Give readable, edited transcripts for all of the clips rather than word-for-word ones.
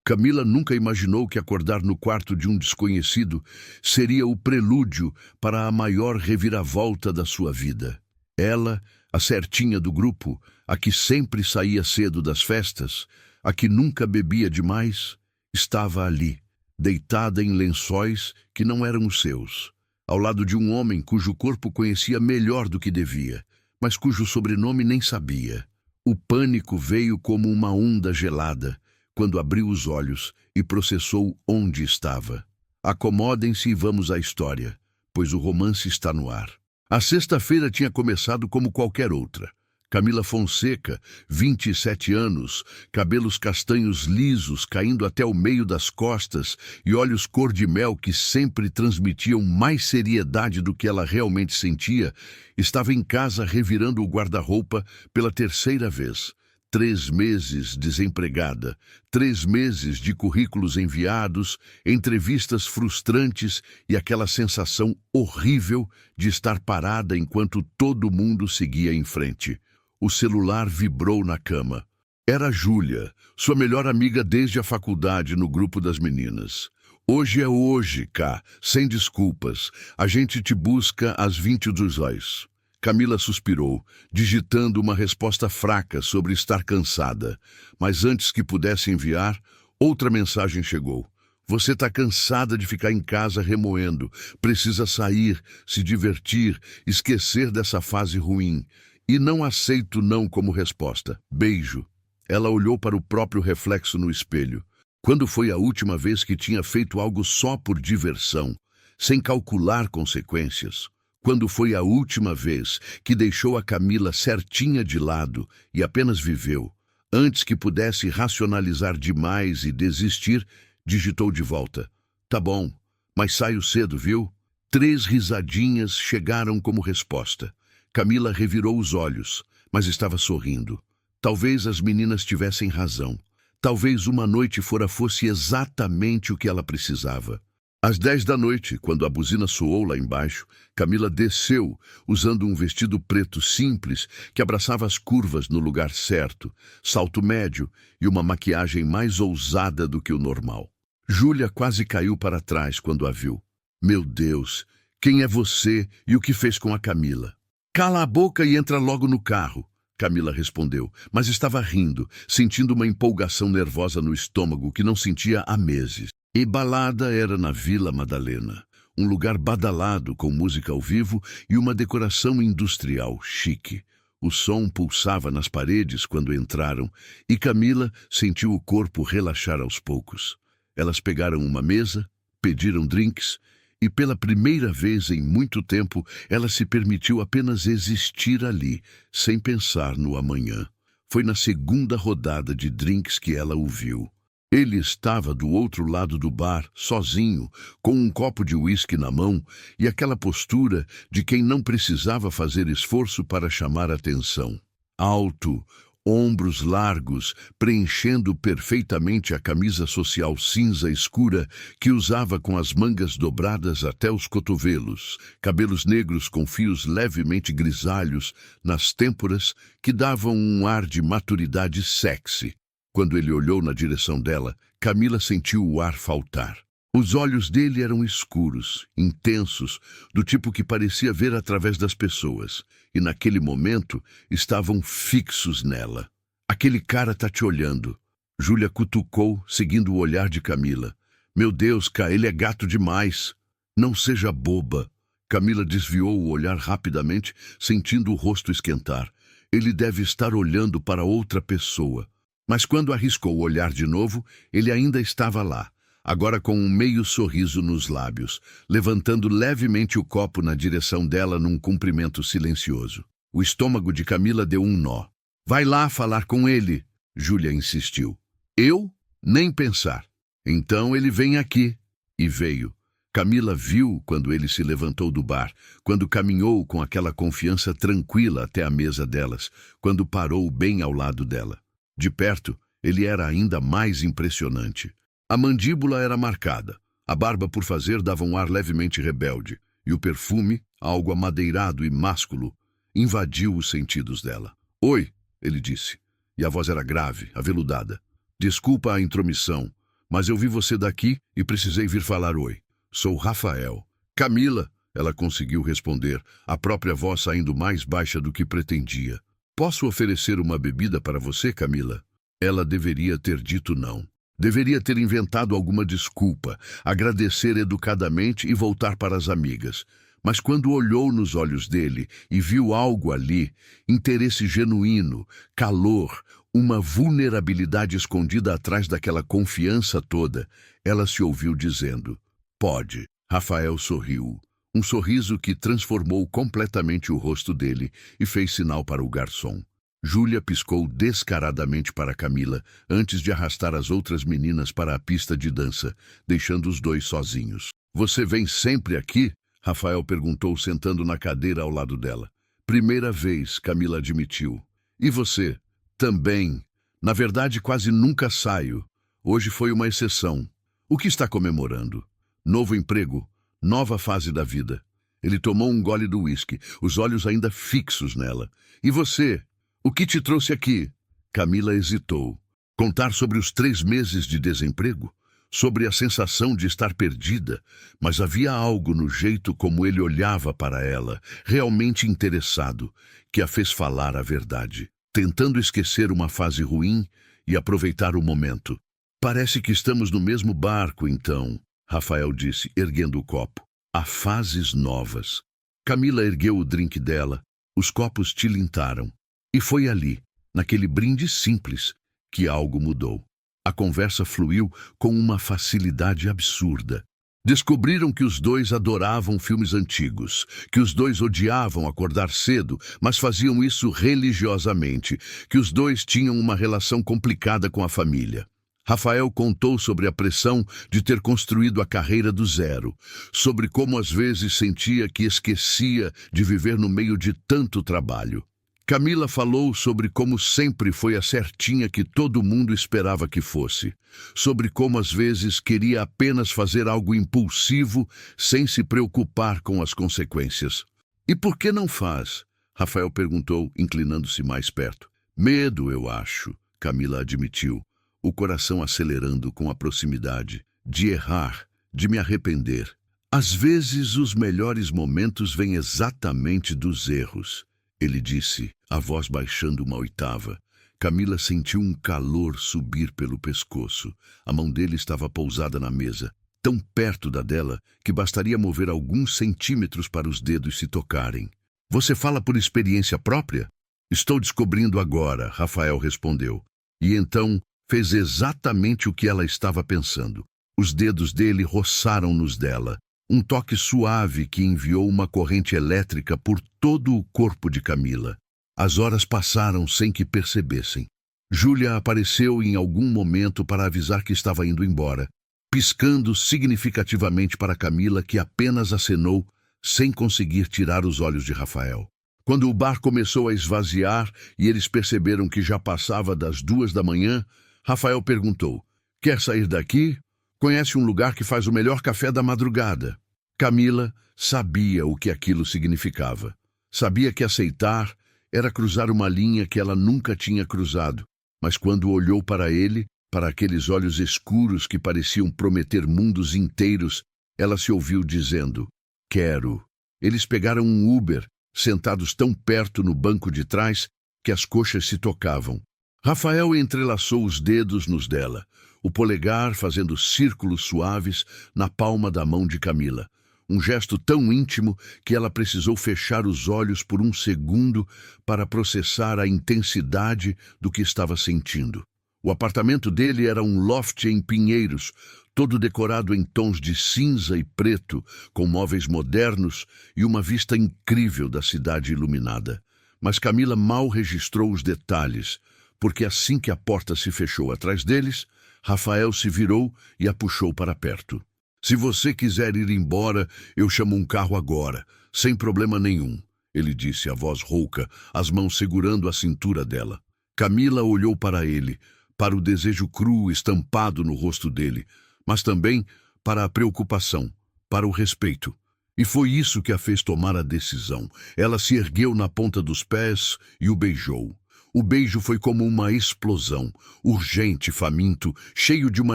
Camila nunca imaginou que acordar no quarto de um desconhecido seria o prelúdio para a maior reviravolta da sua vida. Ela, a certinha do grupo, a que sempre saía cedo das festas, a que nunca bebia demais, estava ali, deitada em lençóis que não eram os seus, ao lado de um homem cujo corpo conhecia melhor do que devia, mas cujo sobrenome nem sabia. O pânico veio como uma onda gelada, quando abriu os olhos e processou onde estava. Acomodem-se e vamos à história, pois o romance está no ar. A sexta-feira tinha começado como qualquer outra. Camila Fonseca, 27 anos, cabelos castanhos lisos caindo até o meio das costas e olhos cor-de-mel que sempre transmitiam mais seriedade do que ela realmente sentia, estava em casa revirando o guarda-roupa pela terceira vez. 3 meses desempregada, 3 meses de currículos enviados, entrevistas frustrantes e aquela sensação horrível de estar parada enquanto todo mundo seguia em frente. O celular vibrou na cama. Era Júlia, sua melhor amiga desde a faculdade no grupo das meninas. Hoje é hoje, Cá, sem desculpas. A gente te busca às 22 horas. Camila suspirou, digitando uma resposta fraca sobre estar cansada. Mas antes que pudesse enviar, outra mensagem chegou. Você está cansada de ficar em casa remoendo. Precisa sair, se divertir, esquecer dessa fase ruim. E não aceito não como resposta. Beijo. Ela olhou para o próprio reflexo no espelho. Quando foi a última vez que tinha feito algo só por diversão, sem calcular consequências? Quando foi a última vez que deixou a Camila certinha de lado e apenas viveu? Antes que pudesse racionalizar demais e desistir, digitou de volta. Tá bom, mas saio cedo, viu? 3 risadinhas chegaram como resposta. Camila revirou os olhos, mas estava sorrindo. Talvez as meninas tivessem razão. Talvez uma noite fora fosse exatamente o que ela precisava. Às 10 da noite, quando a buzina soou lá embaixo, Camila desceu, usando um vestido preto simples que abraçava as curvas no lugar certo, salto médio e uma maquiagem mais ousada do que o normal. Júlia quase caiu para trás quando a viu. Meu Deus, quem é você e o que fez com a Camila? Cala a boca e entra logo no carro, Camila respondeu, mas estava rindo, sentindo uma empolgação nervosa no estômago que não sentia há meses. E balada era na Vila Madalena, um lugar badalado com música ao vivo e uma decoração industrial chique. O som pulsava nas paredes quando entraram e Camila sentiu o corpo relaxar aos poucos. Elas pegaram uma mesa, pediram drinks e pela primeira vez em muito tempo ela se permitiu apenas existir ali, sem pensar no amanhã. Foi na segunda rodada de drinks que ela o viu. Ele estava do outro lado do bar, sozinho, com um copo de uísque na mão e aquela postura de quem não precisava fazer esforço para chamar atenção. Alto, ombros largos, preenchendo perfeitamente a camisa social cinza escura que usava com as mangas dobradas até os cotovelos, cabelos negros com fios levemente grisalhos nas têmporas que davam um ar de maturidade sexy. Quando ele olhou na direção dela, Camila sentiu o ar faltar. Os olhos dele eram escuros, intensos, do tipo que parecia ver através das pessoas, e naquele momento estavam fixos nela. Aquele cara tá te olhando. Júlia cutucou, seguindo o olhar de Camila. Meu Deus, Cá, ele é gato demais. Não seja boba. Camila desviou o olhar rapidamente, sentindo o rosto esquentar. Ele deve estar olhando para outra pessoa. Mas quando arriscou olhar de novo, ele ainda estava lá, agora com um meio sorriso nos lábios, levantando levemente o copo na direção dela num cumprimento silencioso. O estômago de Camila deu um nó. Vai lá falar com ele, Júlia insistiu. Eu? Nem pensar. Então ele vem aqui. E veio. Camila viu quando ele se levantou do bar, quando caminhou com aquela confiança tranquila até a mesa delas, quando parou bem ao lado dela. De perto, ele era ainda mais impressionante. A mandíbula era marcada, a barba por fazer dava um ar levemente rebelde, e o perfume, algo amadeirado e másculo, invadiu os sentidos dela. Oi, ele disse, e a voz era grave, aveludada. Desculpa a intromissão, Mas eu vi você daqui e precisei vir falar oi. Sou Rafael. Camila, ela conseguiu responder, a própria voz saindo mais baixa do que pretendia. Posso oferecer uma bebida para você, Camila? Ela deveria ter dito não. Deveria ter inventado alguma desculpa, agradecer educadamente e voltar para as amigas. Mas quando olhou nos olhos dele e viu algo ali, interesse genuíno, calor, uma vulnerabilidade escondida atrás daquela confiança toda, ela se ouviu dizendo, pode. Rafael sorriu. Um sorriso que transformou completamente o rosto dele e fez sinal para o garçom. Júlia piscou descaradamente para Camila antes de arrastar as outras meninas para a pista de dança, deixando os dois sozinhos. Você vem sempre aqui? Rafael perguntou, sentando na cadeira ao lado dela. Primeira vez, Camila admitiu. E você? Também. Na verdade, quase nunca saio. Hoje foi uma exceção. O que está comemorando? Novo emprego, nova fase da vida. Ele tomou um gole do uísque, os olhos ainda fixos nela. E você? O que te trouxe aqui? Camila hesitou. Contar sobre os 3 meses de desemprego? Sobre a sensação de estar perdida, mas havia algo no jeito como ele olhava para ela, realmente interessado, que a fez falar a verdade, tentando esquecer uma fase ruim e aproveitar o momento. Parece que estamos no mesmo barco, então, Rafael disse, erguendo o copo. Há fases novas. Camila ergueu o drink dela, os copos tilintaram. E foi ali, naquele brinde simples, que algo mudou. A conversa fluiu com uma facilidade absurda. Descobriram que os dois adoravam filmes antigos, que os dois odiavam acordar cedo, mas faziam isso religiosamente, que os dois tinham uma relação complicada com a família. Rafael contou sobre a pressão de ter construído a carreira do zero, sobre como às vezes sentia que esquecia de viver no meio de tanto trabalho. Camila falou sobre como sempre foi a certinha que todo mundo esperava que fosse, sobre como às vezes queria apenas fazer algo impulsivo sem se preocupar com as consequências. E por que não faz? Rafael perguntou, inclinando-se mais perto. Medo, eu acho, Camila admitiu, o coração acelerando com a proximidade, de errar, de me arrepender. Às vezes os melhores momentos vêm exatamente dos erros. Ele disse, a voz baixando uma oitava. Camila sentiu um calor subir pelo pescoço. A mão dele estava pousada na mesa, tão perto da dela que bastaria mover alguns centímetros para os dedos se tocarem. Você fala por experiência própria? Estou descobrindo agora, Rafael respondeu. E então fez exatamente o que ela estava pensando. Os dedos dele roçaram nos dela. Um toque suave que enviou uma corrente elétrica por todo o corpo de Camila. As horas passaram sem que percebessem. Júlia apareceu em algum momento para avisar que estava indo embora, piscando significativamente para Camila, que apenas acenou, sem conseguir tirar os olhos de Rafael. Quando o bar começou a esvaziar e eles perceberam que já passava das 2 da manhã, Rafael perguntou, quer sair daqui? Conhece um lugar que faz o melhor café da madrugada. Camila sabia o que aquilo significava. Sabia que aceitar era cruzar uma linha que ela nunca tinha cruzado. Mas quando olhou para ele, para aqueles olhos escuros que pareciam prometer mundos inteiros, ela se ouviu dizendo, quero. Eles pegaram um Uber, sentados tão perto no banco de trás que as coxas se tocavam. Rafael entrelaçou os dedos nos dela, o polegar fazendo círculos suaves na palma da mão de Camila. Um gesto tão íntimo que ela precisou fechar os olhos por um segundo para processar a intensidade do que estava sentindo. O apartamento dele era um loft em Pinheiros, todo decorado em tons de cinza e preto, com móveis modernos e uma vista incrível da cidade iluminada. Mas Camila mal registrou os detalhes, porque assim que a porta se fechou atrás deles, Rafael se virou e a puxou para perto. Se você quiser ir embora, eu chamo um carro agora, sem problema nenhum, ele disse, a voz rouca, as mãos segurando a cintura dela. Camila olhou para ele, para o desejo cru estampado no rosto dele, mas também para a preocupação, para o respeito. E foi isso que a fez tomar a decisão. Ela se ergueu na ponta dos pés e o beijou. O beijo foi como uma explosão, urgente, faminto, cheio de uma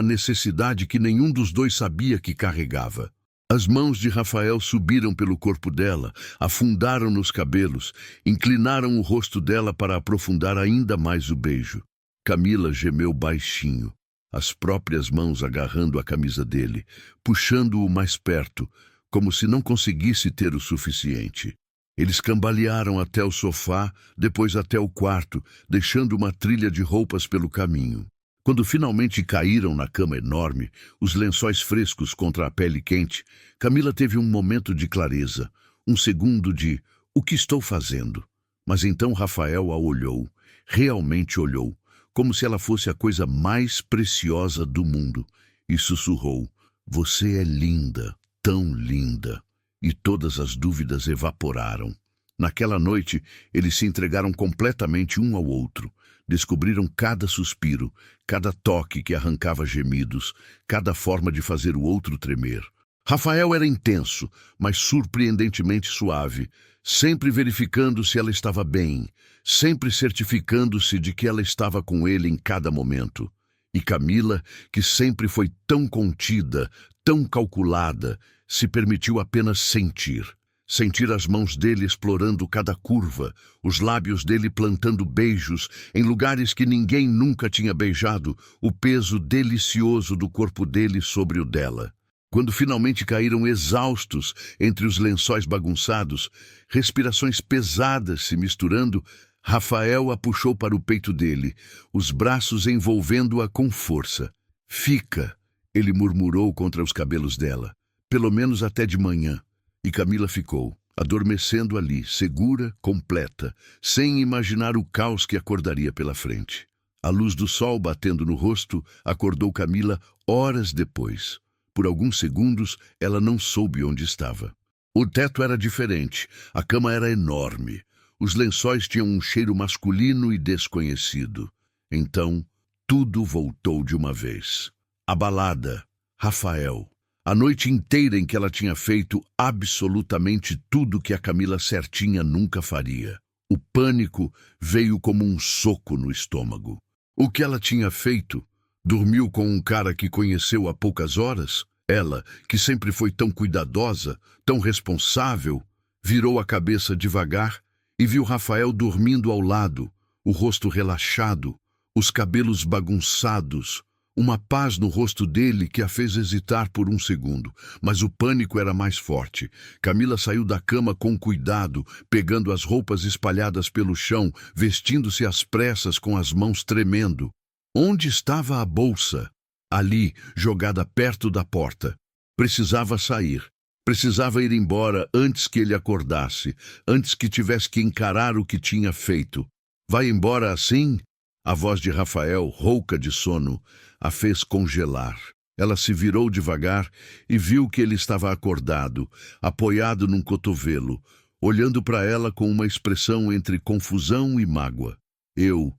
necessidade que nenhum dos dois sabia que carregava. As mãos de Rafael subiram pelo corpo dela, afundaram nos cabelos, inclinaram o rosto dela para aprofundar ainda mais o beijo. Camila gemeu baixinho, as próprias mãos agarrando a camisa dele, puxando-o mais perto, como se não conseguisse ter o suficiente. Eles cambalearam até o sofá, depois até o quarto, deixando uma trilha de roupas pelo caminho. Quando finalmente caíram na cama enorme, os lençóis frescos contra a pele quente, Camila teve um momento de clareza, um segundo de "o que estou fazendo?". Mas então Rafael a olhou, realmente olhou, como se ela fosse a coisa mais preciosa do mundo, e sussurrou: "Você é linda, tão linda." E todas as dúvidas evaporaram. Naquela noite, eles se entregaram completamente um ao outro. Descobriram cada suspiro, cada toque que arrancava gemidos, cada forma de fazer o outro tremer. Rafael era intenso, mas surpreendentemente suave, sempre verificando se ela estava bem, sempre certificando-se de que ela estava com ele em cada momento. E Camila, que sempre foi tão contida, tão calculada, se permitiu apenas sentir. Sentir as mãos dele explorando cada curva, os lábios dele plantando beijos em lugares que ninguém nunca tinha beijado, o peso delicioso do corpo dele sobre o dela. Quando finalmente caíram exaustos entre os lençóis bagunçados, respirações pesadas se misturando, Rafael a puxou para o peito dele, os braços envolvendo-a com força. "Fica", ele murmurou contra os cabelos dela. "Pelo menos até de manhã." E Camila ficou, adormecendo ali, segura, completa, sem imaginar o caos que acordaria pela frente. A luz do sol batendo no rosto acordou Camila horas depois. Por alguns segundos, ela não soube onde estava. O teto era diferente, a cama era enorme. Os lençóis tinham um cheiro masculino e desconhecido. Então, tudo voltou de uma vez. A balada, Rafael. A noite inteira em que ela tinha feito absolutamente tudo que a Camila certinha nunca faria. O pânico veio como um soco no estômago. O que ela tinha feito? Dormiu com um cara que conheceu há poucas horas? Ela, que sempre foi tão cuidadosa, tão responsável, virou a cabeça devagar e viu Rafael dormindo ao lado, o rosto relaxado, os cabelos bagunçados, uma paz no rosto dele que a fez hesitar por um segundo, mas o pânico era mais forte. Camila saiu da cama com cuidado, pegando as roupas espalhadas pelo chão, vestindo-se às pressas com as mãos tremendo. Onde estava a bolsa? Ali, jogada perto da porta. Precisava sair. Precisava ir embora antes que ele acordasse, antes que tivesse que encarar o que tinha feito. "Vai embora assim?" A voz de Rafael, rouca de sono, a fez congelar. Ela se virou devagar e viu que ele estava acordado, apoiado num cotovelo, olhando para ela com uma expressão entre confusão e mágoa. Eu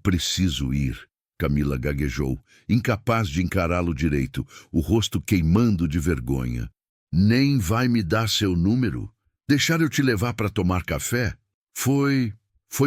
preciso ir." Camila gaguejou, incapaz de encará-lo direito, o rosto queimando de vergonha. "Nem vai me dar seu número? Deixar eu te levar para tomar café? Foi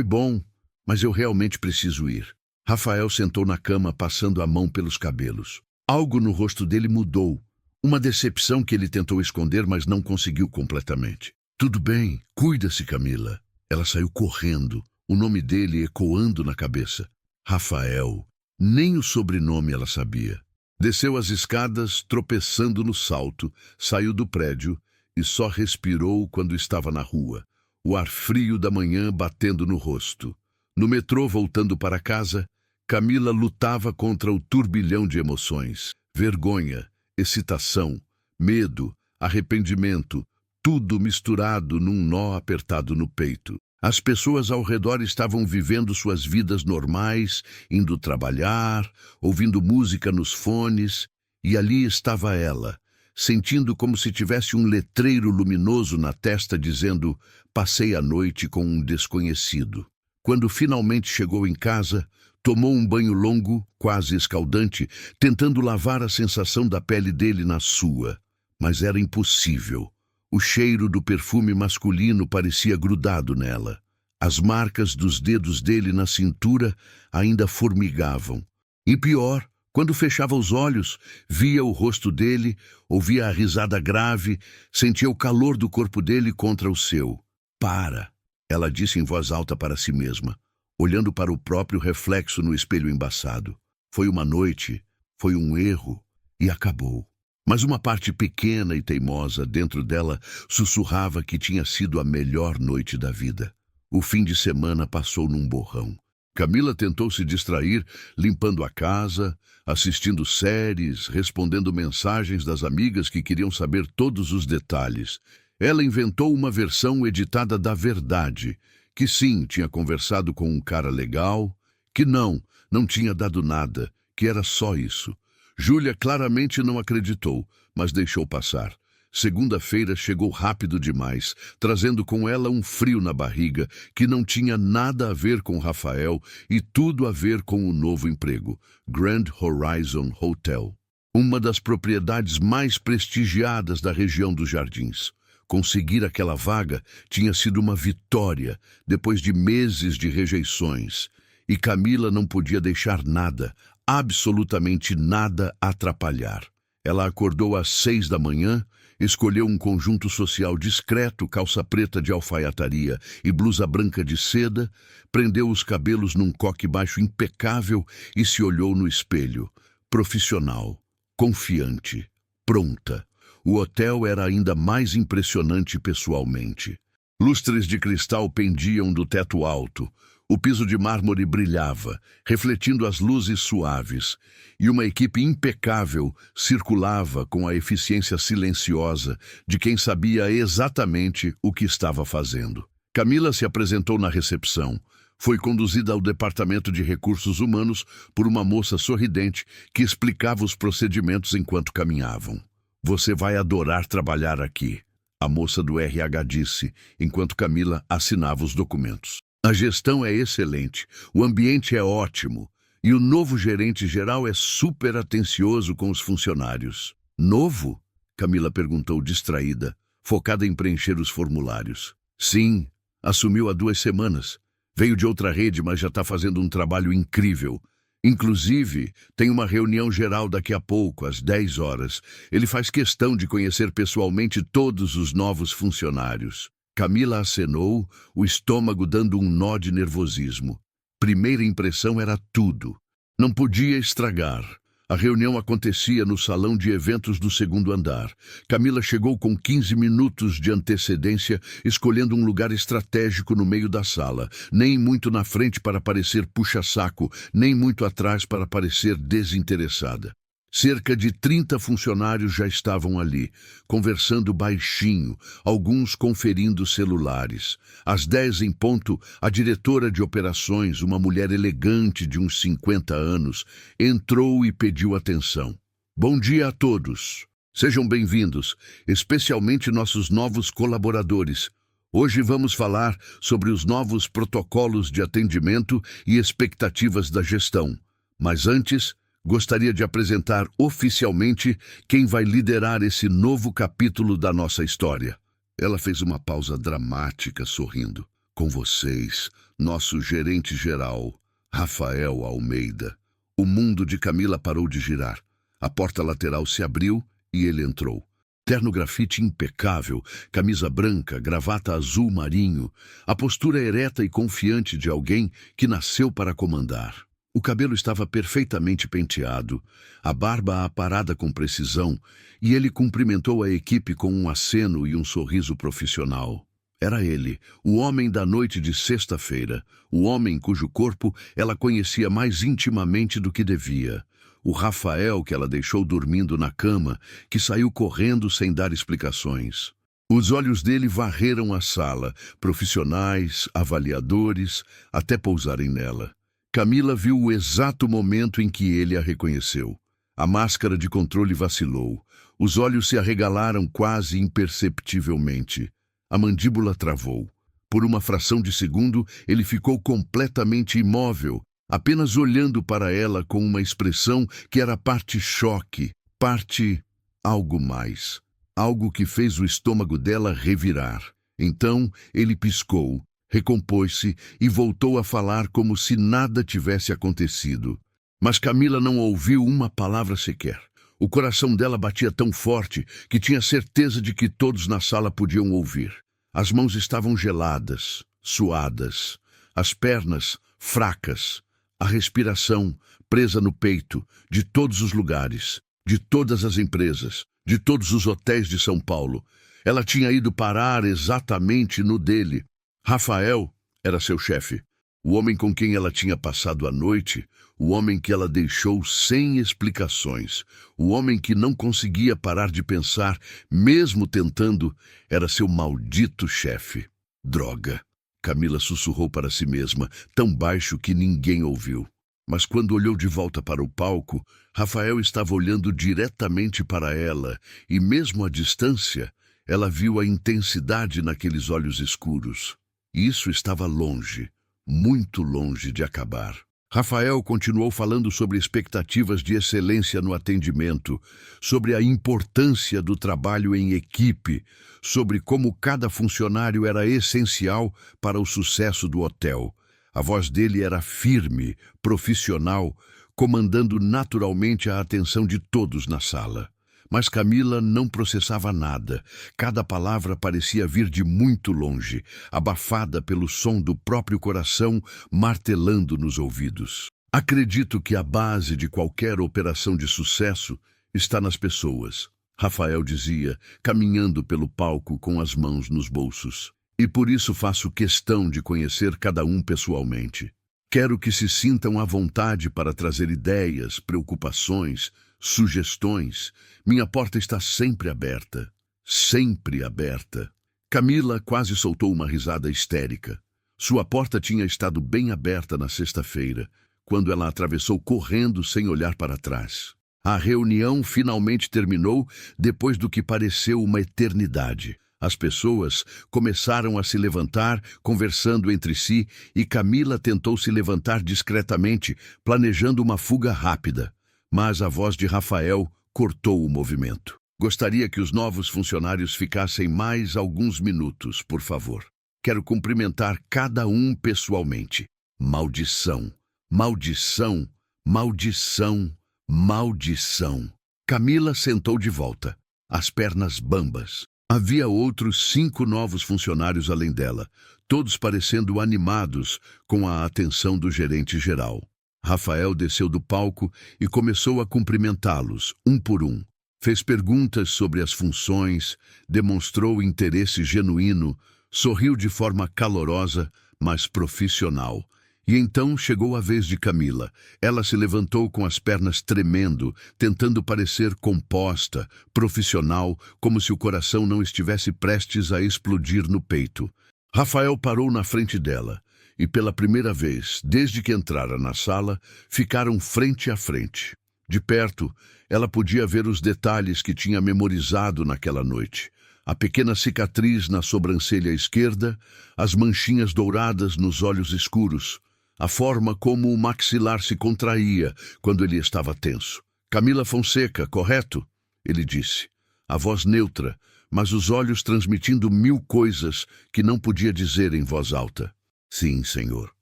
bom, mas eu realmente preciso ir." Rafael sentou na cama, passando a mão pelos cabelos. Algo no rosto dele mudou, uma decepção que ele tentou esconder, mas não conseguiu completamente. "Tudo bem, cuida-se, Camila." Ela saiu correndo, o nome dele ecoando na cabeça. Rafael. Nem o sobrenome ela sabia. Desceu as escadas, tropeçando no salto, saiu do prédio e só respirou quando estava na rua, o ar frio da manhã batendo no rosto. No metrô, voltando para casa, Camila lutava contra o turbilhão de emoções. Vergonha, excitação, medo, arrependimento, tudo misturado num nó apertado no peito. As pessoas ao redor estavam vivendo suas vidas normais, indo trabalhar, ouvindo música nos fones, e ali estava ela, sentindo como se tivesse um letreiro luminoso na testa dizendo: "Passei a noite com um desconhecido." Quando finalmente chegou em casa, tomou um banho longo, quase escaldante, tentando lavar a sensação da pele dele na sua. Mas era impossível. O cheiro do perfume masculino parecia grudado nela. As marcas dos dedos dele na cintura ainda formigavam. E pior, quando fechava os olhos, via o rosto dele, ouvia a risada grave, sentia o calor do corpo dele contra o seu. Para, ela disse em voz alta para si mesma, olhando para o próprio reflexo no espelho embaçado. Foi uma noite, foi um erro e acabou. Mas uma parte pequena e teimosa dentro dela sussurrava que tinha sido a melhor noite da vida. O fim de semana passou num borrão. Camila tentou se distrair, limpando a casa, assistindo séries, respondendo mensagens das amigas que queriam saber todos os detalhes. Ela inventou uma versão editada da verdade, que sim, tinha conversado com um cara legal, que não tinha dado nada, que era só isso. Júlia claramente não acreditou, mas deixou passar. Segunda-feira chegou rápido demais, trazendo com ela um frio na barriga que não tinha nada a ver com Rafael e tudo a ver com o novo emprego, Grand Horizon Hotel, uma das propriedades mais prestigiadas da região dos Jardins. Conseguir aquela vaga tinha sido uma vitória depois de meses de rejeições, e Camila não podia deixar nada, absolutamente nada, atrapalhar. Ela acordou às 6 da manhã, escolheu um conjunto social discreto, calça preta de alfaiataria e blusa branca de seda, prendeu os cabelos num coque baixo impecável e se olhou no espelho. Profissional, confiante, pronta. O hotel era ainda mais impressionante pessoalmente. Lustres de cristal pendiam do teto alto. O piso de mármore brilhava, refletindo as luzes suaves, e uma equipe impecável circulava com a eficiência silenciosa de quem sabia exatamente o que estava fazendo. Camila se apresentou na recepção. Foi conduzida ao departamento de recursos humanos por uma moça sorridente que explicava os procedimentos enquanto caminhavam. "Você vai adorar trabalhar aqui", a moça do RH disse, enquanto Camila assinava os documentos. "A gestão é excelente, o ambiente é ótimo e o novo gerente-geral é super atencioso com os funcionários." "Novo?" Camila perguntou distraída, focada em preencher os formulários. "Sim, assumiu há 2 semanas. Veio de outra rede, mas já está fazendo um trabalho incrível. Inclusive, tem uma reunião geral daqui a pouco, às 10 horas. Ele faz questão de conhecer pessoalmente todos os novos funcionários." Camila acenou, o estômago dando um nó de nervosismo. Primeira impressão era tudo. Não podia estragar. A reunião acontecia no salão de eventos do 2º andar. Camila chegou com 15 minutos de antecedência, escolhendo um lugar estratégico no meio da sala, nem muito na frente para parecer puxa-saco, nem muito atrás para parecer desinteressada. Cerca de 30 funcionários já estavam ali, conversando baixinho, alguns conferindo celulares. Às 10 em ponto, a diretora de operações, uma mulher elegante de uns 50 anos, entrou e pediu atenção. "Bom dia a todos. Sejam bem-vindos, especialmente nossos novos colaboradores. Hoje vamos falar sobre os novos protocolos de atendimento e expectativas da gestão. Mas antes, gostaria de apresentar oficialmente quem vai liderar esse novo capítulo da nossa história." Ela fez uma pausa dramática, sorrindo. "Com vocês, nosso gerente-geral, Rafael Almeida." O mundo de Camila parou de girar. A porta lateral se abriu e ele entrou. Terno grafite impecável, camisa branca, gravata azul marinho, a postura ereta e confiante de alguém que nasceu para comandar. O cabelo estava perfeitamente penteado, a barba aparada com precisão, e ele cumprimentou a equipe com um aceno e um sorriso profissional. Era ele, o homem da noite de sexta-feira, o homem cujo corpo ela conhecia mais intimamente do que devia. O Rafael que ela deixou dormindo na cama, que saiu correndo sem dar explicações. Os olhos dele varreram a sala, profissionais, avaliadores, até pousarem nela. Camila viu o exato momento em que ele a reconheceu. A máscara de controle vacilou. Os olhos se arregalaram quase imperceptivelmente. A mandíbula travou. Por uma fração de segundo, ele ficou completamente imóvel, apenas olhando para ela com uma expressão que era parte choque, parte algo mais. Algo que fez o estômago dela revirar. Então, ele piscou, Recompôs-se e voltou a falar como se nada tivesse acontecido. Mas Camila não ouviu uma palavra sequer. O coração dela batia tão forte que tinha certeza de que todos na sala podiam ouvir. As mãos estavam geladas, suadas, as pernas fracas, a respiração presa no peito, de todos os lugares, de todas as empresas, de todos os hotéis de São Paulo. Ela tinha ido parar exatamente no dele. Rafael era seu chefe, o homem com quem ela tinha passado a noite, o homem que ela deixou sem explicações, o homem que não conseguia parar de pensar, mesmo tentando, era seu maldito chefe. Droga! Camila sussurrou para si mesma, tão baixo que ninguém ouviu. Mas quando olhou de volta para o palco, Rafael estava olhando diretamente para ela, e mesmo à distância, ela viu a intensidade naqueles olhos escuros. Isso estava longe, muito longe de acabar. Rafael continuou falando sobre expectativas de excelência no atendimento, sobre a importância do trabalho em equipe, sobre como cada funcionário era essencial para o sucesso do hotel. A voz dele era firme, profissional, comandando naturalmente a atenção de todos na sala. Mas Camila não processava nada. Cada palavra parecia vir de muito longe, abafada pelo som do próprio coração martelando nos ouvidos. Acredito que a base de qualquer operação de sucesso está nas pessoas, Rafael dizia, caminhando pelo palco com as mãos nos bolsos. E por isso faço questão de conhecer cada um pessoalmente. Quero que se sintam à vontade para trazer ideias, preocupações, sugestões. Minha porta está sempre aberta. Sempre aberta. Camila quase soltou uma risada histérica. Sua porta tinha estado bem aberta na sexta-feira, quando ela atravessou correndo sem olhar para trás. A reunião finalmente terminou depois do que pareceu uma eternidade. As pessoas começaram a se levantar, conversando entre si, e Camila tentou se levantar discretamente, planejando uma fuga rápida. Mas a voz de Rafael cortou o movimento. Gostaria que os novos funcionários ficassem mais alguns minutos, por favor. Quero cumprimentar cada um pessoalmente. Maldição, maldição, maldição, maldição. Camila sentou de volta, as pernas bambas. Havia outros 5 novos funcionários além dela, todos parecendo animados com a atenção do gerente geral. Rafael desceu do palco e começou a cumprimentá-los, um por um. Fez perguntas sobre as funções, demonstrou interesse genuíno, sorriu de forma calorosa, mas profissional. E então chegou a vez de Camila. Ela se levantou com as pernas tremendo, tentando parecer composta, profissional, como se o coração não estivesse prestes a explodir no peito. Rafael parou na frente dela, e pela primeira vez, desde que entrara na sala, ficaram frente a frente. De perto, ela podia ver os detalhes que tinha memorizado naquela noite. A pequena cicatriz na sobrancelha esquerda, as manchinhas douradas nos olhos escuros, a forma como o maxilar se contraía quando ele estava tenso. Camila Fonseca, correto? Ele disse. A voz neutra, mas os olhos transmitindo 1000 coisas que não podia dizer em voz alta. Sim, senhor.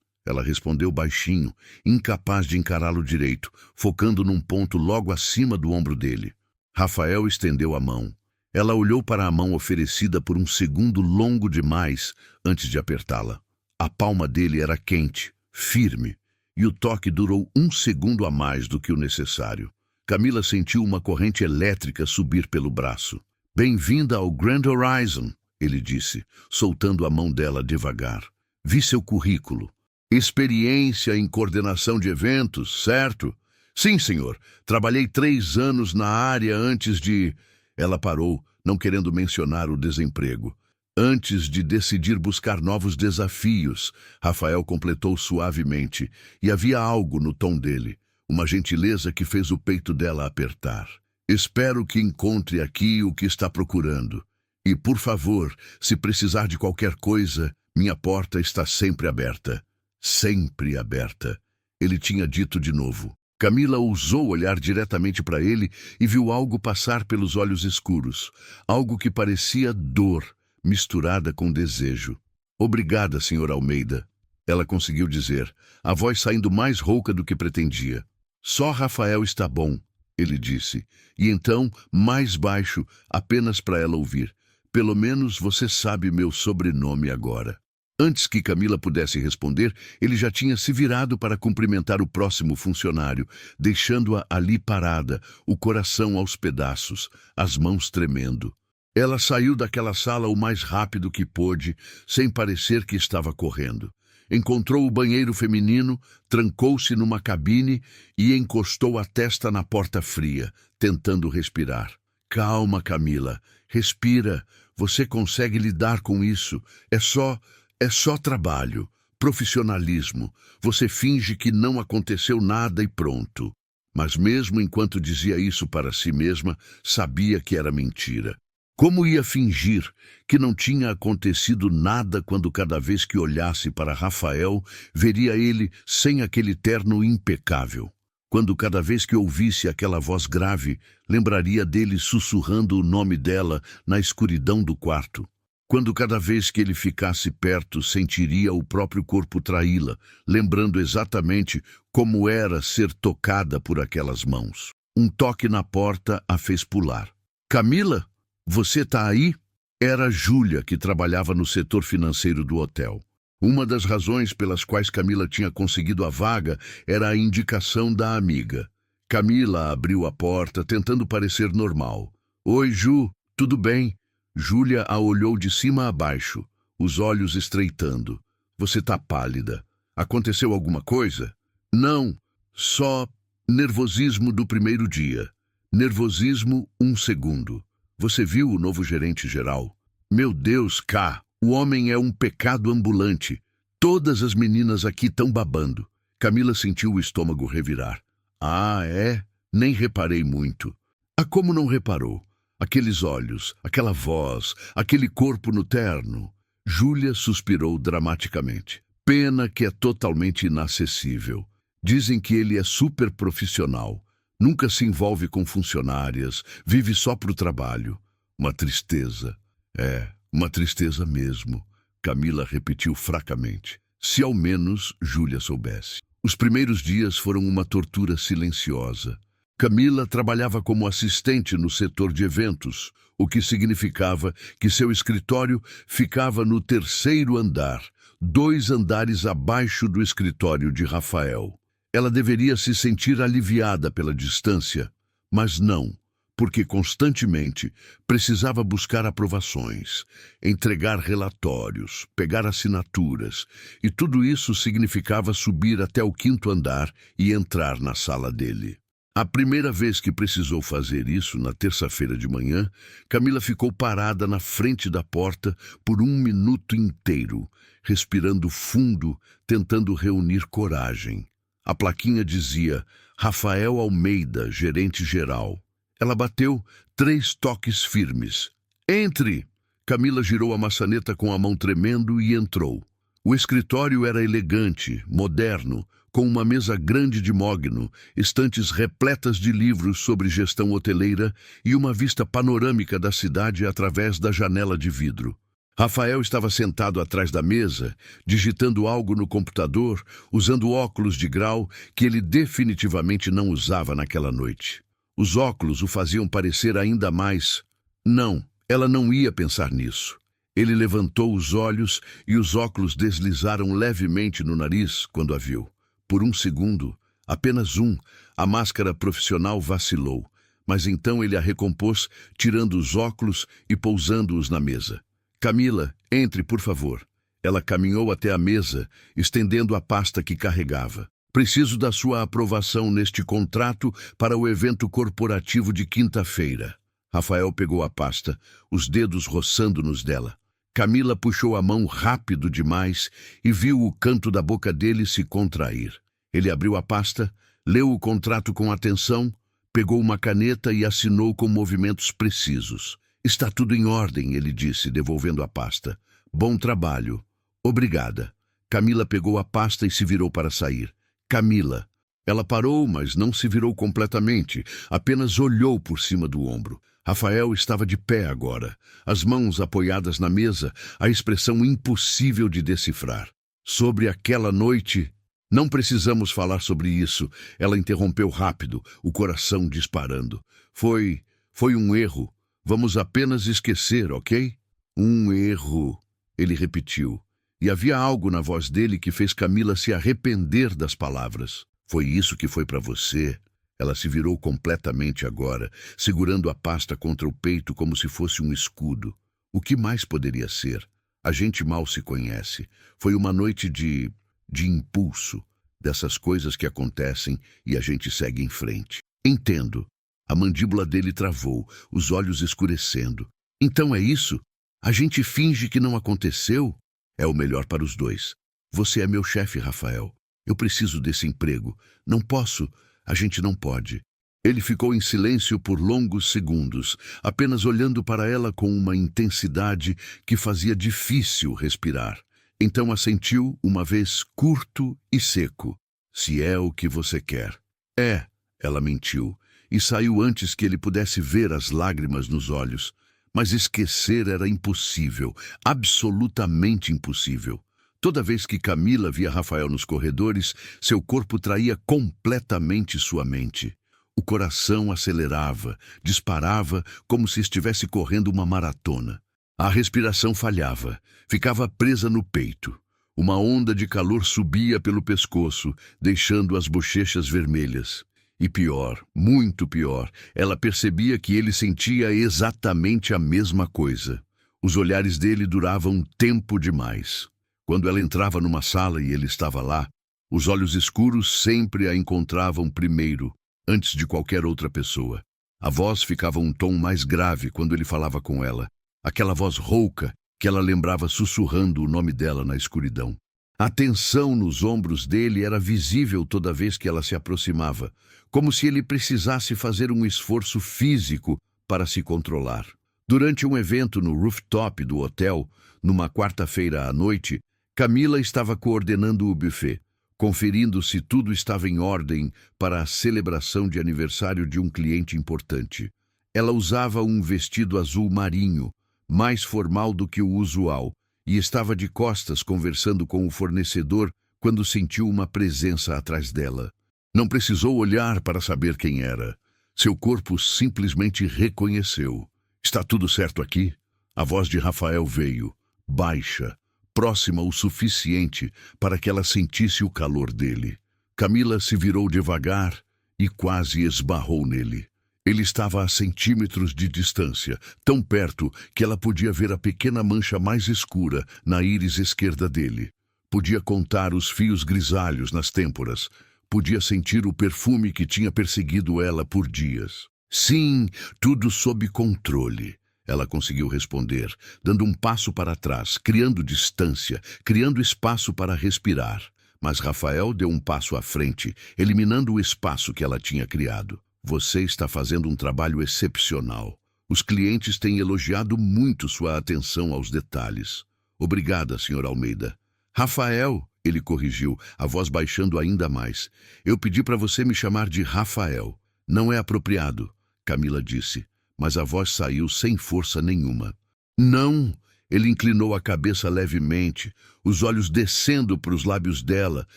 Ela respondeu baixinho, incapaz de encará-lo direito, focando num ponto logo acima do ombro dele. Rafael estendeu a mão. Ela olhou para a mão oferecida por um segundo longo demais antes de apertá-la. A palma dele era quente, firme, e o toque durou 1 segundo a mais do que o necessário. Camila sentiu uma corrente elétrica subir pelo braço. Bem-vinda ao Grand Horizon, ele disse, soltando a mão dela devagar. Vi seu currículo. Experiência em coordenação de eventos, certo? Sim, senhor. Trabalhei 3 anos na área antes de... Ela parou, não querendo mencionar o desemprego. Antes de decidir buscar novos desafios, Rafael completou suavemente, e havia algo no tom dele, uma gentileza que fez o peito dela apertar. Espero que encontre aqui o que está procurando. E, por favor, se precisar de qualquer coisa, minha porta está sempre aberta. Sempre aberta. Ele tinha dito de novo. Camila ousou olhar diretamente para ele e viu algo passar pelos olhos escuros, algo que parecia dor, misturada com desejo. Obrigada, Sr. Almeida. Ela conseguiu dizer, a voz saindo mais rouca do que pretendia. Só Rafael está bom, ele disse, e então, mais baixo, apenas para ela ouvir. Pelo menos você sabe meu sobrenome agora. Antes que Camila pudesse responder, ele já tinha se virado para cumprimentar o próximo funcionário, deixando-a ali parada, o coração aos pedaços, as mãos tremendo. Ela saiu daquela sala o mais rápido que pôde, sem parecer que estava correndo. Encontrou o banheiro feminino, trancou-se numa cabine e encostou a testa na porta fria, tentando respirar. Calma, Camila. Respira. Você consegue lidar com isso. É só trabalho, profissionalismo. Você finge que não aconteceu nada e pronto. Mas mesmo enquanto dizia isso para si mesma, sabia que era mentira. Como ia fingir que não tinha acontecido nada quando cada vez que olhasse para Rafael, veria ele sem aquele terno impecável? Quando cada vez que ouvisse aquela voz grave, lembraria dele sussurrando o nome dela na escuridão do quarto? Quando cada vez que ele ficasse perto, sentiria o próprio corpo traí-la, lembrando exatamente como era ser tocada por aquelas mãos? Um toque na porta a fez pular. Camila? Você tá aí? Era Júlia, que trabalhava no setor financeiro do hotel. Uma das razões pelas quais Camila tinha conseguido a vaga era a indicação da amiga. Camila abriu a porta, tentando parecer normal. Oi, Ju, tudo bem? Júlia a olhou de cima a baixo, os olhos estreitando. Você tá pálida. Aconteceu alguma coisa? Não, só nervosismo do primeiro dia. Nervosismo 1 segundo. Você viu o novo gerente geral? Meu Deus, K, o homem é um pecado ambulante. Todas as meninas aqui estão babando. Camila sentiu o estômago revirar. Ah, é? Nem reparei muito. Ah, como não reparou? Aqueles olhos, aquela voz, aquele corpo no terno. Júlia suspirou dramaticamente. Pena que é totalmente inacessível. Dizem que ele é super profissional. Nunca se envolve com funcionárias, vive só pro trabalho. Uma tristeza. É, uma tristeza mesmo. Camila repetiu fracamente. Se ao menos Júlia soubesse. Os primeiros dias foram uma tortura silenciosa. Camila trabalhava como assistente no setor de eventos, o que significava que seu escritório ficava no 3º andar, 2 andares abaixo do escritório de Rafael. Ela deveria se sentir aliviada pela distância, mas não, porque constantemente precisava buscar aprovações, entregar relatórios, pegar assinaturas, e tudo isso significava subir até o 5º andar e entrar na sala dele. A primeira vez que precisou fazer isso, na terça-feira de manhã, Camila ficou parada na frente da porta por 1 minuto inteiro, respirando fundo, tentando reunir coragem. A plaquinha dizia, Rafael Almeida, gerente geral. Ela bateu 3 toques firmes. Entre! Camila girou a maçaneta com a mão tremendo e entrou. O escritório era elegante, moderno, com uma mesa grande de mogno, estantes repletas de livros sobre gestão hoteleira e uma vista panorâmica da cidade através da janela de vidro. Rafael estava sentado atrás da mesa, digitando algo no computador, usando óculos de grau que ele definitivamente não usava naquela noite. Os óculos o faziam parecer ainda mais... Não, ela não ia pensar nisso. Ele levantou os olhos e os óculos deslizaram levemente no nariz quando a viu. Por 1 segundo, apenas 1, a máscara profissional vacilou, mas então ele a recompôs, tirando os óculos e pousando-os na mesa. Camila, entre, por favor. Ela caminhou até a mesa, estendendo a pasta que carregava. Preciso da sua aprovação neste contrato para o evento corporativo de quinta-feira. Rafael pegou a pasta, os dedos roçando nos dela. Camila puxou a mão rápido demais e viu o canto da boca dele se contrair. Ele abriu a pasta, leu o contrato com atenção, pegou uma caneta e assinou com movimentos precisos. Está tudo em ordem, ele disse, devolvendo a pasta. Bom trabalho. Obrigada. Camila pegou a pasta e se virou para sair. Camila, Ela parou, mas não se virou completamente, apenas olhou por cima do ombro. Rafael estava de pé agora, as mãos apoiadas na mesa, a expressão impossível de decifrar. Sobre aquela noite... Não precisamos falar sobre isso, ela interrompeu rápido, o coração disparando. Foi um erro. Vamos apenas esquecer, ok? Um erro, ele repetiu. E havia algo na voz dele que fez Camila se arrepender das palavras. Foi isso que foi para você? Ela se virou completamente agora, segurando a pasta contra o peito como se fosse um escudo. O que mais poderia ser? A gente mal se conhece. Foi uma noite de impulso, dessas coisas que acontecem e a gente segue em frente. Entendo. A mandíbula dele travou, os olhos escurecendo. Então é isso? A gente finge que não aconteceu? É o melhor para os dois. Você é meu chefe, Rafael. Eu preciso desse emprego. Não posso. A gente não pode. Ele ficou em silêncio por longos segundos, apenas olhando para ela com uma intensidade que fazia difícil respirar. Então assentiu uma vez curto e seco. Se é o que você quer. É, ela mentiu, e saiu antes que ele pudesse ver as lágrimas nos olhos. Mas esquecer era impossível, absolutamente impossível. Toda vez que Camila via Rafael nos corredores, seu corpo traía completamente sua mente. O coração acelerava, disparava como se estivesse correndo uma maratona. A respiração falhava, ficava presa no peito. Uma onda de calor subia pelo pescoço, deixando as bochechas vermelhas. E pior, muito pior, ela percebia que ele sentia exatamente a mesma coisa. Os olhares dele duravam tempo demais. Quando ela entrava numa sala e ele estava lá, os olhos escuros sempre a encontravam primeiro, antes de qualquer outra pessoa. A voz ficava um tom mais grave quando ele falava com ela, aquela voz rouca que ela lembrava sussurrando o nome dela na escuridão. A tensão nos ombros dele era visível toda vez que ela se aproximava, como se ele precisasse fazer um esforço físico para se controlar. Durante um evento no rooftop do hotel, numa quarta-feira à noite, Camila estava coordenando o buffet, conferindo se tudo estava em ordem para a celebração de aniversário de um cliente importante. Ela usava um vestido azul marinho, mais formal do que o usual, e estava de costas conversando com o fornecedor quando sentiu uma presença atrás dela. Não precisou olhar para saber quem era. Seu corpo simplesmente reconheceu. Está tudo certo aqui? A voz de Rafael veio, baixa, próxima o suficiente para que ela sentisse o calor dele. Camila se virou devagar e quase esbarrou nele. Ele estava a centímetros de distância, tão perto que ela podia ver a pequena mancha mais escura na íris esquerda dele. Podia contar os fios grisalhos nas têmporas. Podia sentir o perfume que tinha perseguido ela por dias. Sim, tudo sob controle. Ela conseguiu responder, dando um passo para trás, criando distância, criando espaço para respirar. Mas Rafael deu um passo à frente, eliminando o espaço que ela tinha criado. Você está fazendo um trabalho excepcional. Os clientes têm elogiado muito sua atenção aos detalhes. Obrigada, Sr. Almeida. Rafael, ele corrigiu, a voz baixando ainda mais. Eu pedi para você me chamar de Rafael. Não é apropriado, Camila disse, mas a voz saiu sem força nenhuma. Não, ele inclinou a cabeça levemente, os olhos descendo para os lábios dela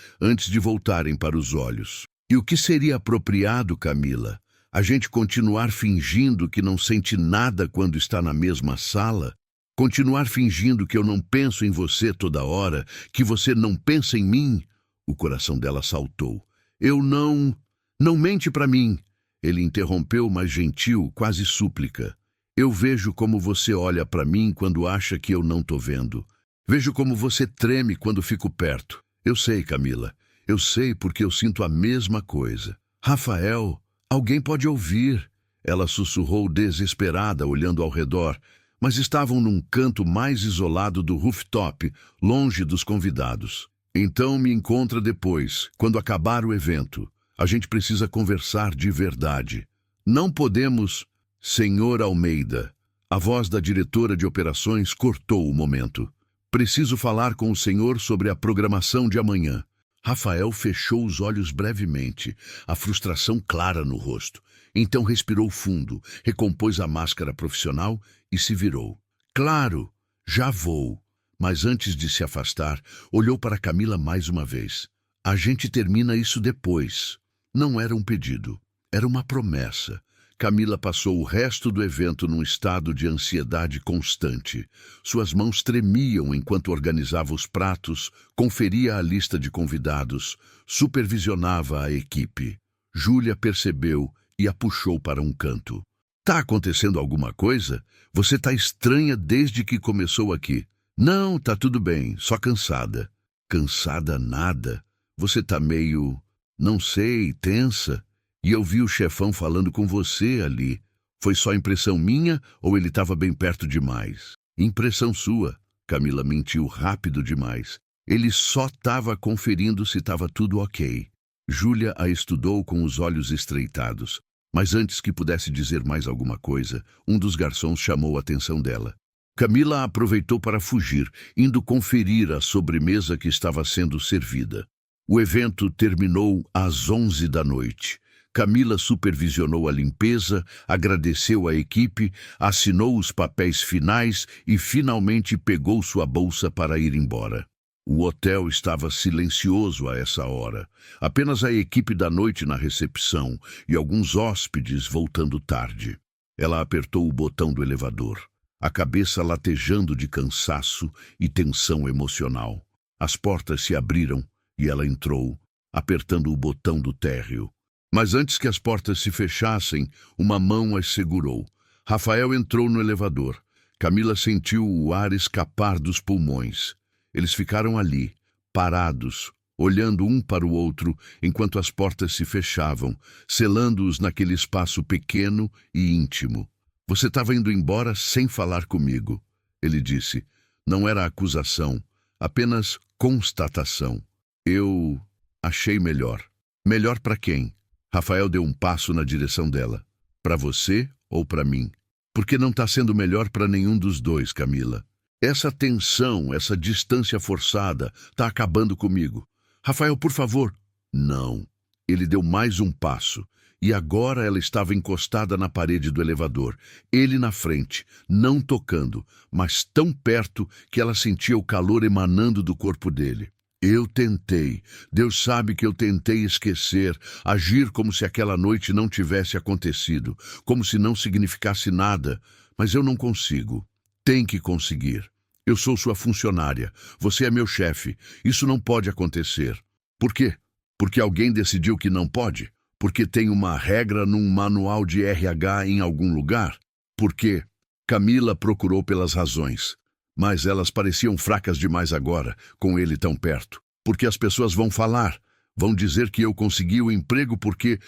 antes de voltarem para os olhos. E o que seria apropriado, Camila? A gente continuar fingindo que não sente nada quando está na mesma sala? Continuar fingindo que eu não penso em você toda hora, que você não pensa em mim? O coração dela saltou. Eu não... Não mente para mim. Ele interrompeu, mas gentil, quase súplica. Eu vejo como você olha para mim quando acha que eu não tô vendo. Vejo como você treme quando fico perto. Eu sei, Camila. Eu sei porque eu sinto a mesma coisa. Rafael, alguém pode ouvir. Ela sussurrou desesperada, olhando ao redor, mas estavam num canto mais isolado do rooftop, longe dos convidados. Então me encontra depois, quando acabar o evento. A gente precisa conversar de verdade. Não podemos... Senhor Almeida. A voz da diretora de operações cortou o momento. Preciso falar com o senhor sobre a programação de amanhã. Rafael fechou os olhos brevemente, a frustração clara no rosto. Então respirou fundo, recompôs a máscara profissional e se virou. Claro, já vou. Mas antes de se afastar, olhou para Camila mais uma vez. A gente termina isso depois. Não era um pedido, era uma promessa. Camila passou o resto do evento num estado de ansiedade constante. Suas mãos tremiam enquanto organizava os pratos, conferia a lista de convidados, supervisionava a equipe. Júlia percebeu e a puxou para um canto. Tá acontecendo alguma coisa? Você tá estranha desde que começou aqui. Não, tá tudo bem, só cansada. Cansada nada. Você tá meio, não sei, tensa. E eu vi o chefão falando com você ali. Foi só impressão minha ou ele estava bem perto demais? Impressão sua. Camila mentiu rápido demais. Ele só estava conferindo se estava tudo ok. Júlia a estudou com os olhos estreitados. Mas antes que pudesse dizer mais alguma coisa, um dos garçons chamou a atenção dela. Camila aproveitou para fugir, indo conferir a sobremesa que estava sendo servida. O evento terminou às 11 da noite. Camila supervisionou a limpeza, agradeceu à equipe, assinou os papéis finais e finalmente pegou sua bolsa para ir embora. O hotel estava silencioso a essa hora. Apenas a equipe da noite na recepção e alguns hóspedes voltando tarde. Ela apertou o botão do elevador, a cabeça latejando de cansaço e tensão emocional. As portas se abriram e ela entrou, apertando o botão do térreo. Mas antes que as portas se fechassem, uma mão as segurou. Rafael entrou no elevador. Camila sentiu o ar escapar dos pulmões. Eles ficaram ali, parados, olhando um para o outro, enquanto as portas se fechavam, selando-os naquele espaço pequeno e íntimo. Você estava indo embora sem falar comigo, ele disse. Não era acusação, apenas constatação. Eu achei melhor. Melhor para quem? Rafael deu um passo na direção dela. Para você ou para mim? Porque não está sendo melhor para nenhum dos dois, Camila. Essa tensão, essa distância forçada, está acabando comigo. Rafael, por favor. Não. Ele deu mais um passo. E agora ela estava encostada na parede do elevador. Ele na frente, não tocando, mas tão perto que ela sentia o calor emanando do corpo dele. Eu tentei, Deus sabe que eu tentei esquecer, agir como se aquela noite não tivesse acontecido, como se não significasse nada, mas eu não consigo. Tem que conseguir. Eu sou sua funcionária, você é meu chefe, isso não pode acontecer. Por quê? Porque alguém decidiu que não pode? Porque tem uma regra num manual de RH em algum lugar? Por quê? Camila procurou pelas razões. Mas elas pareciam fracas demais agora, com ele tão perto. Porque as pessoas vão falar, vão dizer que eu consegui o emprego porque...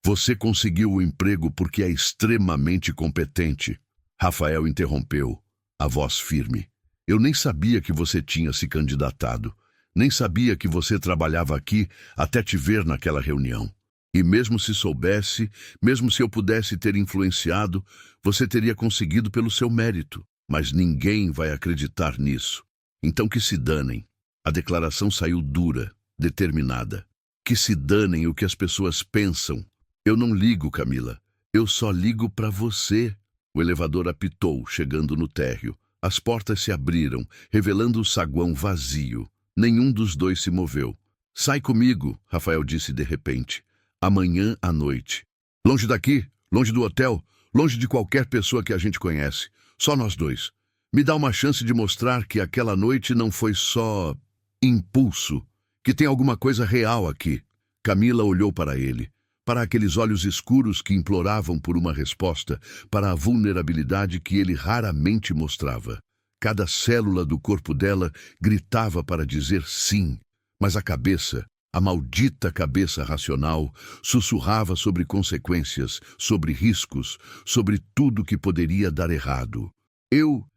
Você conseguiu o emprego porque é extremamente competente. Rafael interrompeu, a voz firme. Eu nem sabia que você tinha se candidatado. Nem sabia que você trabalhava aqui até te ver naquela reunião. E mesmo se soubesse, mesmo se eu pudesse ter influenciado, você teria conseguido pelo seu mérito. Mas ninguém vai acreditar nisso. Então que se danem. A declaração saiu dura, determinada. Que se danem o que as pessoas pensam. Eu não ligo, Camila. Eu só ligo para você. O elevador apitou, chegando no térreo. As portas se abriram, revelando o saguão vazio. Nenhum dos dois se moveu. Sai comigo, Rafael disse de repente. Amanhã à noite. Longe daqui, longe do hotel, longe de qualquer pessoa que a gente conhece. Só nós dois. Me dá uma chance de mostrar que aquela noite não foi só impulso, que tem alguma coisa real aqui. Camila olhou para ele, para aqueles olhos escuros que imploravam por uma resposta, para a vulnerabilidade que ele raramente mostrava. Cada célula do corpo dela gritava para dizer sim, mas a cabeça, a maldita cabeça racional, sussurrava sobre consequências, sobre riscos, sobre tudo que poderia dar errado. Eu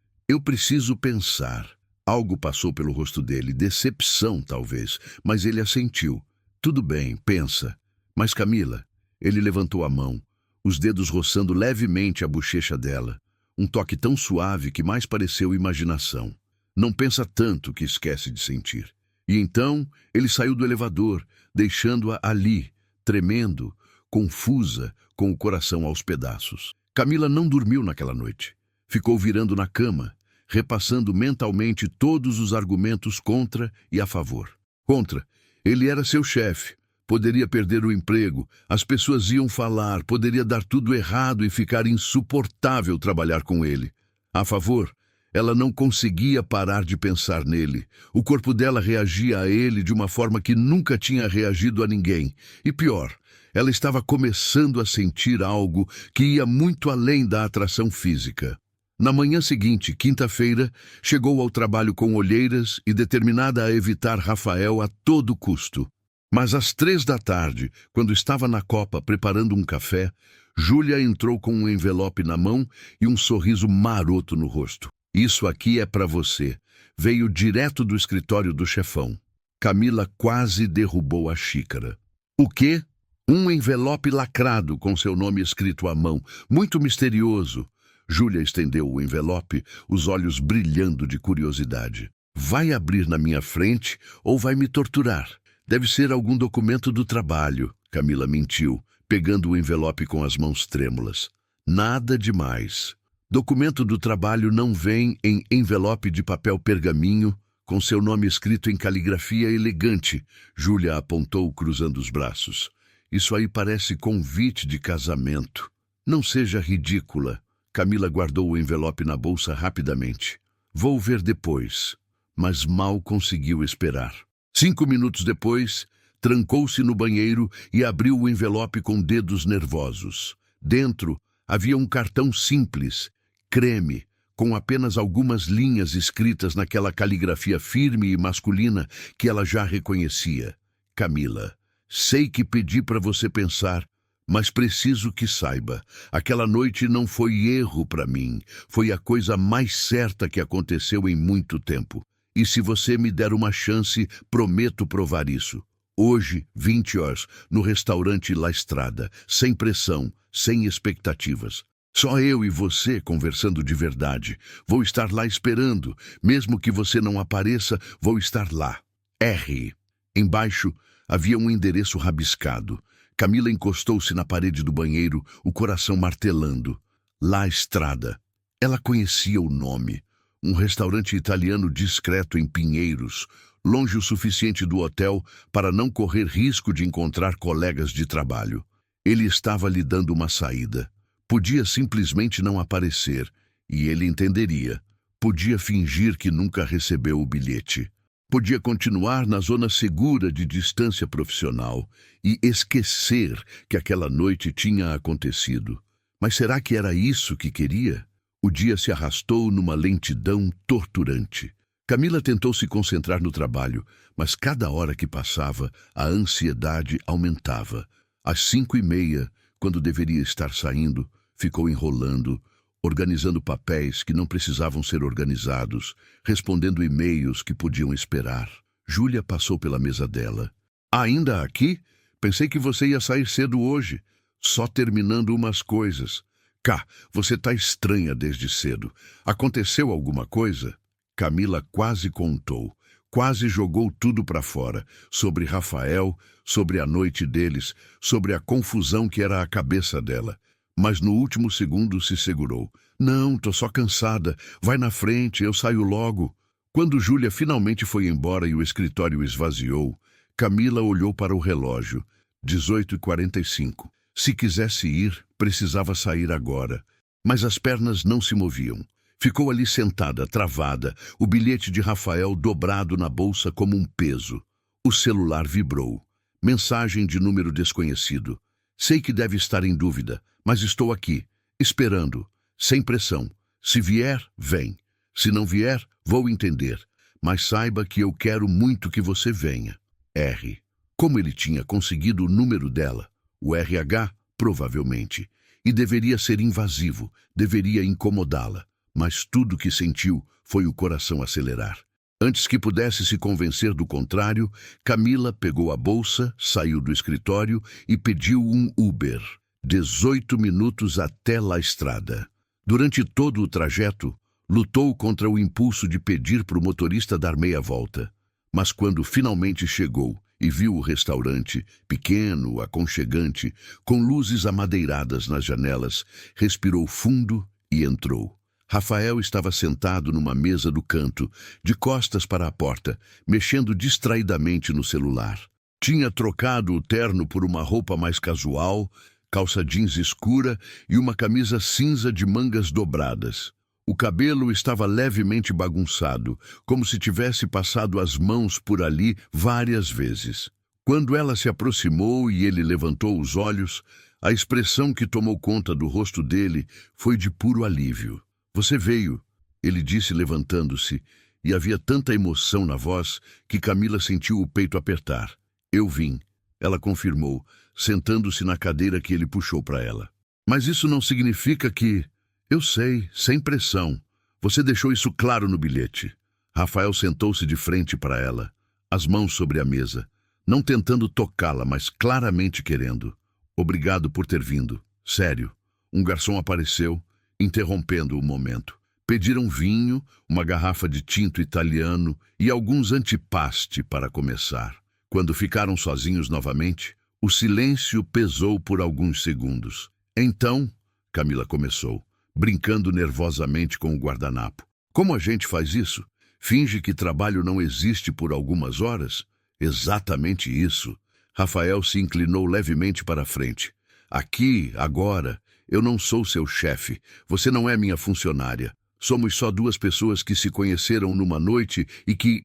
preciso pensar. Algo passou pelo rosto dele, decepção talvez, mas ele assentiu. Tudo bem, pensa. Mas Camila, ele levantou a mão, os dedos roçando levemente a bochecha dela. Um toque tão suave que mais pareceu imaginação. Não pensa tanto que esquece de sentir. E então ele saiu do elevador, deixando-a ali, tremendo, confusa, com o coração aos pedaços. Camila não dormiu naquela noite. Ficou virando na cama, repassando mentalmente todos os argumentos contra e a favor. Contra, ele era seu chefe, poderia perder o emprego, as pessoas iam falar, poderia dar tudo errado e ficar insuportável trabalhar com ele. A favor, ela não conseguia parar de pensar nele. O corpo dela reagia a ele de uma forma que nunca tinha reagido a ninguém. E pior, ela estava começando a sentir algo que ia muito além da atração física. Na manhã seguinte, quinta-feira, chegou ao trabalho com olheiras e determinada a evitar Rafael a todo custo. Mas às 3 da tarde, quando estava na copa preparando um café, Júlia entrou com um envelope na mão e um sorriso maroto no rosto. Isso aqui é para você. Veio direto do escritório do chefão. Camila quase derrubou a xícara. O quê? Um envelope lacrado com seu nome escrito à mão. Muito misterioso. Júlia estendeu o envelope, os olhos brilhando de curiosidade. Vai abrir na minha frente ou vai me torturar? Deve ser algum documento do trabalho. Camila mentiu, pegando o envelope com as mãos trêmulas. Nada demais. Documento do trabalho não vem em envelope de papel pergaminho, com seu nome escrito em caligrafia elegante. Júlia apontou, cruzando os braços. Isso aí parece convite de casamento. Não seja ridícula. Camila guardou o envelope na bolsa rapidamente. Vou ver depois. Mas mal conseguiu esperar. 5 minutos depois, trancou-se no banheiro e abriu o envelope com dedos nervosos. Dentro havia um cartão simples, creme, com apenas algumas linhas escritas naquela caligrafia firme e masculina que ela já reconhecia. Camila, sei que pedi para você pensar, mas preciso que saiba, aquela noite não foi erro para mim, foi a coisa mais certa que aconteceu em muito tempo. E se você me der uma chance, prometo provar isso. Hoje, 20 horas, no restaurante La Estrada, sem pressão, sem expectativas. Só eu e você conversando de verdade. Vou estar lá esperando. Mesmo que você não apareça, vou estar lá. R. Embaixo havia um endereço rabiscado. Camila encostou-se na parede do banheiro, o coração martelando. La Estrada. Ela conhecia o nome. Um restaurante italiano discreto em Pinheiros, longe o suficiente do hotel para não correr risco de encontrar colegas de trabalho. Ele estava lhe dando uma saída. Podia simplesmente não aparecer, e ele entenderia. Podia fingir que nunca recebeu o bilhete. Podia continuar na zona segura de distância profissional e esquecer que aquela noite tinha acontecido. Mas será que era isso que queria? O dia se arrastou numa lentidão torturante. Camila tentou se concentrar no trabalho, mas cada hora que passava, a ansiedade aumentava. Às 5h30, quando deveria estar saindo, ficou enrolando, organizando papéis que não precisavam ser organizados, respondendo e-mails que podiam esperar. Júlia passou pela mesa dela. Ainda aqui? Pensei que você ia sair cedo hoje. Só terminando umas coisas. Cá, você tá estranha desde cedo. Aconteceu alguma coisa? Camila quase contou. Quase jogou tudo para fora. Sobre Rafael, sobre a noite deles, sobre a confusão que era a cabeça dela. Mas no último segundo se segurou. Não, tô só cansada. Vai na frente, eu saio logo. Quando Júlia finalmente foi embora e o escritório esvaziou, Camila olhou para o relógio. 18h45. Se quisesse ir, precisava sair agora. Mas as pernas não se moviam. Ficou ali sentada, travada, o bilhete de Rafael dobrado na bolsa como um peso. O celular vibrou. Mensagem de número desconhecido. Sei que deve estar em dúvida, mas estou aqui, esperando, sem pressão. Se vier, vem. Se não vier, vou entender. Mas saiba que eu quero muito que você venha. R. Como ele tinha conseguido o número dela? O RH, provavelmente. E deveria ser invasivo, deveria incomodá-la. Mas tudo que sentiu foi o coração acelerar. Antes que pudesse se convencer do contrário, Camila pegou a bolsa, saiu do escritório e pediu um Uber. 18 minutos até La Estrada. Durante todo o trajeto, lutou contra o impulso de pedir para o motorista dar meia volta. Mas quando finalmente chegou e viu o restaurante, pequeno, aconchegante, com luzes amadeiradas nas janelas, respirou fundo e entrou. Rafael estava sentado numa mesa do canto, de costas para a porta, mexendo distraidamente no celular. Tinha trocado o terno por uma roupa mais casual, calça jeans escura e uma camisa cinza de mangas dobradas. O cabelo estava levemente bagunçado, como se tivesse passado as mãos por ali várias vezes. Quando ela se aproximou e ele levantou os olhos, a expressão que tomou conta do rosto dele foi de puro alívio. "Você veio", ele disse levantando-se, e havia tanta emoção na voz que Camila sentiu o peito apertar. "Eu vim", ela confirmou, sentando-se na cadeira que ele puxou para ela. "Mas isso não significa que..." "Eu sei, sem pressão. Você deixou isso claro no bilhete." Rafael sentou-se de frente para ela, as mãos sobre a mesa, não tentando tocá-la, mas claramente querendo. "Obrigado por ter vindo. Sério." Um garçom apareceu, interrompendo o momento. Pediram vinho, uma garrafa de tinto italiano e alguns antipasto para começar. Quando ficaram sozinhos novamente, o silêncio pesou por alguns segundos. "Então", Camila começou, brincando nervosamente com o guardanapo. "Como a gente faz isso? Finge que trabalho não existe por algumas horas?" "Exatamente isso." Rafael se inclinou levemente para a frente. "Aqui, agora, eu não sou seu chefe. Você não é minha funcionária. Somos só duas pessoas que se conheceram numa noite e que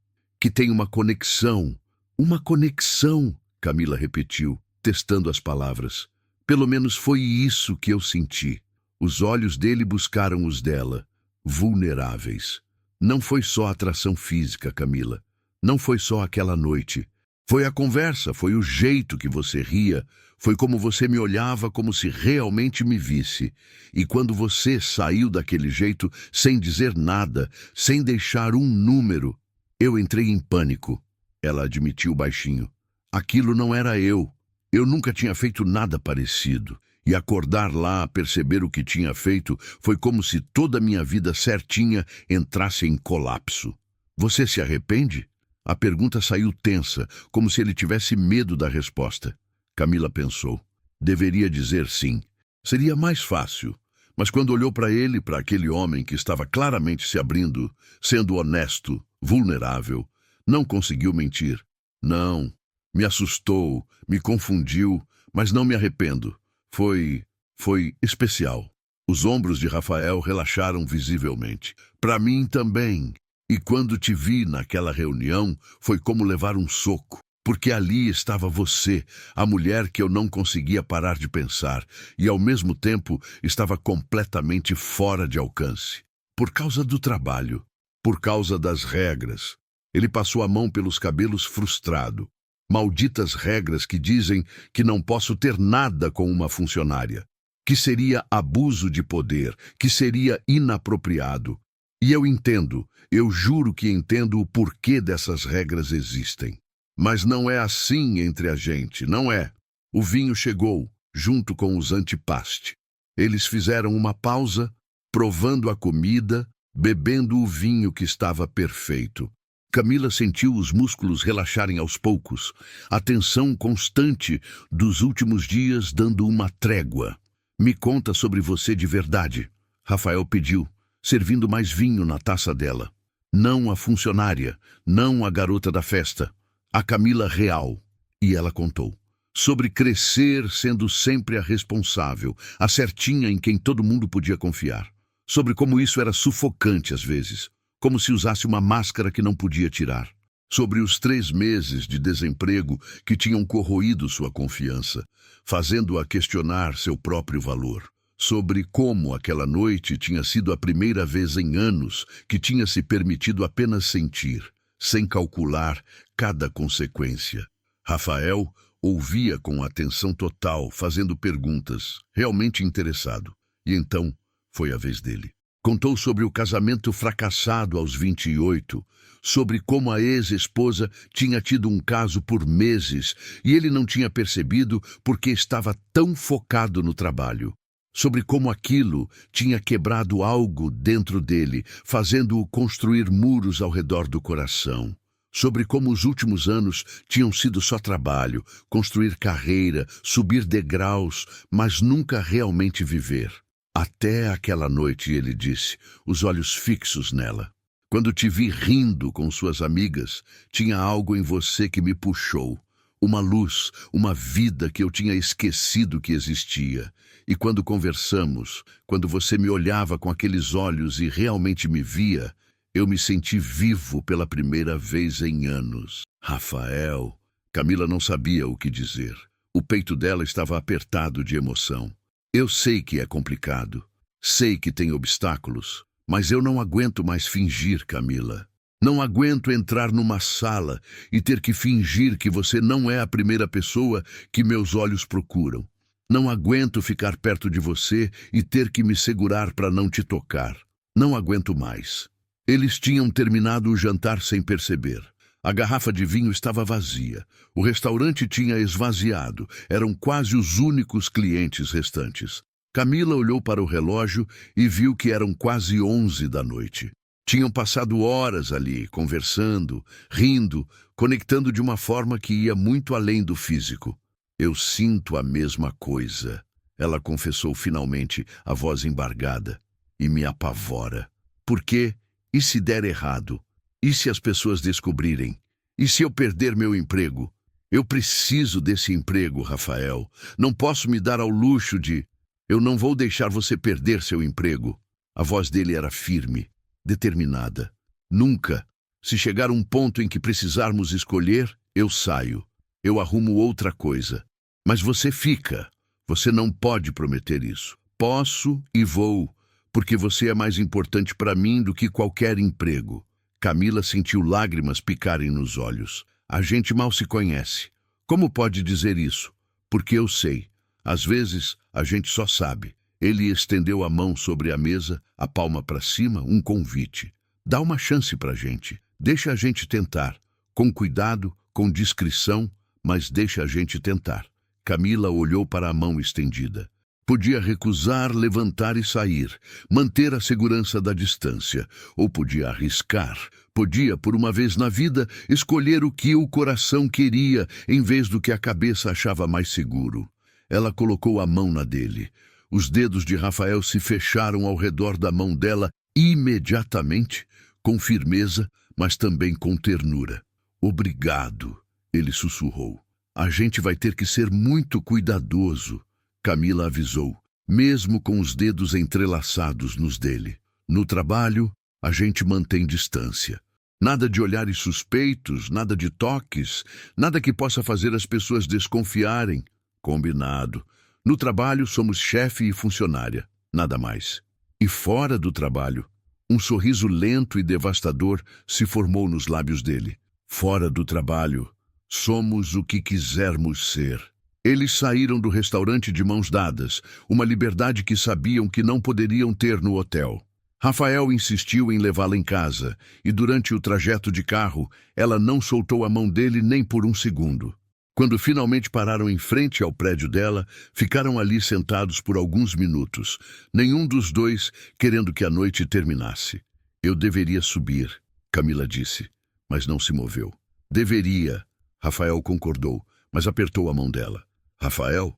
têm uma conexão." "Uma conexão", Camila repetiu, testando as palavras. "Pelo menos foi isso que eu senti." Os olhos dele buscaram os dela, vulneráveis. "Não foi só atração física, Camila. Não foi só aquela noite. Foi a conversa, foi o jeito que você ria, foi como você me olhava como se realmente me visse. E quando você saiu daquele jeito, sem dizer nada, sem deixar um número, eu entrei em pânico." Ela admitiu baixinho. "Aquilo não era eu. Eu nunca tinha feito nada parecido. E acordar lá, perceber o que tinha feito, foi como se toda a minha vida certinha entrasse em colapso." "Você se arrepende?" A pergunta saiu tensa, como se ele tivesse medo da resposta. Camila pensou. Deveria dizer sim. Seria mais fácil. Mas quando olhou para ele, para aquele homem que estava claramente se abrindo, sendo honesto, vulnerável, não conseguiu mentir. "Não. Me assustou, me confundiu, mas não me arrependo. Foi especial." Os ombros de Rafael relaxaram visivelmente. "Para mim também. E quando te vi naquela reunião, foi como levar um soco. Porque ali estava você, a mulher que eu não conseguia parar de pensar, e ao mesmo tempo estava completamente fora de alcance. Por causa do trabalho, por causa das regras." Ele passou a mão pelos cabelos frustrado. "Malditas regras que dizem que não posso ter nada com uma funcionária, que seria abuso de poder, que seria inapropriado. E eu entendo, eu juro que entendo o porquê dessas regras existem. Mas não é assim entre a gente, não é." O vinho chegou, junto com os antipasto. Eles fizeram uma pausa, provando a comida, bebendo o vinho que estava perfeito. Camila sentiu os músculos relaxarem aos poucos, a tensão constante dos últimos dias dando uma trégua. "Me conta sobre você de verdade", Rafael pediu, servindo mais vinho na taça dela. "Não a funcionária, não a garota da festa, a Camila real." E ela contou. Sobre crescer sendo sempre a responsável, a certinha em quem todo mundo podia confiar. Sobre como isso era sufocante às vezes, como se usasse uma máscara que não podia tirar. Sobre os 3 meses de desemprego que tinham corroído sua confiança, fazendo-a questionar seu próprio valor. Sobre como aquela noite tinha sido a primeira vez em anos que tinha se permitido apenas sentir, sem calcular cada consequência. Rafael ouvia com atenção total, fazendo perguntas, realmente interessado. E então foi a vez dele. Contou sobre o casamento fracassado aos 28, sobre como a ex-esposa tinha tido um caso por meses e ele não tinha percebido porque estava tão focado no trabalho. Sobre como aquilo tinha quebrado algo dentro dele, fazendo-o construir muros ao redor do coração. sobre como os últimos anos tinham sido só trabalho, construir carreira, subir degraus, mas nunca realmente viver. Até aquela noite, ele disse, os olhos fixos nela. Quando te vi rindo com suas amigas, tinha algo em você que me puxou. Uma luz, uma vida que eu tinha esquecido que existia. E quando conversamos, quando você me olhava com aqueles olhos e realmente me via, eu me senti vivo pela primeira vez em anos. Rafael. Camila não sabia o que dizer. O peito dela estava apertado de emoção. Eu sei que é complicado. Sei que tem obstáculos. Mas eu não aguento mais fingir, Camila. Não aguento entrar numa sala e ter que fingir que você não é a primeira pessoa que meus olhos procuram. Não aguento ficar perto de você e ter que me segurar para não te tocar. Não aguento mais. Eles tinham terminado o jantar sem perceber. A garrafa de vinho estava vazia. O restaurante tinha esvaziado. Eram quase os únicos clientes restantes. Camila olhou para o relógio e viu que eram quase 11 da noite. Tinham passado horas ali, conversando, rindo, conectando de uma forma que ia muito além do físico. Eu sinto a mesma coisa, ela confessou finalmente, a voz embargada, e me apavora. Por quê? E se der errado? E se as pessoas descobrirem? E se eu perder meu emprego? Eu preciso desse emprego, Rafael. Não posso me dar ao luxo de... Eu não vou deixar você perder seu emprego. A voz dele era firme, determinada. Nunca. Se chegar um ponto em que precisarmos escolher, eu saio. Eu arrumo outra coisa. Mas você fica. Você não pode prometer isso. Posso e vou, porque você é mais importante para mim do que qualquer emprego. Camila sentiu lágrimas picarem nos olhos. A gente mal se conhece. Como pode dizer isso? Porque eu sei. Às vezes, a gente só sabe. Ele estendeu a mão sobre a mesa, a palma para cima, um convite. Dá uma chance pra gente. Deixa a gente tentar. Com cuidado, com discrição, mas deixa a gente tentar. Camila olhou para a mão estendida. Podia recusar, levantar e sair, manter a segurança da distância, ou podia arriscar. Podia, por uma vez na vida, escolher o que o coração queria, em vez do que a cabeça achava mais seguro. Ela colocou a mão na dele. Os dedos de Rafael se fecharam ao redor da mão dela imediatamente, com firmeza, mas também com ternura. Obrigado, ele sussurrou. A gente vai ter que ser muito cuidadoso, Camila avisou, mesmo com os dedos entrelaçados nos dele. No trabalho, a gente mantém distância. Nada de olhares suspeitos, nada de toques, nada que possa fazer as pessoas desconfiarem. Combinado. No trabalho, somos chefe e funcionária, nada mais. E fora do trabalho, um sorriso lento e devastador se formou nos lábios dele. Fora do trabalho, somos o que quisermos ser. Eles saíram do restaurante de mãos dadas, uma liberdade que sabiam que não poderiam ter no hotel. Rafael insistiu em levá-la em casa, e durante o trajeto de carro, ela não soltou a mão dele nem por um segundo. Quando finalmente pararam em frente ao prédio dela, ficaram ali sentados por alguns minutos, nenhum dos dois querendo que a noite terminasse. Eu deveria subir, Camila disse, mas não se moveu. Deveria, Rafael concordou, mas apertou a mão dela. Rafael?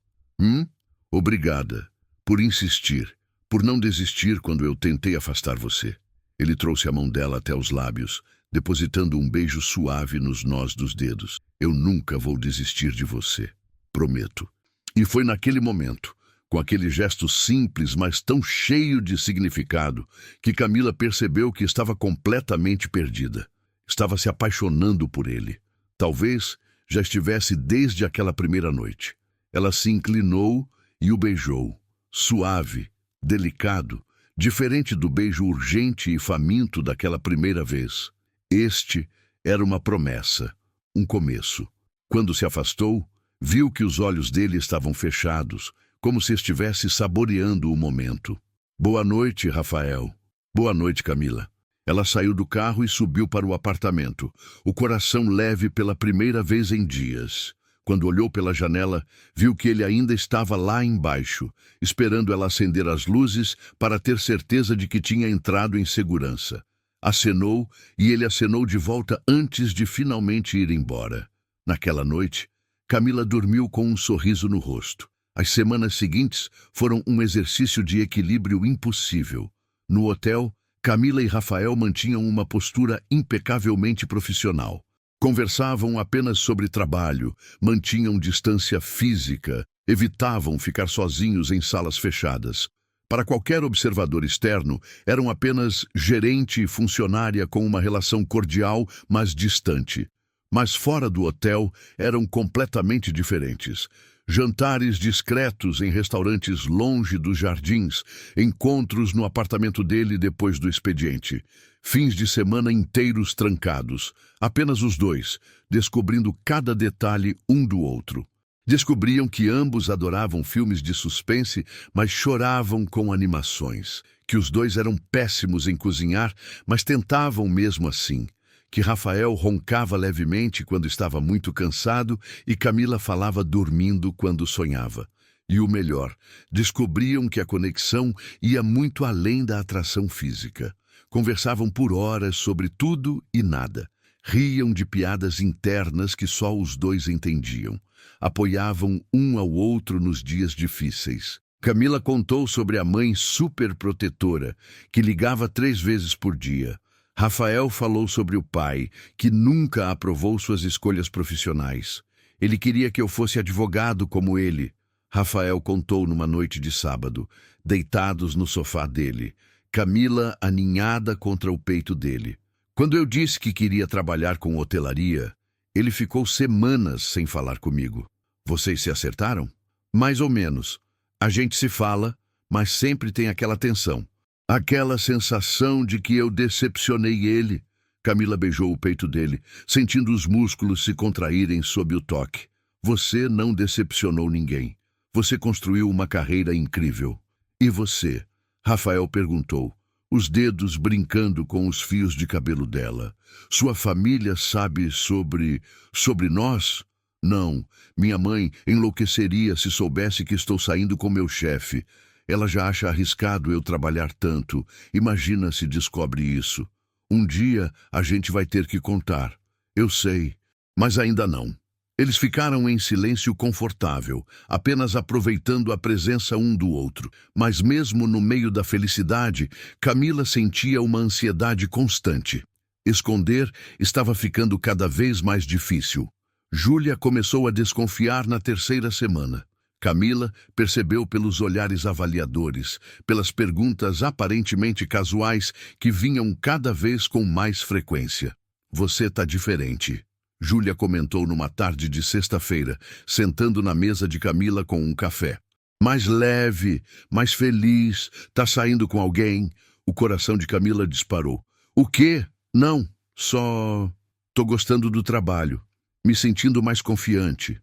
Obrigada, por insistir, por não desistir quando eu tentei afastar você. Ele trouxe a mão dela até os lábios, depositando um beijo suave nos nós dos dedos. Eu nunca vou desistir de você, prometo. E foi naquele momento, com aquele gesto simples, mas tão cheio de significado, que Camila percebeu que estava completamente perdida. Estava se apaixonando por ele. Talvez já estivesse desde aquela primeira noite. Ela se inclinou e o beijou, suave, delicado, diferente do beijo urgente e faminto daquela primeira vez. Este era uma promessa, um começo. Quando se afastou, viu que os olhos dele estavam fechados, como se estivesse saboreando o momento. Boa noite, Rafael. Boa noite, Camila. Ela saiu do carro e subiu para o apartamento, o coração leve pela primeira vez em dias. Quando olhou pela janela, viu que ele ainda estava lá embaixo, esperando ela acender as luzes para ter certeza de que tinha entrado em segurança. Acenou e ele acenou de volta antes de finalmente ir embora. Naquela noite, Camila dormiu com um sorriso no rosto. As semanas seguintes foram um exercício de equilíbrio impossível. No hotel, Camila e Rafael mantinham uma postura impecavelmente profissional. Conversavam apenas sobre trabalho, mantinham distância física, evitavam ficar sozinhos em salas fechadas. Para qualquer observador externo, eram apenas gerente e funcionária com uma relação cordial, mas distante. Mas fora do hotel, eram completamente diferentes. Jantares discretos em restaurantes longe dos jardins, encontros no apartamento dele depois do expediente, fins de semana inteiros trancados, apenas os dois, descobrindo cada detalhe um do outro. Descobriam que ambos adoravam filmes de suspense, mas choravam com animações, que os dois eram péssimos em cozinhar, mas tentavam mesmo assim, que Rafael roncava levemente quando estava muito cansado e Camila falava dormindo quando sonhava. E o melhor, descobriam que a conexão ia muito além da atração física. Conversavam por horas sobre tudo e nada. Riam de piadas internas que só os dois entendiam. Apoiavam um ao outro nos dias difíceis. Camila contou sobre a mãe superprotetora, que ligava 3 vezes por dia. Rafael falou sobre o pai, que nunca aprovou suas escolhas profissionais. Ele queria que eu fosse advogado como ele. Rafael contou numa noite de sábado, deitados no sofá dele, Camila aninhada contra o peito dele. Quando eu disse que queria trabalhar com hotelaria, ele ficou semanas sem falar comigo. Vocês se acertaram? Mais ou menos. A gente se fala, mas sempre tem aquela tensão. Aquela sensação de que eu decepcionei ele. Camila beijou o peito dele, sentindo os músculos se contraírem sob o toque. Você não decepcionou ninguém. Você construiu uma carreira incrível. E você? Rafael perguntou, os dedos brincando com os fios de cabelo dela. Sua família sabe sobre nós? Não, minha mãe enlouqueceria se soubesse que estou saindo com meu chefe. Ela já acha arriscado eu trabalhar tanto. Imagina se descobre isso. Um dia a gente vai ter que contar. Eu sei, mas ainda não. Eles ficaram em silêncio confortável, apenas aproveitando a presença um do outro. Mas mesmo no meio da felicidade, Camila sentia uma ansiedade constante. Esconder estava ficando cada vez mais difícil. Júlia começou a desconfiar na 3ª semana. Camila percebeu pelos olhares avaliadores, pelas perguntas aparentemente casuais que vinham cada vez com mais frequência. Você tá diferente. Júlia comentou numa tarde de sexta-feira, sentando na mesa de Camila com um café. Mais leve, mais feliz, tá saindo com alguém? O coração de Camila disparou. O quê? Não, só... tô gostando do trabalho, me sentindo mais confiante.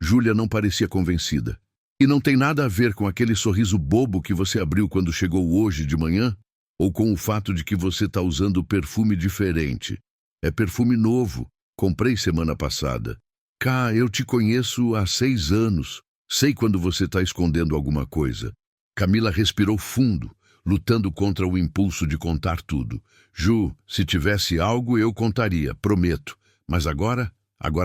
Júlia não parecia convencida. E não tem nada a ver com aquele sorriso bobo que você abriu quando chegou hoje de manhã? Ou com o fato de que você tá usando perfume diferente? É perfume novo. Comprei semana passada. Cá, eu te conheço há 6 anos. Sei quando você tá escondendo alguma coisa. Camila respirou fundo, lutando contra o impulso de contar tudo. Ju, se tivesse algo eu contaria, prometo. Mas agora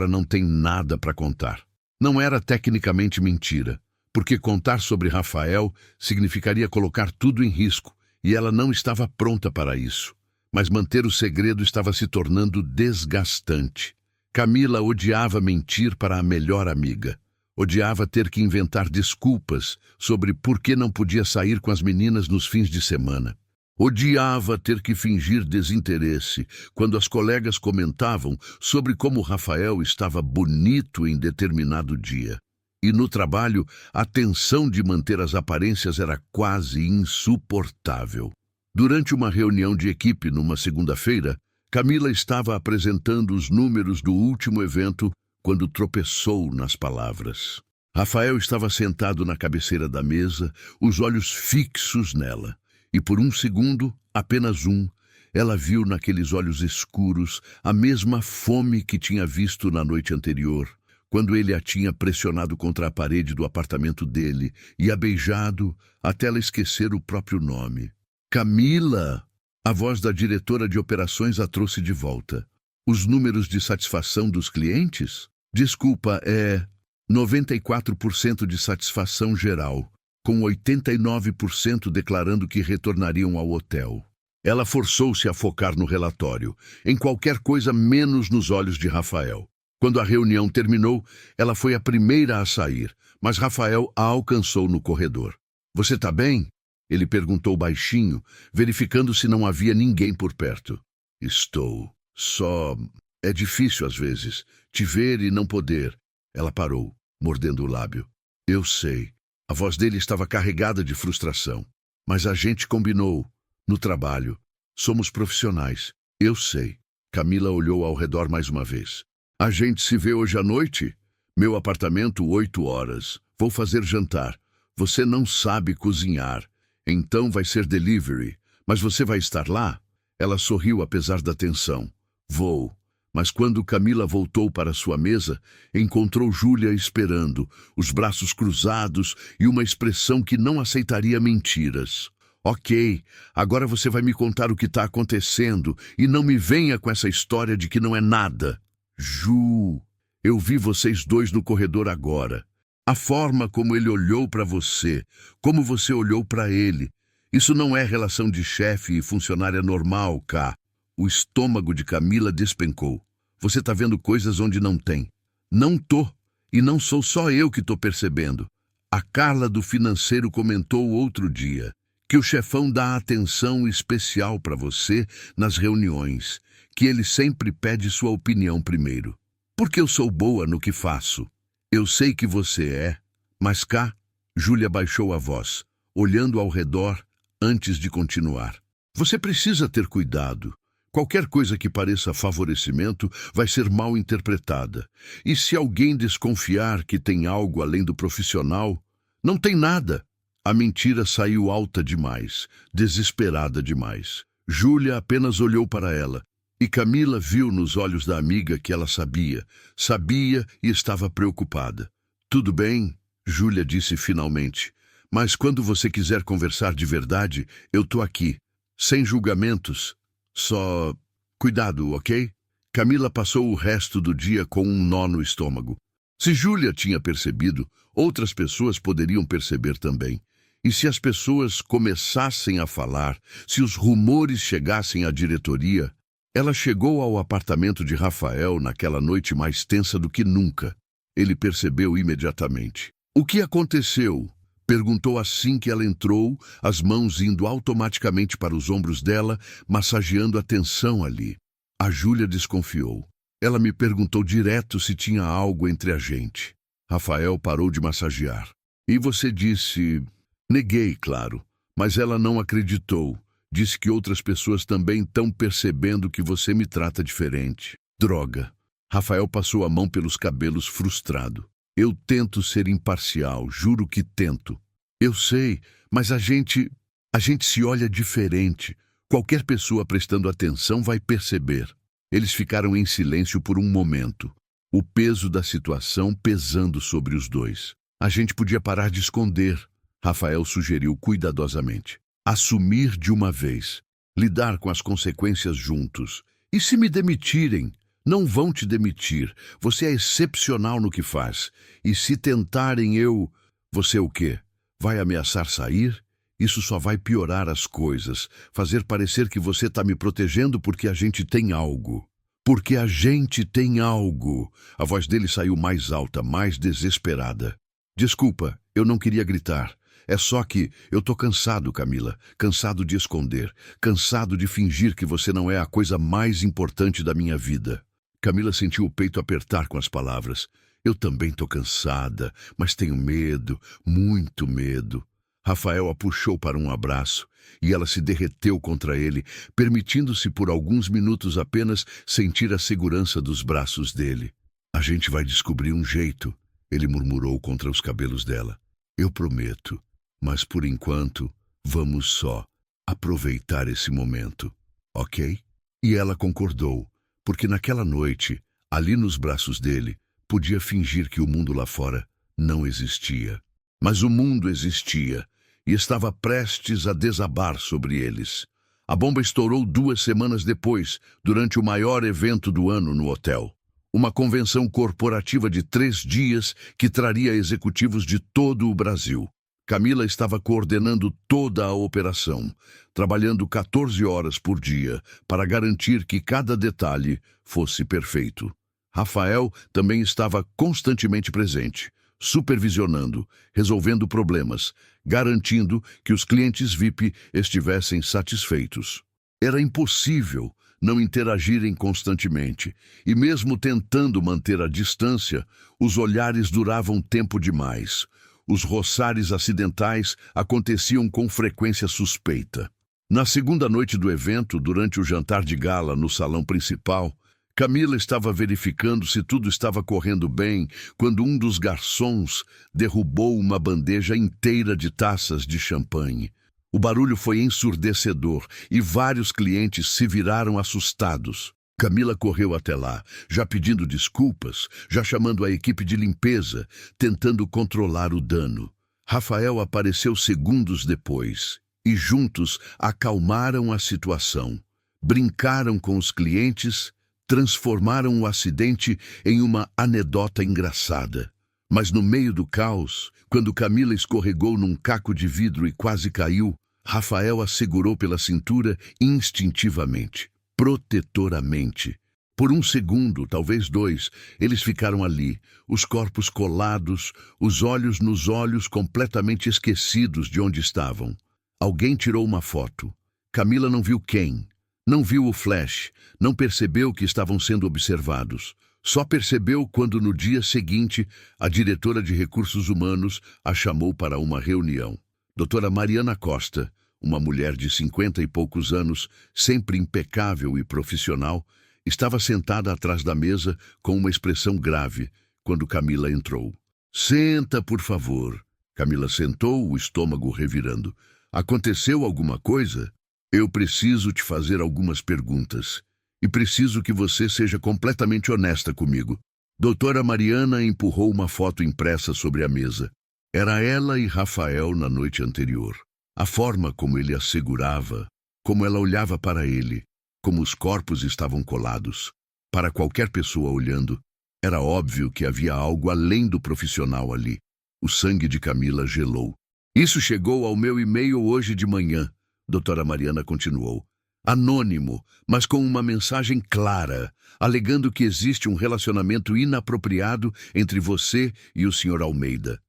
não tem nada para contar. Não era tecnicamente mentira, porque contar sobre Rafael significaria colocar tudo em risco, e ela não estava pronta para isso. Mas manter o segredo estava se tornando desgastante. Camila odiava mentir para a melhor amiga. Odiava ter que inventar desculpas sobre por que não podia sair com as meninas nos fins de semana. Odiava ter que fingir desinteresse quando as colegas comentavam sobre como Rafael estava bonito em determinado dia. E no trabalho, a tensão de manter as aparências era quase insuportável. Durante uma reunião de equipe numa segunda-feira, Camila estava apresentando os números do último evento quando tropeçou nas palavras. Rafael estava sentado na cabeceira da mesa, os olhos fixos nela. E por um segundo, apenas um, ela viu naqueles olhos escuros a mesma fome que tinha visto na noite anterior, quando ele a tinha pressionado contra a parede do apartamento dele e a beijado até ela esquecer o próprio nome. Camila! A voz da diretora de operações a trouxe de volta. Os números de satisfação dos clientes? Desculpa, 94% de satisfação geral, com 89% declarando que retornariam ao hotel. Ela forçou-se a focar no relatório, em qualquer coisa menos nos olhos de Rafael. Quando a reunião terminou, ela foi a primeira a sair, mas Rafael a alcançou no corredor. Você tá bem? Ele perguntou baixinho, verificando se não havia ninguém por perto. Estou. Só... é difícil às vezes, te ver e não poder. Ela parou, mordendo o lábio. Eu sei. A voz dele estava carregada de frustração. Mas a gente combinou. No trabalho. Somos profissionais. Eu sei. Camila olhou ao redor mais uma vez. A gente se vê hoje à noite? Meu apartamento, 8 horas. Vou fazer jantar. Você não sabe cozinhar. Então vai ser delivery. Mas você vai estar lá? Ela sorriu apesar da tensão. Vou. Mas quando Camila voltou para sua mesa, encontrou Júlia esperando, os braços cruzados e uma expressão que não aceitaria mentiras. Ok, agora você vai me contar o que está acontecendo e não me venha com essa história de que não é nada. Ju, eu vi vocês dois no corredor agora. A forma como ele olhou para você, como você olhou para ele. Isso não é relação de chefe e funcionária normal, Cá. O estômago de Camila despencou. Você tá vendo coisas onde não tem. Não tô. E não sou só eu que tô percebendo. A Carla do financeiro comentou outro dia que o chefão dá atenção especial para você nas reuniões, que ele sempre pede sua opinião primeiro. Porque eu sou boa no que faço. Eu sei que você é, mas cá, Júlia baixou a voz, olhando ao redor antes de continuar. Você precisa ter cuidado. Qualquer coisa que pareça favorecimento vai ser mal interpretada. E se alguém desconfiar que tem algo além do profissional, não tem nada. A mentira saiu alta demais, desesperada demais. Júlia apenas olhou para ela, e Camila viu nos olhos da amiga que ela sabia e estava preocupada. Tudo bem, Júlia disse finalmente, mas quando você quiser conversar de verdade, eu tô aqui, sem julgamentos. Só cuidado, ok? Camila passou o resto do dia com um nó no estômago. Se Júlia tinha percebido, outras pessoas poderiam perceber também. E se as pessoas começassem a falar, se os rumores chegassem à diretoria, ela chegou ao apartamento de Rafael naquela noite mais tensa do que nunca. Ele percebeu imediatamente. O que aconteceu? Perguntou assim que ela entrou, as mãos indo automaticamente para os ombros dela, massageando a tensão ali. A Júlia desconfiou. Ela me perguntou direto se tinha algo entre a gente. Rafael parou de massagear. E você disse... Neguei, claro, mas ela não acreditou. Disse que outras pessoas também estão percebendo que você me trata diferente. Droga. Rafael passou a mão pelos cabelos frustrado. Eu tento ser imparcial, juro que tento. Eu sei, mas a gente se olha diferente. Qualquer pessoa prestando atenção vai perceber. Eles ficaram em silêncio por um momento. O peso da situação pesando sobre os dois. A gente podia parar de esconder. Rafael sugeriu cuidadosamente. Assumir de uma vez. Lidar com as consequências juntos. E se me demitirem? Não vão te demitir. Você é excepcional no que faz. E se tentarem Você o quê? Vai ameaçar sair? Isso só vai piorar as coisas. Fazer parecer que você está me protegendo porque a gente tem algo. Porque a gente tem algo. A voz dele saiu mais alta, mais desesperada. Desculpa, eu não queria gritar. É só que eu tô cansado, Camila. Cansado de esconder. Cansado de fingir que você não é a coisa mais importante da minha vida. Camila sentiu o peito apertar com as palavras. Eu também tô cansada, mas tenho medo, muito medo. Rafael a puxou para um abraço e ela se derreteu contra ele, permitindo-se por alguns minutos apenas sentir a segurança dos braços dele. A gente vai descobrir um jeito, ele murmurou contra os cabelos dela. Eu prometo. Mas, por enquanto, vamos só aproveitar esse momento, ok? E ela concordou, porque naquela noite, ali nos braços dele, podia fingir que o mundo lá fora não existia. Mas o mundo existia e estava prestes a desabar sobre eles. A bomba estourou 2 semanas depois, durante o maior evento do ano no hotel. Uma convenção corporativa de 3 dias que traria executivos de todo o Brasil. Camila estava coordenando toda a operação, trabalhando 14 horas por dia para garantir que cada detalhe fosse perfeito. Rafael também estava constantemente presente, supervisionando, resolvendo problemas, garantindo que os clientes VIP estivessem satisfeitos. Era impossível não interagirem constantemente, e mesmo tentando manter a distância, os olhares duravam tempo demais. Os roçares acidentais aconteciam com frequência suspeita. Na segunda noite do evento, durante o jantar de gala no salão principal, Camila estava verificando se tudo estava correndo bem quando um dos garçons derrubou uma bandeja inteira de taças de champanhe. O barulho foi ensurdecedor e vários clientes se viraram assustados. Camila correu até lá, já pedindo desculpas, já chamando a equipe de limpeza, tentando controlar o dano. Rafael apareceu segundos depois e juntos acalmaram a situação. Brincaram com os clientes, transformaram o acidente em uma anedota engraçada. Mas no meio do caos, quando Camila escorregou num caco de vidro e quase caiu, Rafael a segurou pela cintura instintivamente, protetoramente. Por um segundo, talvez 2, eles ficaram ali, os corpos colados, os olhos nos olhos, completamente esquecidos de onde estavam. Alguém tirou uma foto. Camila não viu quem. Não viu o flash, não percebeu que estavam sendo observados. Só percebeu quando, no dia seguinte, a diretora de recursos humanos a chamou para uma reunião. Doutora Mariana Costa, uma mulher de 50 e poucos anos, sempre impecável e profissional, estava sentada atrás da mesa com uma expressão grave quando Camila entrou. "Senta, por favor." Camila sentou, o estômago revirando. "Aconteceu alguma coisa? Eu preciso te fazer algumas perguntas. E preciso que você seja completamente honesta comigo." Doutora Mariana empurrou uma foto impressa sobre a mesa. Era ela e Rafael na noite anterior. A forma como ele a segurava, como ela olhava para ele, como os corpos estavam colados. Para qualquer pessoa olhando, era óbvio que havia algo além do profissional ali. O sangue de Camila gelou. "Isso chegou ao meu e-mail hoje de manhã." Doutora Mariana continuou. "Anônimo, mas com uma mensagem clara, alegando que existe um relacionamento inapropriado entre você e o Sr. Almeida."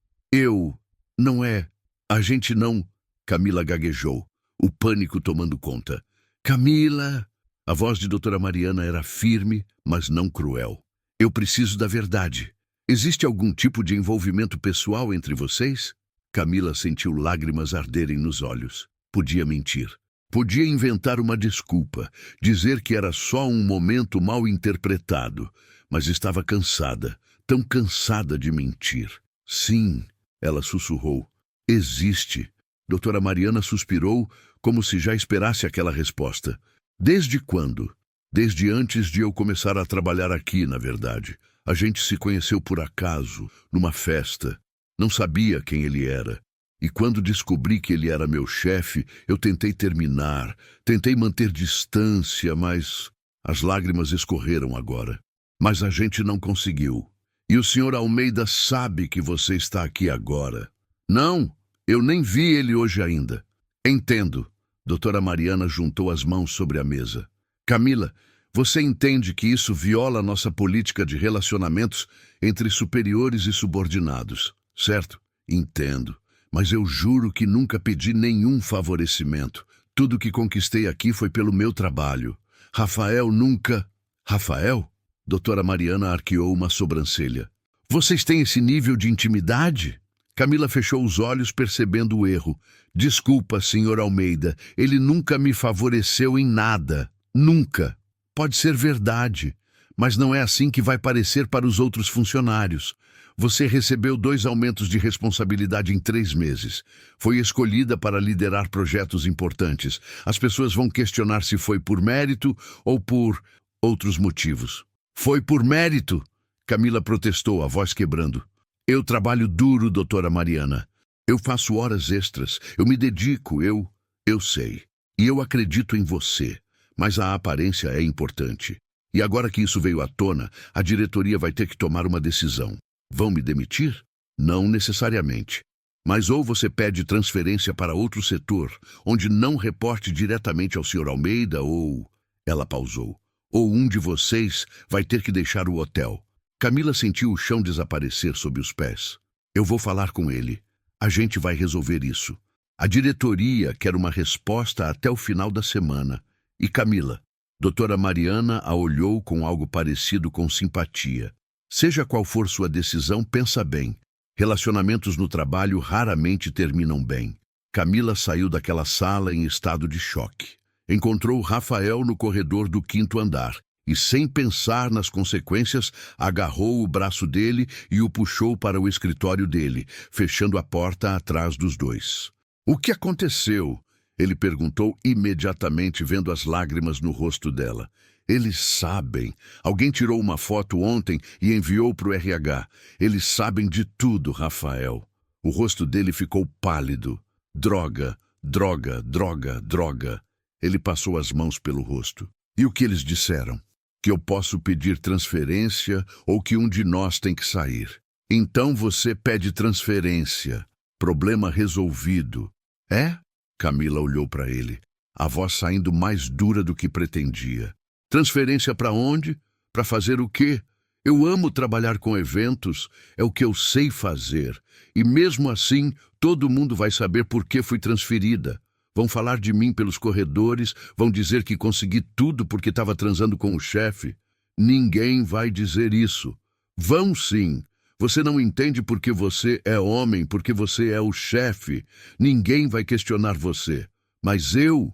Não é... A gente não..." Camila gaguejou, o pânico tomando conta. "Camila..." A voz de doutora Mariana era firme, mas não cruel. "Eu preciso da verdade. Existe algum tipo de envolvimento pessoal entre vocês?" Camila sentiu lágrimas arderem nos olhos. Podia mentir. Podia inventar uma desculpa, dizer que era só um momento mal interpretado, mas estava cansada, tão cansada de mentir. "Sim," ela sussurrou. "Existe." Doutora Mariana suspirou, como se já esperasse aquela resposta. "Desde quando?" "Desde antes de eu começar a trabalhar aqui, na verdade. A gente se conheceu por acaso, numa festa. Não sabia quem ele era. E quando descobri que ele era meu chefe, eu tentei terminar, tentei manter distância, mas..." As lágrimas escorreram agora. "Mas a gente não conseguiu. E o Sr. Almeida sabe que você está aqui agora." "Não, eu nem vi ele hoje ainda." "Entendo." Doutora Mariana juntou as mãos sobre a mesa. "Camila, você entende que isso viola nossa política de relacionamentos entre superiores e subordinados, certo?" "Entendo. Mas eu juro que nunca pedi nenhum favorecimento. Tudo que conquistei aqui foi pelo meu trabalho. Rafael nunca..." "Rafael?" Doutora Mariana arqueou uma sobrancelha. "Vocês têm esse nível de intimidade?" Camila fechou os olhos, percebendo o erro. "Desculpa, Sr. Almeida, ele nunca me favoreceu em nada. Nunca." "Pode ser verdade, mas não é assim que vai parecer para os outros funcionários. Você recebeu 2 aumentos de responsabilidade em 3 meses. Foi escolhida para liderar projetos importantes. As pessoas vão questionar se foi por mérito ou por outros motivos." "Foi por mérito!" Camila protestou, a voz quebrando. "Eu trabalho duro, doutora Mariana. Eu faço horas extras. Eu me dedico, eu sei. E eu acredito em você, mas a aparência é importante. E agora que isso veio à tona, a diretoria vai ter que tomar uma decisão. Vão me demitir? Não necessariamente. Mas ou você pede transferência para outro setor, onde não reporte diretamente ao Sr. Almeida, ou... Ela pausou. Ou um de vocês vai ter que deixar o hotel. Camila sentiu o chão desaparecer sob os pés. Eu vou falar com ele. A gente vai resolver isso. A diretoria quer uma resposta até o final da semana. E Camila? Doutora Mariana a olhou com algo parecido com simpatia. Seja qual for sua decisão, pensa bem. Relacionamentos no trabalho raramente terminam bem. Camila saiu daquela sala em estado de choque. Encontrou Rafael no corredor do 5º andar e, sem pensar nas consequências, agarrou o braço dele e o puxou para o escritório dele, fechando a porta atrás dos dois. O que aconteceu? Ele perguntou imediatamente, vendo as lágrimas no rosto dela. Eles sabem. Alguém tirou uma foto ontem e enviou para o RH. Eles sabem de tudo, Rafael. O rosto dele ficou pálido. Droga, droga, droga, droga. Ele passou as mãos pelo rosto. E o que eles disseram? Que eu posso pedir transferência ou que um de nós tem que sair. Então você pede transferência. Problema resolvido. É? Camila olhou para ele, a voz saindo mais dura do que pretendia. Transferência para onde? Para fazer o quê? Eu amo trabalhar com eventos, é o que eu sei fazer. E mesmo assim, todo mundo vai saber por que fui transferida. Vão falar de mim pelos corredores, vão dizer que consegui tudo porque estava transando com o chefe. Ninguém vai dizer isso. Vão sim. Você não entende porque você é homem, porque você é o chefe. Ninguém vai questionar você. Mas eu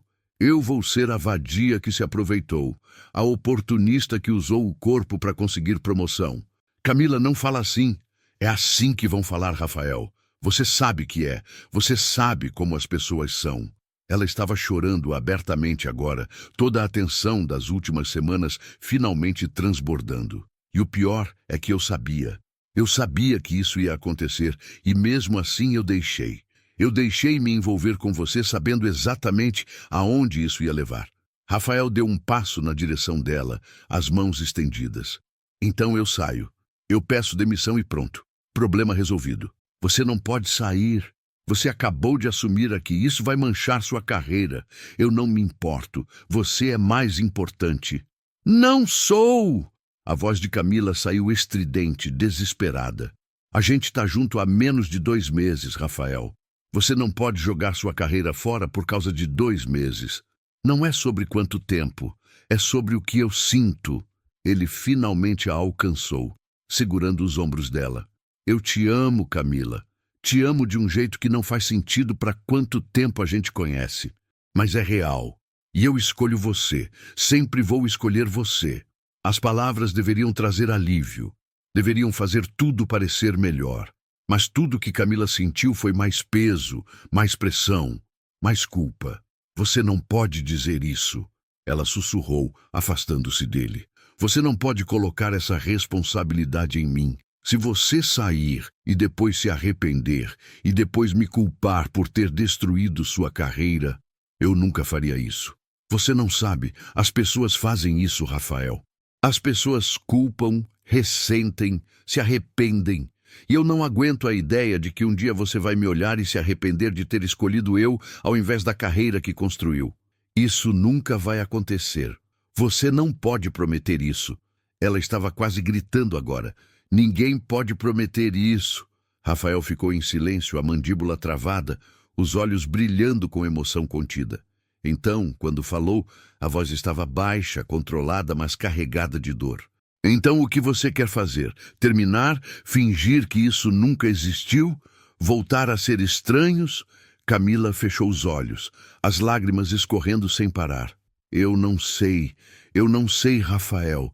vou ser a vadia que se aproveitou, a oportunista que usou o corpo para conseguir promoção. Camila, não fala assim. É assim que vão falar, Rafael. Você sabe que é. Você sabe como as pessoas são. Ela estava chorando abertamente agora, toda a atenção das últimas semanas finalmente transbordando. E o pior é que eu sabia. Eu sabia que isso ia acontecer e mesmo assim eu deixei. Eu deixei me envolver com você sabendo exatamente aonde isso ia levar. Rafael deu um passo na direção dela, as mãos estendidas. Então eu saio. Eu peço demissão e pronto. Problema resolvido. Você não pode sair. Você acabou de assumir aqui. Isso vai manchar sua carreira. Eu não me importo. Você é mais importante. Não sou! A voz de Camila saiu estridente, desesperada. A gente está junto há menos de 2 meses, Rafael. Você não pode jogar sua carreira fora por causa de 2 meses. Não é sobre quanto tempo, é sobre o que eu sinto. Ele finalmente a alcançou, segurando os ombros dela. Eu te amo, Camila. Te amo de um jeito que não faz sentido para quanto tempo a gente conhece. Mas é real. E eu escolho você. Sempre vou escolher você. As palavras deveriam trazer alívio, deveriam fazer tudo parecer melhor. Mas tudo que Camila sentiu foi mais peso, mais pressão, mais culpa. Você não pode dizer isso. Ela sussurrou, afastando-se dele. Você não pode colocar essa responsabilidade em mim. Se você sair e depois se arrepender e depois me culpar por ter destruído sua carreira, eu nunca faria isso. Você não sabe, as pessoas fazem isso, Rafael. As pessoas culpam, ressentem, se arrependem. E eu não aguento a ideia de que um dia você vai me olhar e se arrepender de ter escolhido eu ao invés da carreira que construiu. Isso nunca vai acontecer. Você não pode prometer isso. Ela estava quase gritando agora. Ninguém pode prometer isso. Rafael ficou em silêncio, a mandíbula travada, os olhos brilhando com emoção contida. Então, quando falou, a voz estava baixa, controlada, mas carregada de dor. Então o que você quer fazer? Terminar? Fingir que isso nunca existiu? Voltar a ser estranhos? Camila fechou os olhos, as lágrimas escorrendo sem parar. Eu não sei, Rafael.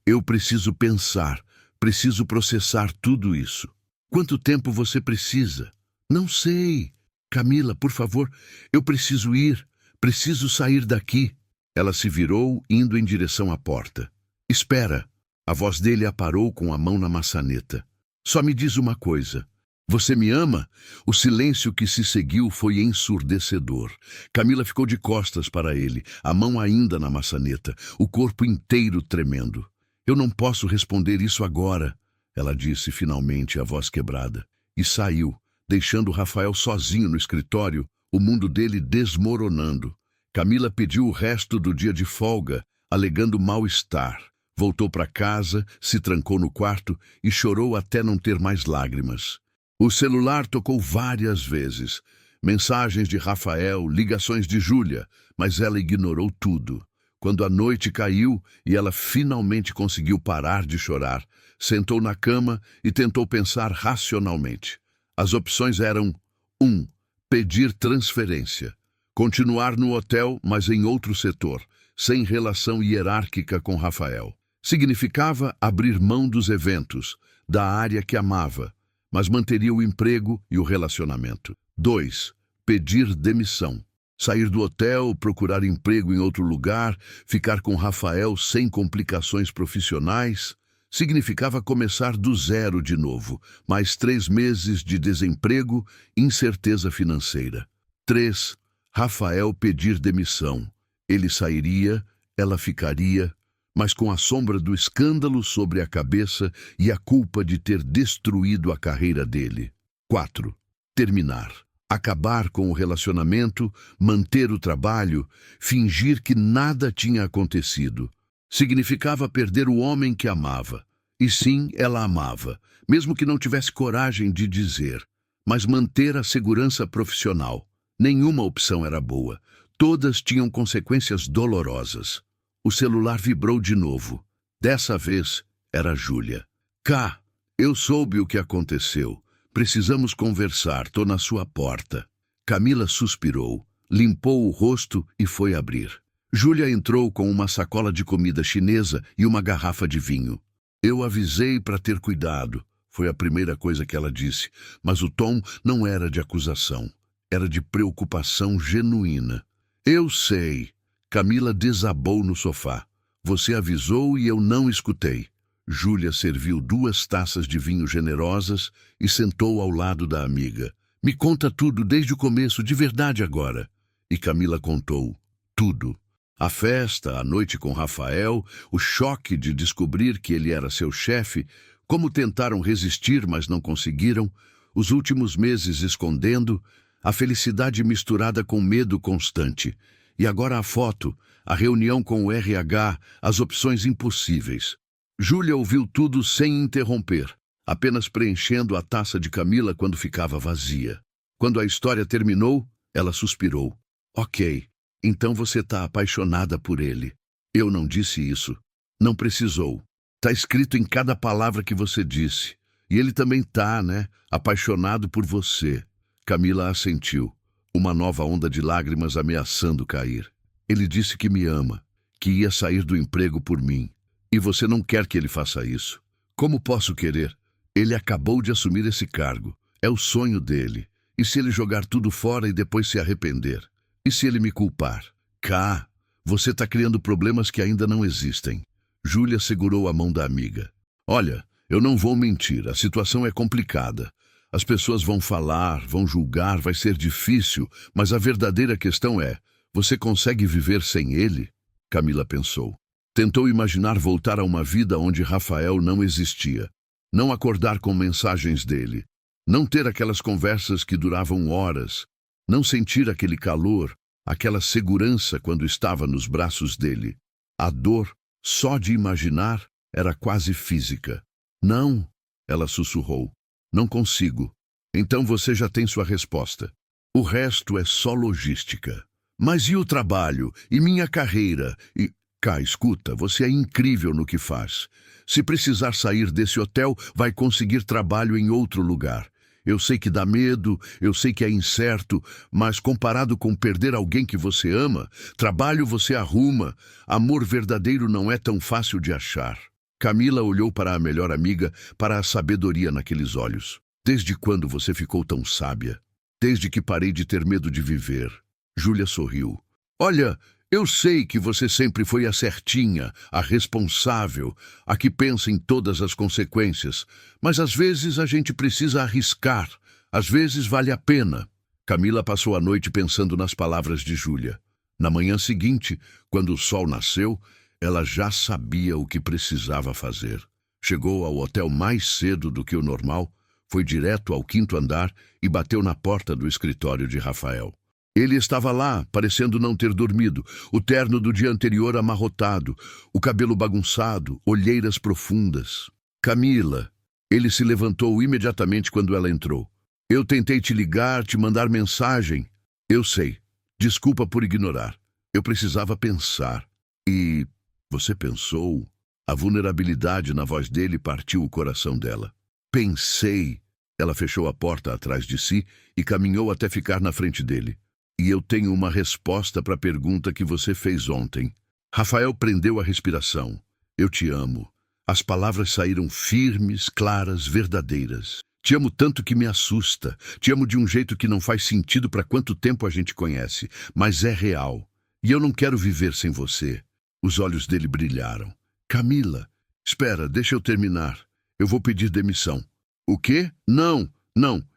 Eu preciso pensar, preciso processar tudo isso. Quanto tempo você precisa? Não sei. Camila, por favor, eu preciso ir, preciso sair daqui. Ela se virou, indo em direção à porta. Espera. A voz dele a parou com a mão na maçaneta. Só me diz uma coisa. Você me ama? O silêncio que se seguiu foi ensurdecedor. Camila ficou de costas para ele, a mão ainda na maçaneta, o corpo inteiro tremendo. Eu não posso responder isso agora, ela disse finalmente, a voz quebrada. E saiu, deixando Rafael sozinho no escritório, o mundo dele desmoronando. Camila pediu o resto do dia de folga, alegando mal-estar. Voltou para casa, se trancou no quarto e chorou até não ter mais lágrimas. O celular tocou várias vezes. Mensagens de Rafael, ligações de Júlia, mas ela ignorou tudo. Quando a noite caiu e ela finalmente conseguiu parar de chorar, sentou na cama e tentou pensar racionalmente. As opções eram: 1. Pedir transferência. Continuar no hotel, mas em outro setor, sem relação hierárquica com Rafael. Significava abrir mão dos eventos, da área que amava, mas manteria o emprego e o relacionamento. 2. Pedir demissão. Sair do hotel, procurar emprego em outro lugar, ficar com Rafael sem complicações profissionais. Significava começar do zero de novo, mais 3 meses de desemprego, incerteza financeira. 3. Rafael pedir demissão. Ele sairia, ela ficaria, mas com a sombra do escândalo sobre a cabeça e a culpa de ter destruído a carreira dele. 4. Terminar. Acabar com o relacionamento, manter o trabalho, fingir que nada tinha acontecido. Significava perder o homem que amava. E sim, ela amava, mesmo que não tivesse coragem de dizer, mas manter a segurança profissional. Nenhuma opção era boa. Todas tinham consequências dolorosas. O celular vibrou de novo. Dessa vez, era Júlia. Cá, eu soube o que aconteceu. Precisamos conversar, tô na sua porta. Camila suspirou, limpou o rosto e foi abrir. Júlia entrou com uma sacola de comida chinesa e uma garrafa de vinho. Eu avisei para ter cuidado, foi a primeira coisa que ela disse, mas o tom não era de acusação, era de preocupação genuína. Eu sei. Camila desabou no sofá. Você avisou e eu não escutei. Júlia serviu 2 taças de vinho generosas e sentou ao lado da amiga. Me conta tudo desde o começo, de verdade agora. E Camila contou tudo. A festa, a noite com Rafael, o choque de descobrir que ele era seu chefe, como tentaram resistir, mas não conseguiram, os últimos meses escondendo, a felicidade misturada com medo constante. E agora a foto, a reunião com o RH, as opções impossíveis. Júlia ouviu tudo sem interromper, apenas preenchendo a taça de Camila quando ficava vazia. Quando a história terminou, ela suspirou. Ok, então você está apaixonada por ele. Eu não disse isso. Não precisou. Tá escrito em cada palavra que você disse. E ele também tá, né? Apaixonado por você. Camila assentiu, uma nova onda de lágrimas ameaçando cair. Ele disse que me ama, que ia sair do emprego por mim. E você não quer que ele faça isso. Como posso querer? Ele acabou de assumir esse cargo. É o sonho dele. E se ele jogar tudo fora e depois se arrepender? E se ele me culpar? Cá, você está criando problemas que ainda não existem. Júlia segurou a mão da amiga. Olha, eu não vou mentir, a situação é complicada. As pessoas vão falar, vão julgar, vai ser difícil, mas a verdadeira questão é, você consegue viver sem ele? Camila pensou. Tentou imaginar voltar a uma vida onde Rafael não existia. Não acordar com mensagens dele. Não ter aquelas conversas que duravam horas. Não sentir aquele calor, aquela segurança quando estava nos braços dele. A dor, só de imaginar, era quase física. Não, ela sussurrou. Não consigo. Então você já tem sua resposta. O resto é só logística. Mas e o trabalho? E minha carreira? E... Cá, escuta, você é incrível no que faz. Se precisar sair desse hotel, vai conseguir trabalho em outro lugar. Eu sei que dá medo, eu sei que é incerto, mas comparado com perder alguém que você ama, trabalho você arruma. Amor verdadeiro não é tão fácil de achar. Camila olhou para a melhor amiga, para a sabedoria naqueles olhos. Desde quando você ficou tão sábia? Desde que parei de ter medo de viver. Júlia sorriu. Olha, Eu sei que você sempre foi a certinha, a responsável, a que pensa em todas as consequências, mas às vezes a gente precisa arriscar, às vezes vale a pena. Camila passou a noite pensando nas palavras de Júlia. Na manhã seguinte, quando o sol nasceu, ela já sabia o que precisava fazer. Chegou ao hotel mais cedo do que o normal, foi direto ao 5º andar e bateu na porta do escritório de Rafael. Ele estava lá, parecendo não ter dormido, o terno do dia anterior amarrotado, o cabelo bagunçado, olheiras profundas. Camila. Ele se levantou imediatamente quando ela entrou. Eu tentei te ligar, te mandar mensagem. Eu sei. Desculpa por ignorar. Eu precisava pensar. E você pensou? A vulnerabilidade na voz dele partiu o coração dela. Pensei. Ela fechou a porta atrás de si e caminhou até ficar na frente dele. E eu tenho uma resposta para a pergunta que você fez ontem. Rafael prendeu a respiração. Eu te amo. As palavras saíram firmes, claras, verdadeiras. Te amo tanto que me assusta. Te amo de um jeito que não faz sentido para quanto tempo a gente conhece, mas é real. E eu não quero viver sem você. Os olhos dele brilharam. Camila, espera, deixa eu terminar. Eu vou pedir demissão. O quê? Não,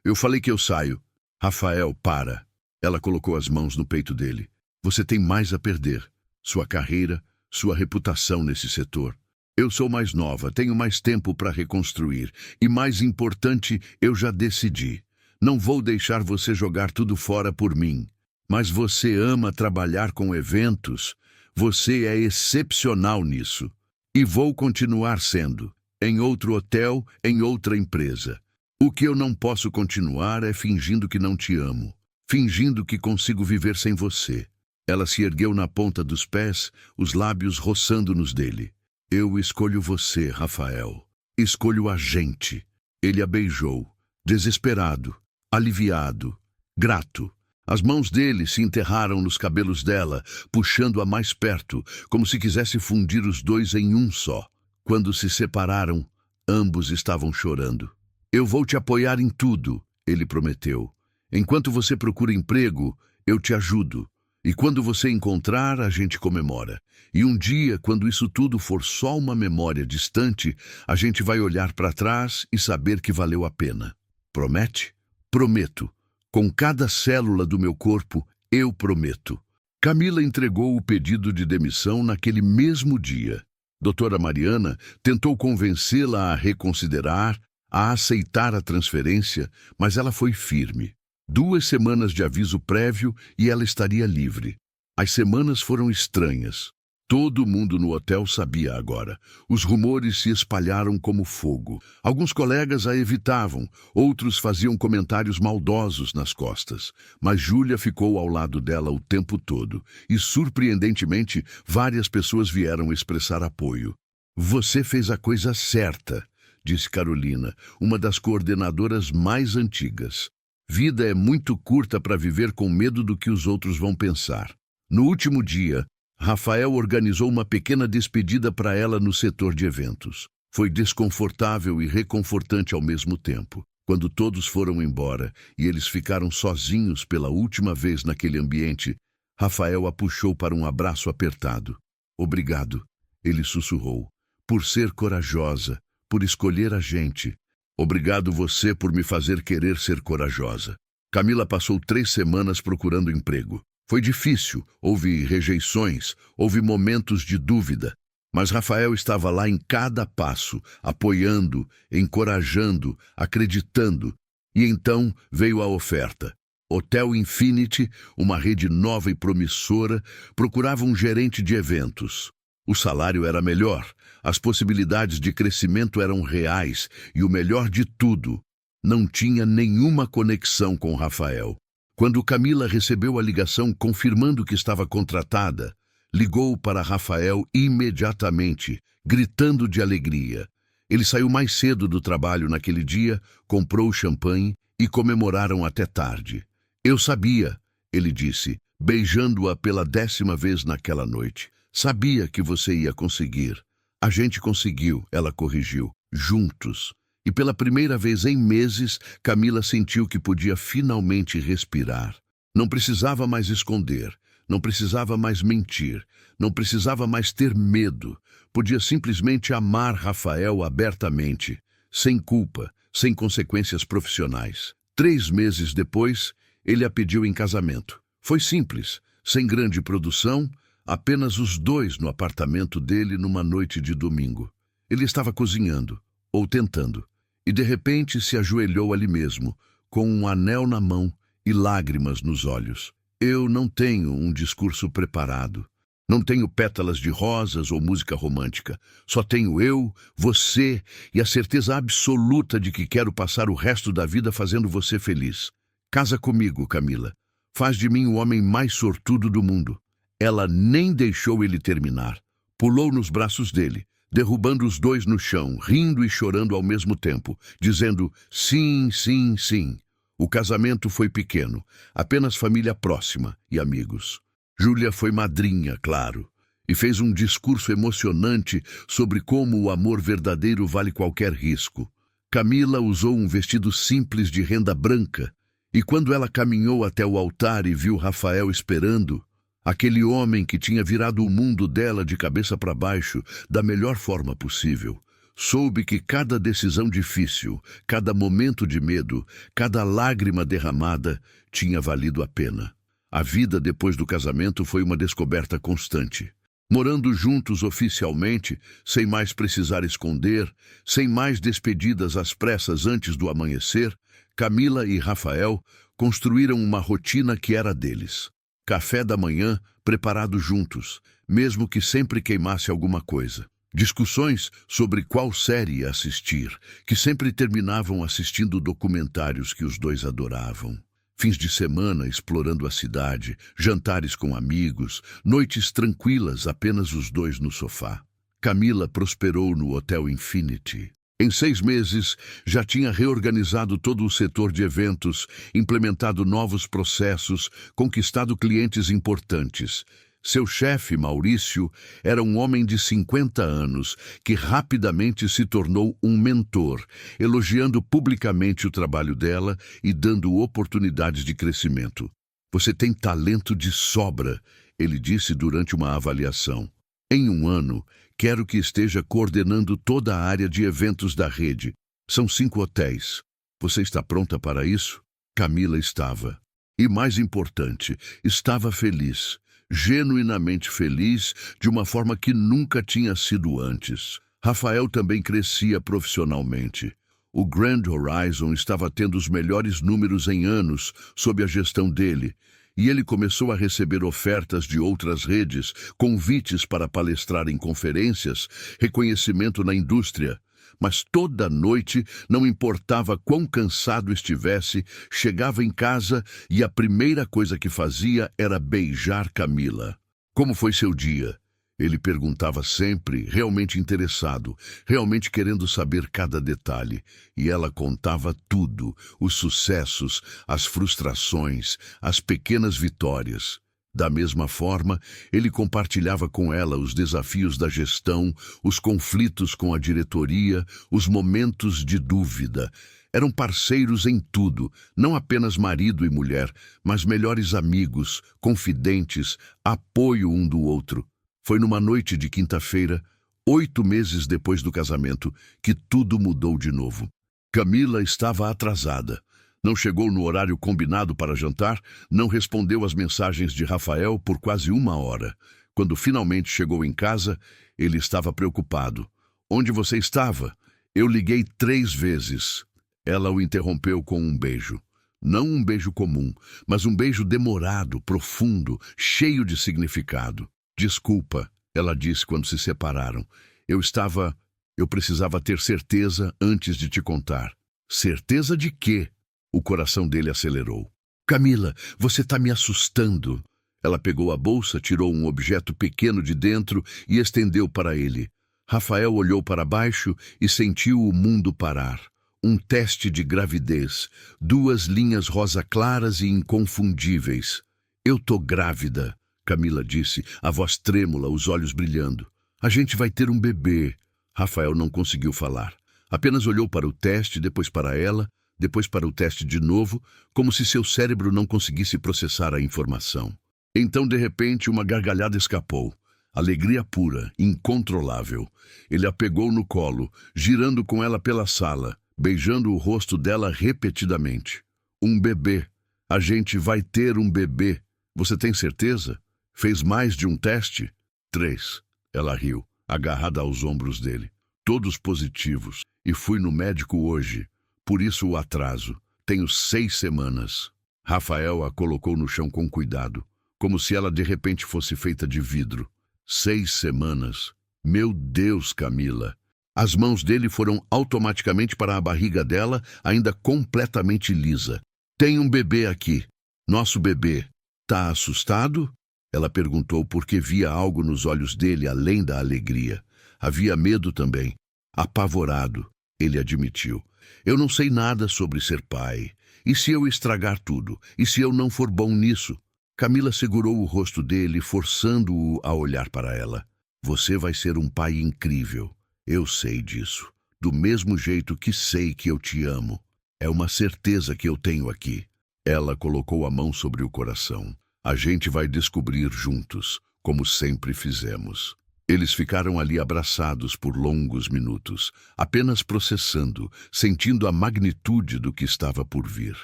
eu falei que eu saio. Rafael, para. Ela colocou as mãos no peito dele. Você tem mais a perder. Sua carreira, sua reputação nesse setor. Eu sou mais nova, tenho mais tempo para reconstruir. E mais importante, eu já decidi. Não vou deixar você jogar tudo fora por mim. Mas você ama trabalhar com eventos. Você é excepcional nisso. E vou continuar sendo. Em outro hotel, em outra empresa. O que eu não posso continuar é fingindo que não te amo. Fingindo que consigo viver sem você. Ela se ergueu na ponta dos pés, os lábios roçando nos dele. Eu escolho você, Rafael. Escolho a gente. Ele a beijou, desesperado, aliviado, grato. As mãos dele se enterraram nos cabelos dela, puxando-a mais perto, como se quisesse fundir os dois em um só. Quando se separaram, ambos estavam chorando. Eu vou te apoiar em tudo, ele prometeu. Enquanto você procura emprego, eu te ajudo. E quando você encontrar, a gente comemora. E um dia, quando isso tudo for só uma memória distante, a gente vai olhar para trás e saber que valeu a pena. Promete? Prometo. Com cada célula do meu corpo, eu prometo. Camila entregou o pedido de demissão naquele mesmo dia. Doutora Mariana tentou convencê-la a reconsiderar, a aceitar a transferência, mas ela foi firme. 2 semanas de aviso prévio e ela estaria livre. As semanas foram estranhas. Todo mundo no hotel sabia agora. Os rumores se espalharam como fogo. Alguns colegas a evitavam, outros faziam comentários maldosos nas costas. Mas Júlia ficou ao lado dela o tempo todo. E, surpreendentemente, várias pessoas vieram expressar apoio. Você fez a coisa certa, disse Carolina, uma das coordenadoras mais antigas. Vida é muito curta para viver com medo do que os outros vão pensar. No último dia, Rafael organizou uma pequena despedida para ela no setor de eventos. Foi desconfortável e reconfortante ao mesmo tempo. Quando todos foram embora e eles ficaram sozinhos pela última vez naquele ambiente, Rafael a puxou para um abraço apertado. Obrigado, ele sussurrou, por ser corajosa, por escolher a gente. Obrigado você por me fazer querer ser corajosa. Camila passou 3 semanas procurando emprego. Foi difícil, houve rejeições, houve momentos de dúvida. Mas Rafael estava lá em cada passo, apoiando, encorajando, acreditando. E então veio a oferta. Hotel Infinity, uma rede nova e promissora, procurava um gerente de eventos. O salário era melhor, as possibilidades de crescimento eram reais e o melhor de tudo, não tinha nenhuma conexão com Rafael. Quando Camila recebeu a ligação confirmando que estava contratada, ligou para Rafael imediatamente, gritando de alegria. Ele saiu mais cedo do trabalho naquele dia, comprou champanhe e comemoraram até tarde. Eu sabia, ele disse, beijando-a pela 10ª vez naquela noite. Sabia que você ia conseguir. A gente conseguiu, ela corrigiu, juntos. E pela primeira vez em meses, Camila sentiu que podia finalmente respirar. Não precisava mais esconder, Não precisava mais mentir, não precisava mais ter medo. Podia simplesmente amar Rafael abertamente, sem culpa, sem consequências profissionais. 3 meses depois, ele a pediu em casamento. Foi simples, sem grande produção, apenas os dois no apartamento dele numa noite de domingo. Ele estava cozinhando, ou tentando, e de repente se ajoelhou ali mesmo, com um anel na mão e lágrimas nos olhos. Eu não tenho um discurso preparado. Não tenho pétalas de rosas ou música romântica. Só tenho eu, você e a certeza absoluta de que quero passar o resto da vida fazendo você feliz. Casa comigo, Camila. Faz de mim o homem mais sortudo do mundo. Ela nem deixou ele terminar. Pulou nos braços dele, derrubando os dois no chão, rindo e chorando ao mesmo tempo, dizendo sim, sim, sim. O casamento foi pequeno, apenas família próxima e amigos. Júlia foi madrinha, claro, e fez um discurso emocionante sobre como o amor verdadeiro vale qualquer risco. Camila usou um vestido simples de renda branca, e quando ela caminhou até o altar e viu Rafael esperando, aquele homem que tinha virado o mundo dela de cabeça para baixo da melhor forma possível, soube que cada decisão difícil, cada momento de medo, cada lágrima derramada tinha valido a pena. A vida depois do casamento foi uma descoberta constante. Morando juntos oficialmente, sem mais precisar esconder, sem mais despedidas às pressas antes do amanhecer, Camila e Rafael construíram uma rotina que era deles. Café da manhã preparado juntos, mesmo que sempre queimasse alguma coisa. Discussões sobre qual série assistir, que sempre terminavam assistindo documentários que os dois adoravam. Fins de semana explorando a cidade, jantares com amigos, noites tranquilas apenas os dois no sofá. Camila prosperou no Hotel Infinity. Em 6 meses, já tinha reorganizado todo o setor de eventos, implementado novos processos, conquistado clientes importantes. Seu chefe, Maurício, era um homem de 50 anos, que rapidamente se tornou um mentor, elogiando publicamente o trabalho dela e dando oportunidades de crescimento. "Você tem talento de sobra", ele disse durante uma avaliação. "Em 1 ano, quero que esteja coordenando toda a área de eventos da rede. São 5 hotéis. Você está pronta para isso?" Camila estava. E mais importante, estava feliz. Genuinamente feliz, de uma forma que nunca tinha sido antes. Rafael também crescia profissionalmente. O Grand Horizon estava tendo os melhores números em anos sob a gestão dele, e ele começou a receber ofertas de outras redes, convites para palestrar em conferências, reconhecimento na indústria. Mas toda noite, não importava quão cansado estivesse, chegava em casa e a primeira coisa que fazia era beijar Camila. "Como foi seu dia?" Ele perguntava sempre, realmente interessado, realmente querendo saber cada detalhe. E ela contava tudo, os sucessos, as frustrações, as pequenas vitórias. Da mesma forma, ele compartilhava com ela os desafios da gestão, os conflitos com a diretoria, os momentos de dúvida. Eram parceiros em tudo, não apenas marido e mulher, mas melhores amigos, confidentes, apoio um do outro. Foi numa noite de quinta-feira, 8 meses depois do casamento, que tudo mudou de novo. Camila estava atrasada. Não chegou no horário combinado para jantar, não respondeu às mensagens de Rafael por quase 1 hora. Quando finalmente chegou em casa, ele estava preocupado. "Onde você estava?" "Eu liguei 3 vezes. Ela o interrompeu com um beijo. Não um beijo comum, mas um beijo demorado, profundo, cheio de significado. "Desculpa", ela disse quando se separaram. Eu precisava ter certeza antes de te contar." "Certeza de quê?" O coração dele acelerou. "Camila, você está me assustando." Ela pegou a bolsa, tirou um objeto pequeno de dentro e estendeu para ele. Rafael olhou para baixo e sentiu o mundo parar. Um teste de gravidez, 2 linhas rosa claras e inconfundíveis. "Eu tô grávida", Camila disse, a voz trêmula, os olhos brilhando. "A gente vai ter um bebê." Rafael não conseguiu falar. Apenas olhou para o teste, depois para ela, depois para o teste de novo, como se seu cérebro não conseguisse processar a informação. Então, de repente, uma gargalhada escapou. Alegria pura, incontrolável. Ele a pegou no colo, girando com ela pela sala, beijando o rosto dela repetidamente. Um bebê. A gente vai ter um bebê. Você tem certeza? Fez mais de um teste? 3. Ela riu, agarrada aos ombros dele. Todos positivos. E fui no médico hoje. Por isso o atraso. Tenho 6 semanas. Rafael a colocou no chão com cuidado, como se ela de repente fosse feita de vidro. 6 semanas. Meu Deus, Camila. As mãos dele foram automaticamente para a barriga dela, ainda completamente lisa. Tem um bebê aqui. Nosso bebê. Tá assustado? Ela perguntou porque via algo nos olhos dele além da alegria. Havia medo também. Apavorado, ele admitiu. Eu não sei nada sobre ser pai. E se eu estragar tudo? E se eu não for bom nisso? Camila segurou o rosto dele, forçando-o a olhar para ela. Você vai ser um pai incrível. Eu sei disso. Do mesmo jeito que sei que eu te amo. É uma certeza que eu tenho aqui. Ela colocou a mão sobre o coração. A gente vai descobrir juntos, como sempre fizemos. Eles ficaram ali abraçados por longos minutos, apenas processando, sentindo a magnitude do que estava por vir.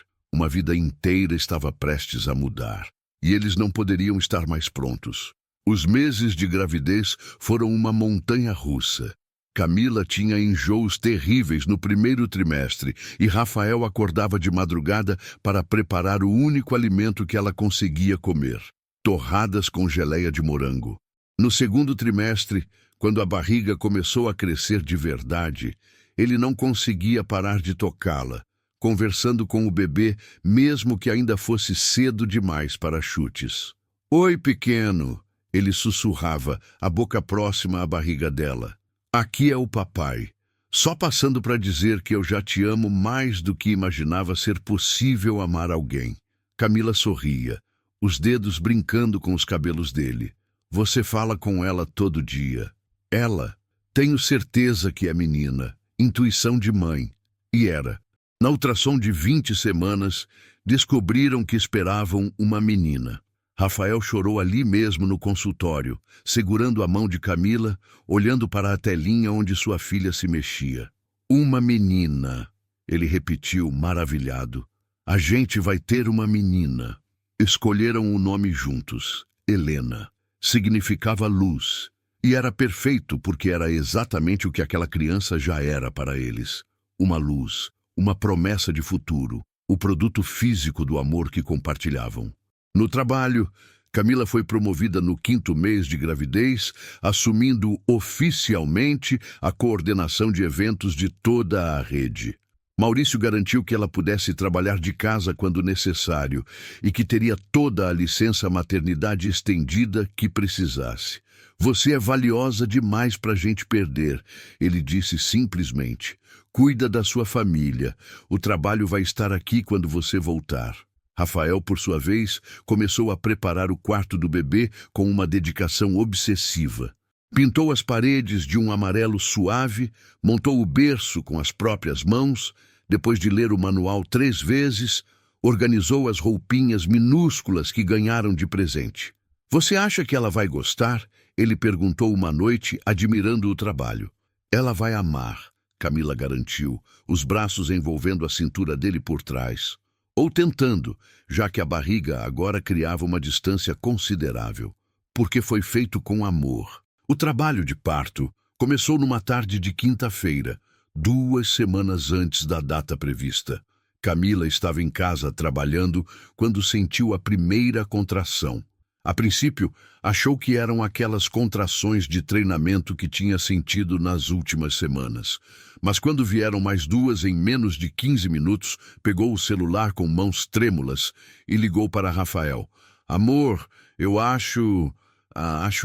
Uma vida inteira estava prestes a mudar. E eles não poderiam estar mais prontos. Os meses de gravidez foram uma montanha russa. Camila tinha enjoos terríveis no primeiro trimestre e Rafael acordava de madrugada para preparar o único alimento que ela conseguia comer: torradas com geleia de morango. No segundo trimestre, quando a barriga começou a crescer de verdade, ele não conseguia parar de tocá-la, conversando com o bebê, mesmo que ainda fosse cedo demais para chutes. Oi, pequeno, ele sussurrava, a boca próxima à barriga dela. Aqui é o papai. Só passando para dizer que eu já te amo mais do que imaginava ser possível amar alguém. Camila sorria, os dedos brincando com os cabelos dele. Você fala com ela todo dia. Ela? Tenho certeza que é menina. Intuição de mãe. E era. Na ultrassom de 20 semanas, descobriram que esperavam uma menina. Rafael chorou ali mesmo no consultório, segurando a mão de Camila, olhando para a telinha onde sua filha se mexia. Uma menina, ele repetiu, maravilhado. A gente vai ter uma menina. Escolheram o nome juntos, Helena. Significava luz, e era perfeito porque era exatamente o que aquela criança já era para eles. Uma luz, uma promessa de futuro, o produto físico do amor que compartilhavam. No trabalho, Camila foi promovida no 5º mês de gravidez, assumindo oficialmente a coordenação de eventos de toda a rede. Maurício garantiu que ela pudesse trabalhar de casa quando necessário e que teria toda a licença maternidade estendida que precisasse. Você é valiosa demais para a gente perder, ele disse simplesmente. Cuida da sua família. O trabalho vai estar aqui quando você voltar. Rafael, por sua vez, começou a preparar o quarto do bebê com uma dedicação obsessiva. Pintou as paredes de um amarelo suave, montou o berço com as próprias mãos, depois de ler o manual 3 vezes, organizou as roupinhas minúsculas que ganharam de presente. Você acha que ela vai gostar? Ele perguntou uma noite, admirando o trabalho. Ela vai amar, Camila garantiu, os braços envolvendo a cintura dele por trás. Ou tentando, já que a barriga agora criava uma distância considerável, porque foi feito com amor. O trabalho de parto começou numa tarde de quinta-feira, 2 semanas antes da data prevista. Camila estava em casa trabalhando quando sentiu a primeira contração. A princípio, achou que eram aquelas contrações de treinamento que tinha sentido nas últimas semanas. Mas quando vieram mais 2 em menos de 15 minutos, pegou o celular com mãos trêmulas e ligou para Rafael. Amor, eu acho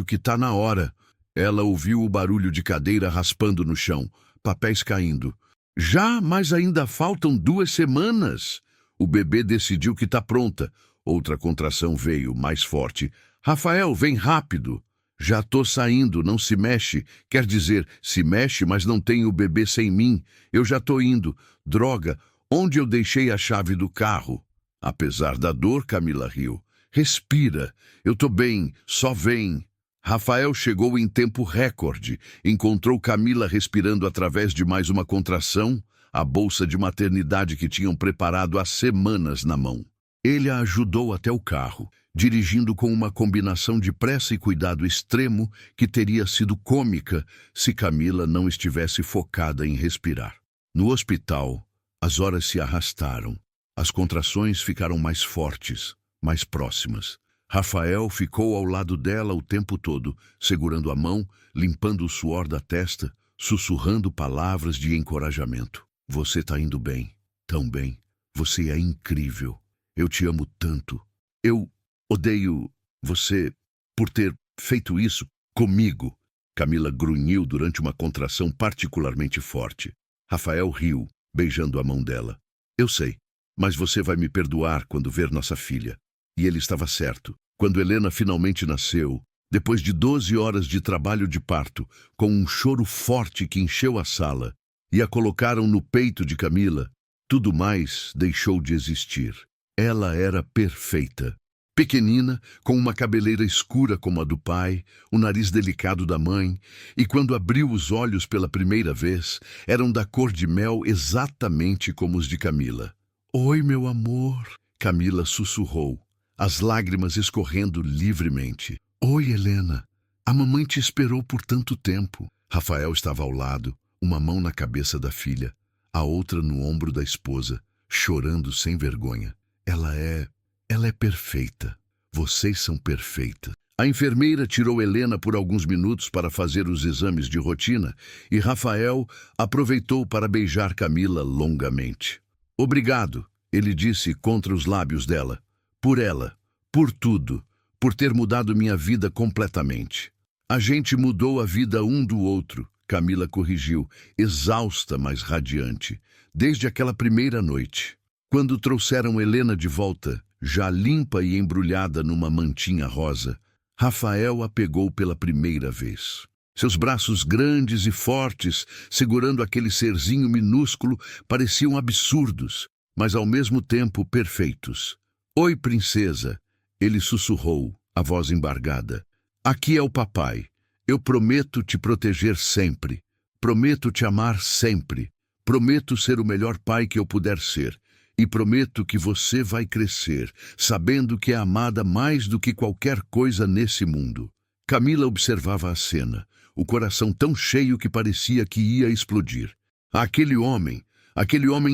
que tá na hora. Ela ouviu o barulho de cadeira raspando no chão, papéis caindo. Já, mas ainda faltam 2 semanas. O bebê decidiu que tá pronta. Outra contração veio, mais forte. Rafael, vem rápido. Já tô saindo, não se mexe. Quer dizer, se mexe, mas não tem o bebê sem mim. Eu já tô indo. Droga, onde eu deixei a chave do carro? Apesar da dor, Camila riu. Respira. Eu tô bem. Só vem. Rafael chegou em tempo recorde. Encontrou Camila respirando através de mais uma contração, a bolsa de maternidade que tinham preparado há semanas na mão. Ele a ajudou até o carro, dirigindo com uma combinação de pressa e cuidado extremo que teria sido cômica se Camila não estivesse focada em respirar. No hospital, as horas se arrastaram. As contrações ficaram mais fortes, mais próximas. Rafael ficou ao lado dela o tempo todo, segurando a mão, limpando o suor da testa, sussurrando palavras de encorajamento. Você tá indo bem, tão bem. Você é incrível. Eu te amo tanto. Eu odeio você por ter feito isso comigo. Camila grunhiu durante uma contração particularmente forte. Rafael riu, beijando a mão dela. Eu sei, mas você vai me perdoar quando ver nossa filha. E ele estava certo. Quando Helena finalmente nasceu, depois de 12 horas de trabalho de parto, com um choro forte que encheu a sala, e a colocaram no peito de Camila, tudo mais deixou de existir. Ela era perfeita. Pequenina, com uma cabeleira escura como a do pai, o nariz delicado da mãe, e quando abriu os olhos pela primeira vez, eram da cor de mel exatamente como os de Camila. Oi, meu amor, Camila sussurrou, as lágrimas escorrendo livremente. Oi, Helena. A mamãe te esperou por tanto tempo. Rafael estava ao lado, uma mão na cabeça da filha, a outra no ombro da esposa, chorando sem vergonha. Ela é perfeita. Vocês são perfeitas. A enfermeira tirou Helena por alguns minutos para fazer os exames de rotina e Rafael aproveitou para beijar Camila longamente. Obrigado, ele disse contra os lábios dela. Por ela, por tudo, por ter mudado minha vida completamente. A gente mudou a vida um do outro, Camila corrigiu, exausta, mas radiante, desde aquela primeira noite. Quando trouxeram Helena de volta, já limpa e embrulhada numa mantinha rosa, Rafael a pegou pela primeira vez. Seus braços grandes e fortes, segurando aquele serzinho minúsculo, pareciam absurdos, mas ao mesmo tempo perfeitos. Oi, princesa, ele sussurrou, a voz embargada. Aqui é o papai. Eu prometo te proteger sempre. Prometo te amar sempre. Prometo ser o melhor pai que eu puder ser. E prometo que você vai crescer, sabendo que é amada mais do que qualquer coisa nesse mundo. Camila observava a cena, o coração tão cheio que parecia que ia explodir. Aquele homem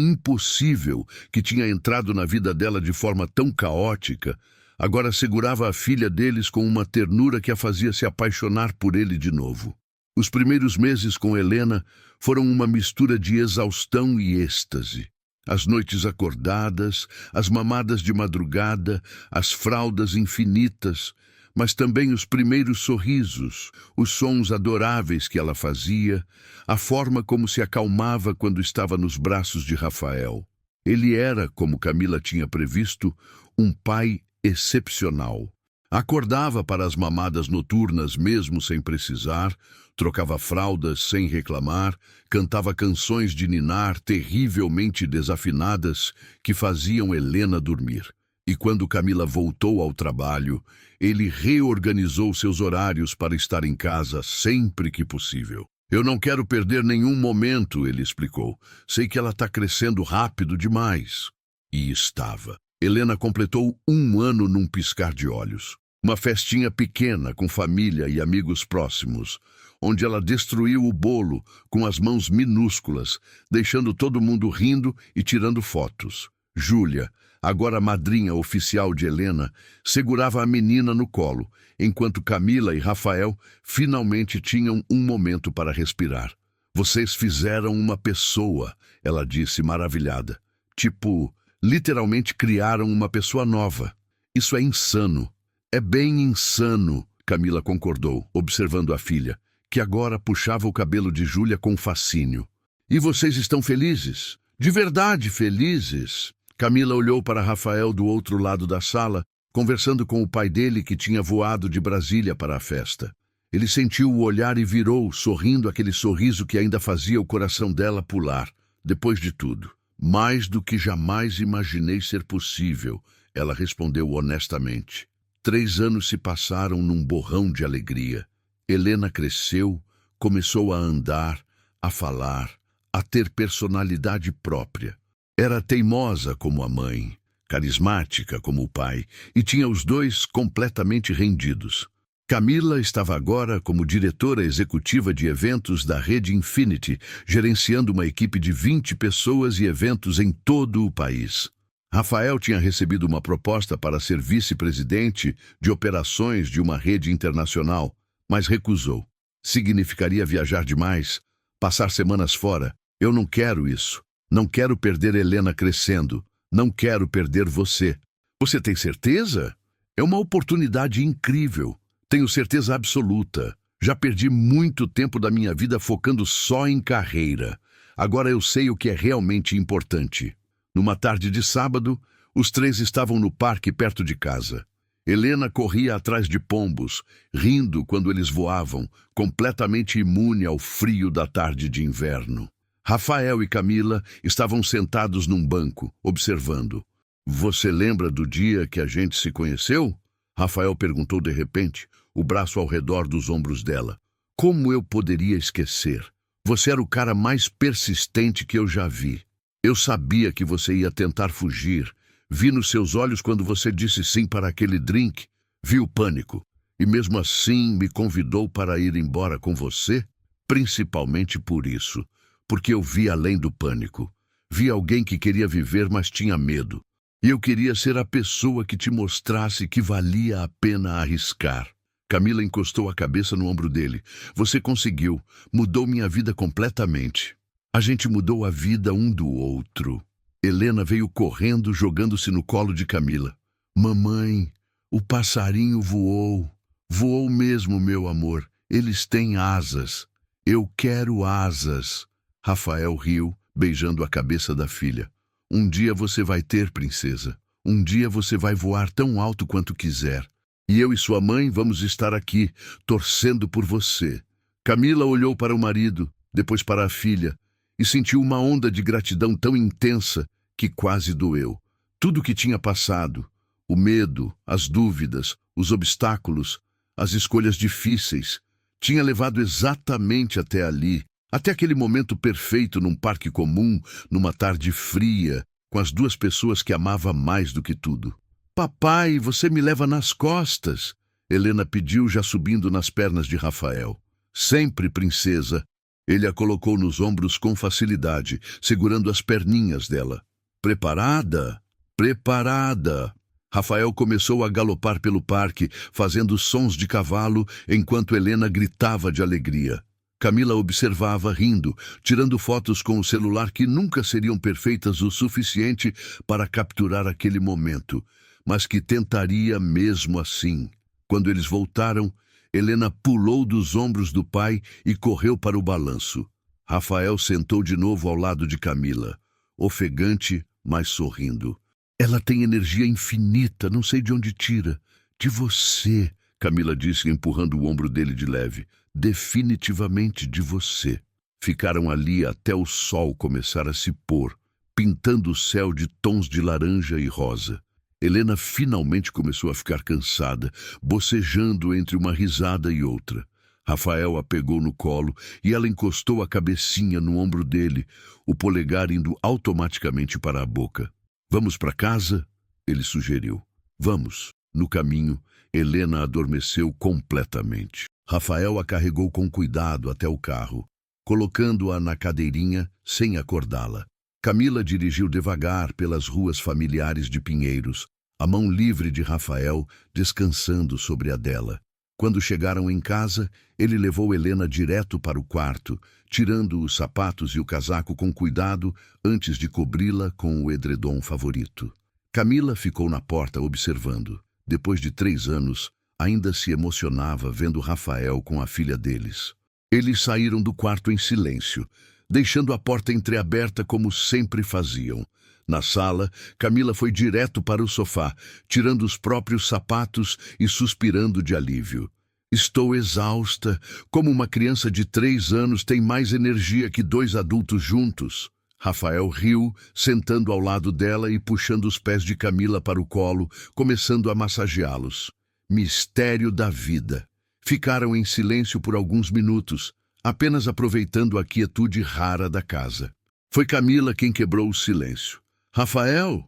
impossível que tinha entrado na vida dela de forma tão caótica, agora segurava a filha deles com uma ternura que a fazia se apaixonar por ele de novo. Os primeiros meses com Helena foram uma mistura de exaustão e êxtase. As noites acordadas, as mamadas de madrugada, as fraldas infinitas, mas também os primeiros sorrisos, os sons adoráveis que ela fazia, a forma como se acalmava quando estava nos braços de Rafael. Ele era, como Camila tinha previsto, um pai excepcional. Acordava para as mamadas noturnas mesmo sem precisar, trocava fraldas sem reclamar, cantava canções de ninar terrivelmente desafinadas que faziam Helena dormir. E quando Camila voltou ao trabalho, ele reorganizou seus horários para estar em casa sempre que possível. Eu não quero perder nenhum momento, ele explicou. Sei que ela está crescendo rápido demais. E estava. Helena completou 1 ano num piscar de olhos. Uma festinha pequena com família e amigos próximos, onde ela destruiu o bolo com as mãos minúsculas, deixando todo mundo rindo e tirando fotos. Júlia, agora madrinha oficial de Helena, segurava a menina no colo, enquanto Camila e Rafael finalmente tinham um momento para respirar. Vocês fizeram uma pessoa, ela disse maravilhada. Tipo, literalmente criaram uma pessoa nova. Isso é insano. É bem insano, Camila concordou, observando a filha, que agora puxava o cabelo de Júlia com fascínio. E vocês estão felizes? De verdade felizes? Camila olhou para Rafael do outro lado da sala, conversando com o pai dele que tinha voado de Brasília para a festa. Ele sentiu o olhar e virou, sorrindo aquele sorriso que ainda fazia o coração dela pular. Depois de tudo, mais do que jamais imaginei ser possível, ela respondeu honestamente. 3 anos se passaram num borrão de alegria. Helena cresceu, começou a andar, a falar, a ter personalidade própria. Era teimosa como a mãe, carismática como o pai, e tinha os dois completamente rendidos. Camila estava agora como diretora executiva de eventos da rede Infinity, gerenciando uma equipe de 20 pessoas e eventos em todo o país. Rafael tinha recebido uma proposta para ser vice-presidente de operações de uma rede internacional, mas recusou. Significaria viajar demais, passar semanas fora. Eu não quero isso. Não quero perder Helena crescendo. Não quero perder você. Você tem certeza? É uma oportunidade incrível. Tenho certeza absoluta. Já perdi muito tempo da minha vida focando só em carreira. Agora eu sei o que é realmente importante. Numa tarde de sábado, os 3 estavam no parque perto de casa. Helena corria atrás de pombos, rindo quando eles voavam, completamente imune ao frio da tarde de inverno. Rafael e Camila estavam sentados num banco, observando. Você lembra do dia que a gente se conheceu? Rafael perguntou de repente, o braço ao redor dos ombros dela. Como eu poderia esquecer? Você era o cara mais persistente que eu já vi. Eu sabia que você ia tentar fugir. Vi nos seus olhos quando você disse sim para aquele drink. Vi o pânico. E mesmo assim me convidou para ir embora com você? Principalmente por isso. Porque eu vi além do pânico. Vi alguém que queria viver, mas tinha medo. E eu queria ser a pessoa que te mostrasse que valia a pena arriscar. Camila encostou a cabeça no ombro dele. Você conseguiu. Mudou minha vida completamente. A gente mudou a vida um do outro. Helena veio correndo, jogando-se no colo de Camila. Mamãe, o passarinho voou. Voou mesmo, meu amor. Eles têm asas. Eu quero asas. Rafael riu, beijando a cabeça da filha. Um dia você vai ter, princesa. Um dia você vai voar tão alto quanto quiser. E eu e sua mãe vamos estar aqui, torcendo por você. Camila olhou para o marido, depois para a filha, e sentiu uma onda de gratidão tão intensa que quase doeu. Tudo o que tinha passado, o medo, as dúvidas, os obstáculos, as escolhas difíceis, tinha levado exatamente até ali, até aquele momento perfeito num parque comum, numa tarde fria, com as 2 pessoas que amava mais do que tudo. Papai, você me leva nas costas, Helena pediu, já subindo nas pernas de Rafael. Sempre, princesa. Ele a colocou nos ombros com facilidade, segurando as perninhas dela. Preparada? Preparada! Rafael começou a galopar pelo parque, fazendo sons de cavalo, enquanto Helena gritava de alegria. Camila observava, rindo, tirando fotos com o celular que nunca seriam perfeitas o suficiente para capturar aquele momento, mas que tentaria mesmo assim. Quando eles voltaram, Helena pulou dos ombros do pai e correu para o balanço. Rafael sentou de novo ao lado de Camila, ofegante, mas sorrindo. Ela tem energia infinita, não sei de onde tira. De você, Camila disse, empurrando o ombro dele de leve. Definitivamente de você. Ficaram ali até o sol começar a se pôr, pintando o céu de tons de laranja e rosa. Helena finalmente começou a ficar cansada, bocejando entre uma risada e outra. Rafael a pegou no colo e ela encostou a cabecinha no ombro dele, o polegar indo automaticamente para a boca. Vamos para casa? Ele sugeriu. Vamos. No caminho, Helena adormeceu completamente. Rafael a carregou com cuidado até o carro, colocando-a na cadeirinha sem acordá-la. Camila dirigiu devagar pelas ruas familiares de Pinheiros, a mão livre de Rafael descansando sobre a dela. Quando chegaram em casa, ele levou Helena direto para o quarto, tirando os sapatos e o casaco com cuidado antes de cobri-la com o edredom favorito. Camila ficou na porta observando. Depois de 3 anos, ainda se emocionava vendo Rafael com a filha deles. Eles saíram do quarto em silêncio, deixando a porta entreaberta como sempre faziam. Na sala, Camila foi direto para o sofá, tirando os próprios sapatos e suspirando de alívio. Estou exausta. Como uma criança de 3 anos tem mais energia que 2 adultos juntos. Rafael riu, sentando ao lado dela e puxando os pés de Camila para o colo, começando a massageá-los. Mistério da vida. Ficaram em silêncio por alguns minutos, apenas aproveitando a quietude rara da casa. Foi Camila quem quebrou o silêncio. Rafael,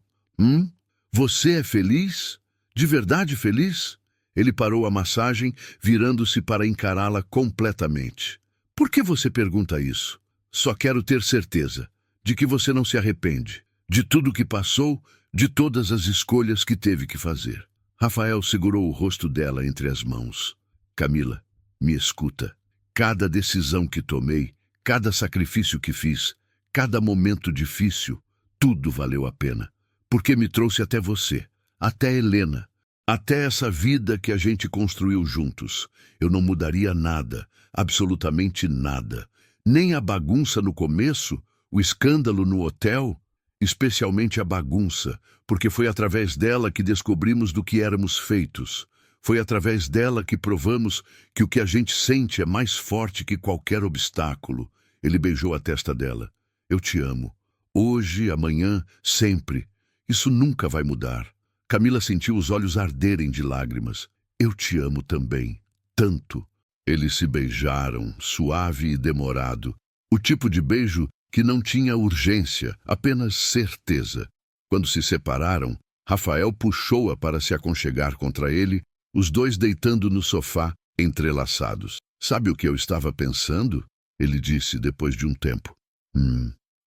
você é feliz? De verdade feliz? Ele parou a massagem, virando-se para encará-la completamente. Por que você pergunta isso? Só quero ter certeza de que você não se arrepende de tudo que passou, de todas as escolhas que teve que fazer. Rafael segurou o rosto dela entre as mãos. Camila, me escuta. Cada decisão que tomei, cada sacrifício que fiz, cada momento difícil, tudo valeu a pena. Porque me trouxe até você, até Helena, até essa vida que a gente construiu juntos. Eu não mudaria nada, absolutamente nada. Nem a bagunça no começo, o escândalo no hotel, especialmente a bagunça, porque foi através dela que descobrimos do que éramos feitos. Foi através dela que provamos que o que a gente sente é mais forte que qualquer obstáculo. Ele beijou a testa dela. Eu te amo. Hoje, amanhã, sempre. Isso nunca vai mudar. Camila sentiu os olhos arderem de lágrimas. Eu te amo também. Tanto. Eles se beijaram, suave e demorado. O tipo de beijo que não tinha urgência, apenas certeza. Quando se separaram, Rafael puxou-a para se aconchegar contra ele, os dois deitando no sofá, entrelaçados. Sabe o que eu estava pensando? Ele disse depois de um tempo.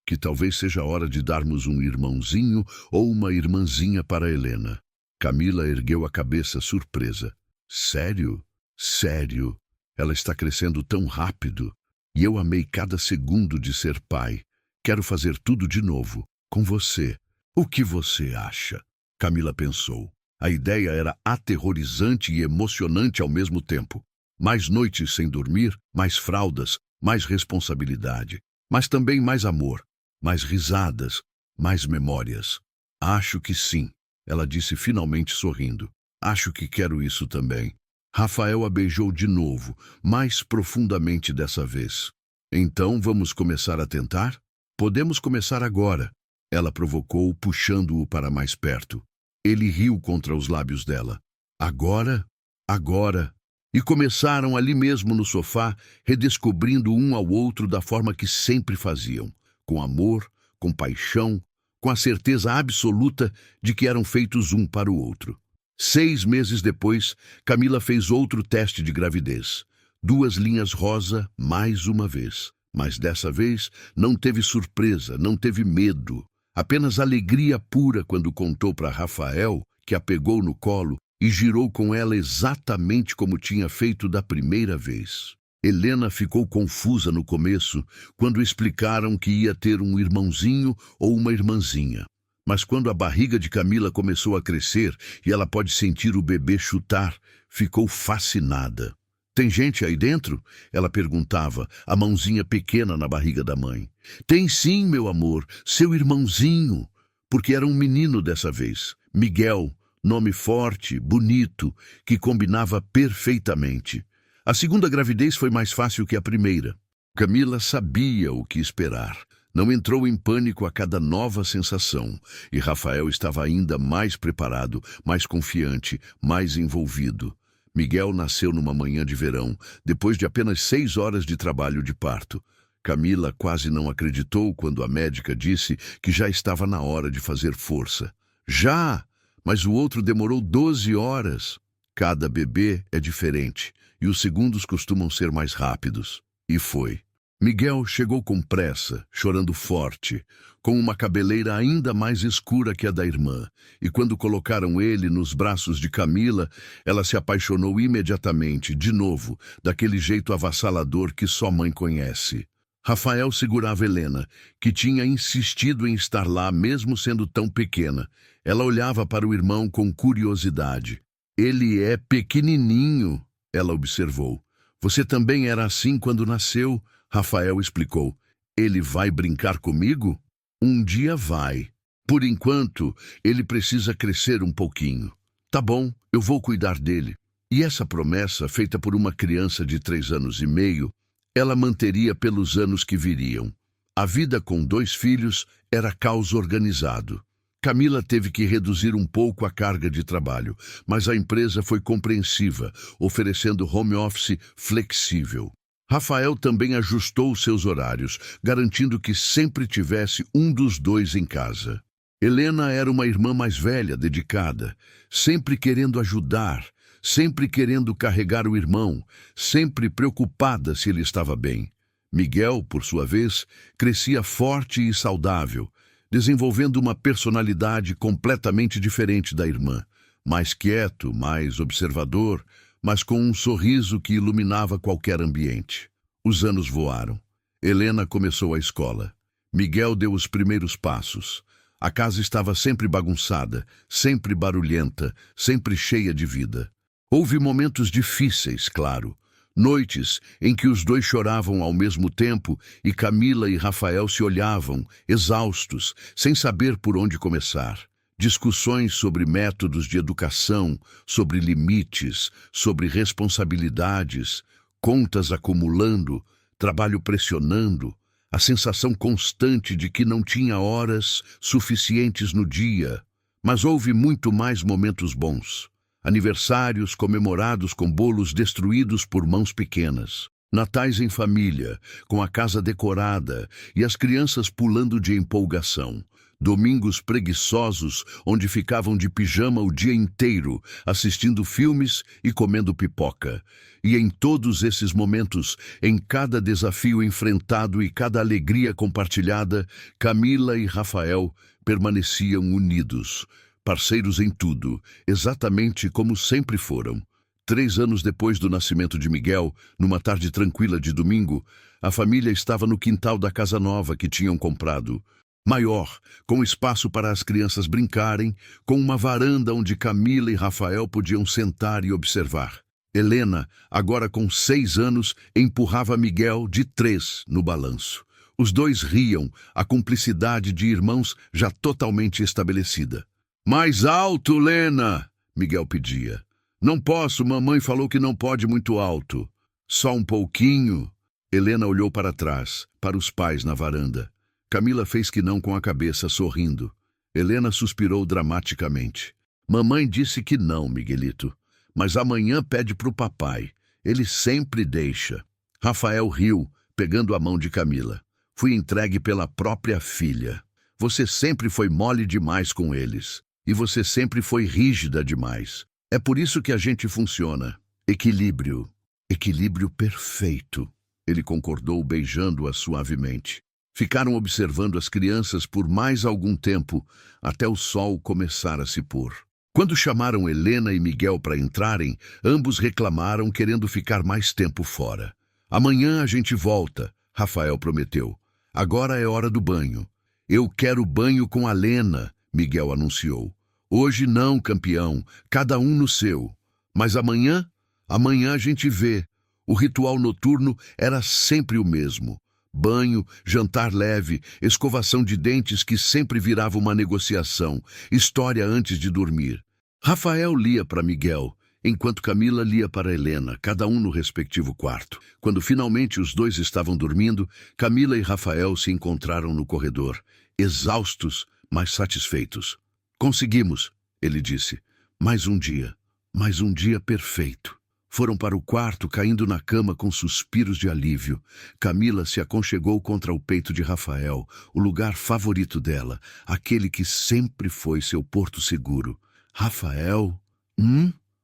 Que talvez seja a hora de darmos um irmãozinho ou uma irmãzinha para Helena. Camila ergueu a cabeça surpresa. Sério? Sério? Ela está crescendo tão rápido. E eu amei cada segundo de ser pai. Quero fazer tudo de novo, com você. O que você acha? Camila pensou. A ideia era aterrorizante e emocionante ao mesmo tempo. Mais noites sem dormir, mais fraldas, mais responsabilidade. Mas também mais amor, mais risadas, mais memórias. Acho que sim, ela disse finalmente sorrindo. Acho que quero isso também. Rafael a beijou de novo, mais profundamente dessa vez. Então vamos começar a tentar? Podemos começar agora. Ela provocou, puxando-o para mais perto. Ele riu contra os lábios dela. Agora? Agora. E começaram ali mesmo no sofá, redescobrindo um ao outro da forma que sempre faziam. Com amor, com paixão, com a certeza absoluta de que eram feitos um para o outro. 6 meses depois, Camila fez outro teste de gravidez. 2 linhas rosa, mais uma vez. Mas dessa vez não teve surpresa, não teve medo. Apenas alegria pura quando contou para Rafael, que a pegou no colo e girou com ela exatamente como tinha feito da primeira vez. Helena ficou confusa no começo, quando explicaram que ia ter um irmãozinho ou uma irmãzinha. Mas quando a barriga de Camila começou a crescer e ela pode sentir o bebê chutar, ficou fascinada. Tem gente aí dentro? Ela perguntava, a mãozinha pequena na barriga da mãe. Tem sim, meu amor, seu irmãozinho. Porque era um menino dessa vez. Miguel, nome forte, bonito, que combinava perfeitamente. A segunda gravidez foi mais fácil que a primeira. Camila sabia o que esperar. Não entrou em pânico a cada nova sensação, e Rafael estava ainda mais preparado, mais confiante, mais envolvido. Miguel nasceu numa manhã de verão, depois de apenas 6 horas de trabalho de parto. Camila quase não acreditou quando a médica disse que já estava na hora de fazer força. Já! Mas o outro demorou 12 horas. Cada bebê é diferente, e os segundos costumam ser mais rápidos. E foi. Miguel chegou com pressa, chorando forte, com uma cabeleira ainda mais escura que a da irmã, e quando colocaram ele nos braços de Camila, ela se apaixonou imediatamente, de novo, daquele jeito avassalador que só mãe conhece. Rafael segurava Helena, que tinha insistido em estar lá mesmo sendo tão pequena. Ela olhava para o irmão com curiosidade. Ele é pequenininho, ela observou. Você também era assim quando nasceu? Rafael explicou. Ele vai brincar comigo? Um dia vai. Por enquanto, ele precisa crescer um pouquinho. Tá bom, eu vou cuidar dele. E essa promessa, feita por uma criança de 3 anos e meio, ela manteria pelos anos que viriam. A vida com 2 filhos era caos organizado. Camila teve que reduzir um pouco a carga de trabalho, mas a empresa foi compreensiva, oferecendo home office flexível. Rafael também ajustou seus horários, garantindo que sempre tivesse um dos dois em casa. Helena era uma irmã mais velha, dedicada, sempre querendo ajudar, sempre querendo carregar o irmão, sempre preocupada se ele estava bem. Miguel, por sua vez, crescia forte e saudável, desenvolvendo uma personalidade completamente diferente da irmã, mais quieto, mais observador, mas com um sorriso que iluminava qualquer ambiente. Os anos voaram. Helena começou a escola. Miguel deu os primeiros passos. A casa estava sempre bagunçada, sempre barulhenta, sempre cheia de vida. Houve momentos difíceis, claro. Noites em que os dois choravam ao mesmo tempo e Camila e Rafael se olhavam, exaustos, sem saber por onde começar. Discussões sobre métodos de educação, sobre limites, sobre responsabilidades, contas acumulando, trabalho pressionando, a sensação constante de que não tinha horas suficientes no dia. Mas houve muito mais momentos bons. Aniversários comemorados com bolos destruídos por mãos pequenas. Natais em família, com a casa decorada e as crianças pulando de empolgação. Domingos preguiçosos, onde ficavam de pijama o dia inteiro, assistindo filmes e comendo pipoca. E em todos esses momentos, em cada desafio enfrentado e cada alegria compartilhada, Camila e Rafael permaneciam unidos, parceiros em tudo, exatamente como sempre foram. 3 anos depois do nascimento de Miguel, numa tarde tranquila de domingo, a família estava no quintal da casa nova que tinham comprado. Maior, com espaço para as crianças brincarem, com uma varanda onde Camila e Rafael podiam sentar e observar. Helena, agora com 6 anos, empurrava Miguel de 3 no balanço. Os dois riam, a cumplicidade de irmãos já totalmente estabelecida. "Mais alto, Lena!" Miguel pedia. "Não posso, mamãe falou que não pode muito alto." "Só um pouquinho?" Helena olhou para trás, para os pais na varanda. Camila fez que não com a cabeça, sorrindo. Helena suspirou dramaticamente. "Mamãe disse que não, Miguelito, mas amanhã pede pro papai. Ele sempre deixa." Rafael riu, pegando a mão de Camila. "Fui entregue pela própria filha. Você sempre foi mole demais com eles. E você sempre foi rígida demais. É por isso que a gente funciona. Equilíbrio. Equilíbrio perfeito." Ele concordou, beijando-a suavemente. Ficaram observando as crianças por mais algum tempo, até o sol começar a se pôr. Quando chamaram Helena e Miguel para entrarem, ambos reclamaram, querendo ficar mais tempo fora. "Amanhã a gente volta", Rafael prometeu. "Agora é hora do banho." "Eu quero banho com a Lena", Miguel anunciou. "Hoje não, campeão, cada um no seu. Mas amanhã? Amanhã a gente vê." O ritual noturno era sempre o mesmo. Banho, jantar leve, escovação de dentes que sempre virava uma negociação, história antes de dormir. Rafael lia para Miguel, enquanto Camila lia para Helena, cada um no respectivo quarto. Quando finalmente os dois estavam dormindo, Camila e Rafael se encontraram no corredor, exaustos, mas satisfeitos. "Conseguimos", ele disse. Mais um dia perfeito." Foram para o quarto, caindo na cama com suspiros de alívio. Camila se aconchegou contra o peito de Rafael, o lugar favorito dela, aquele que sempre foi seu porto seguro. "Rafael?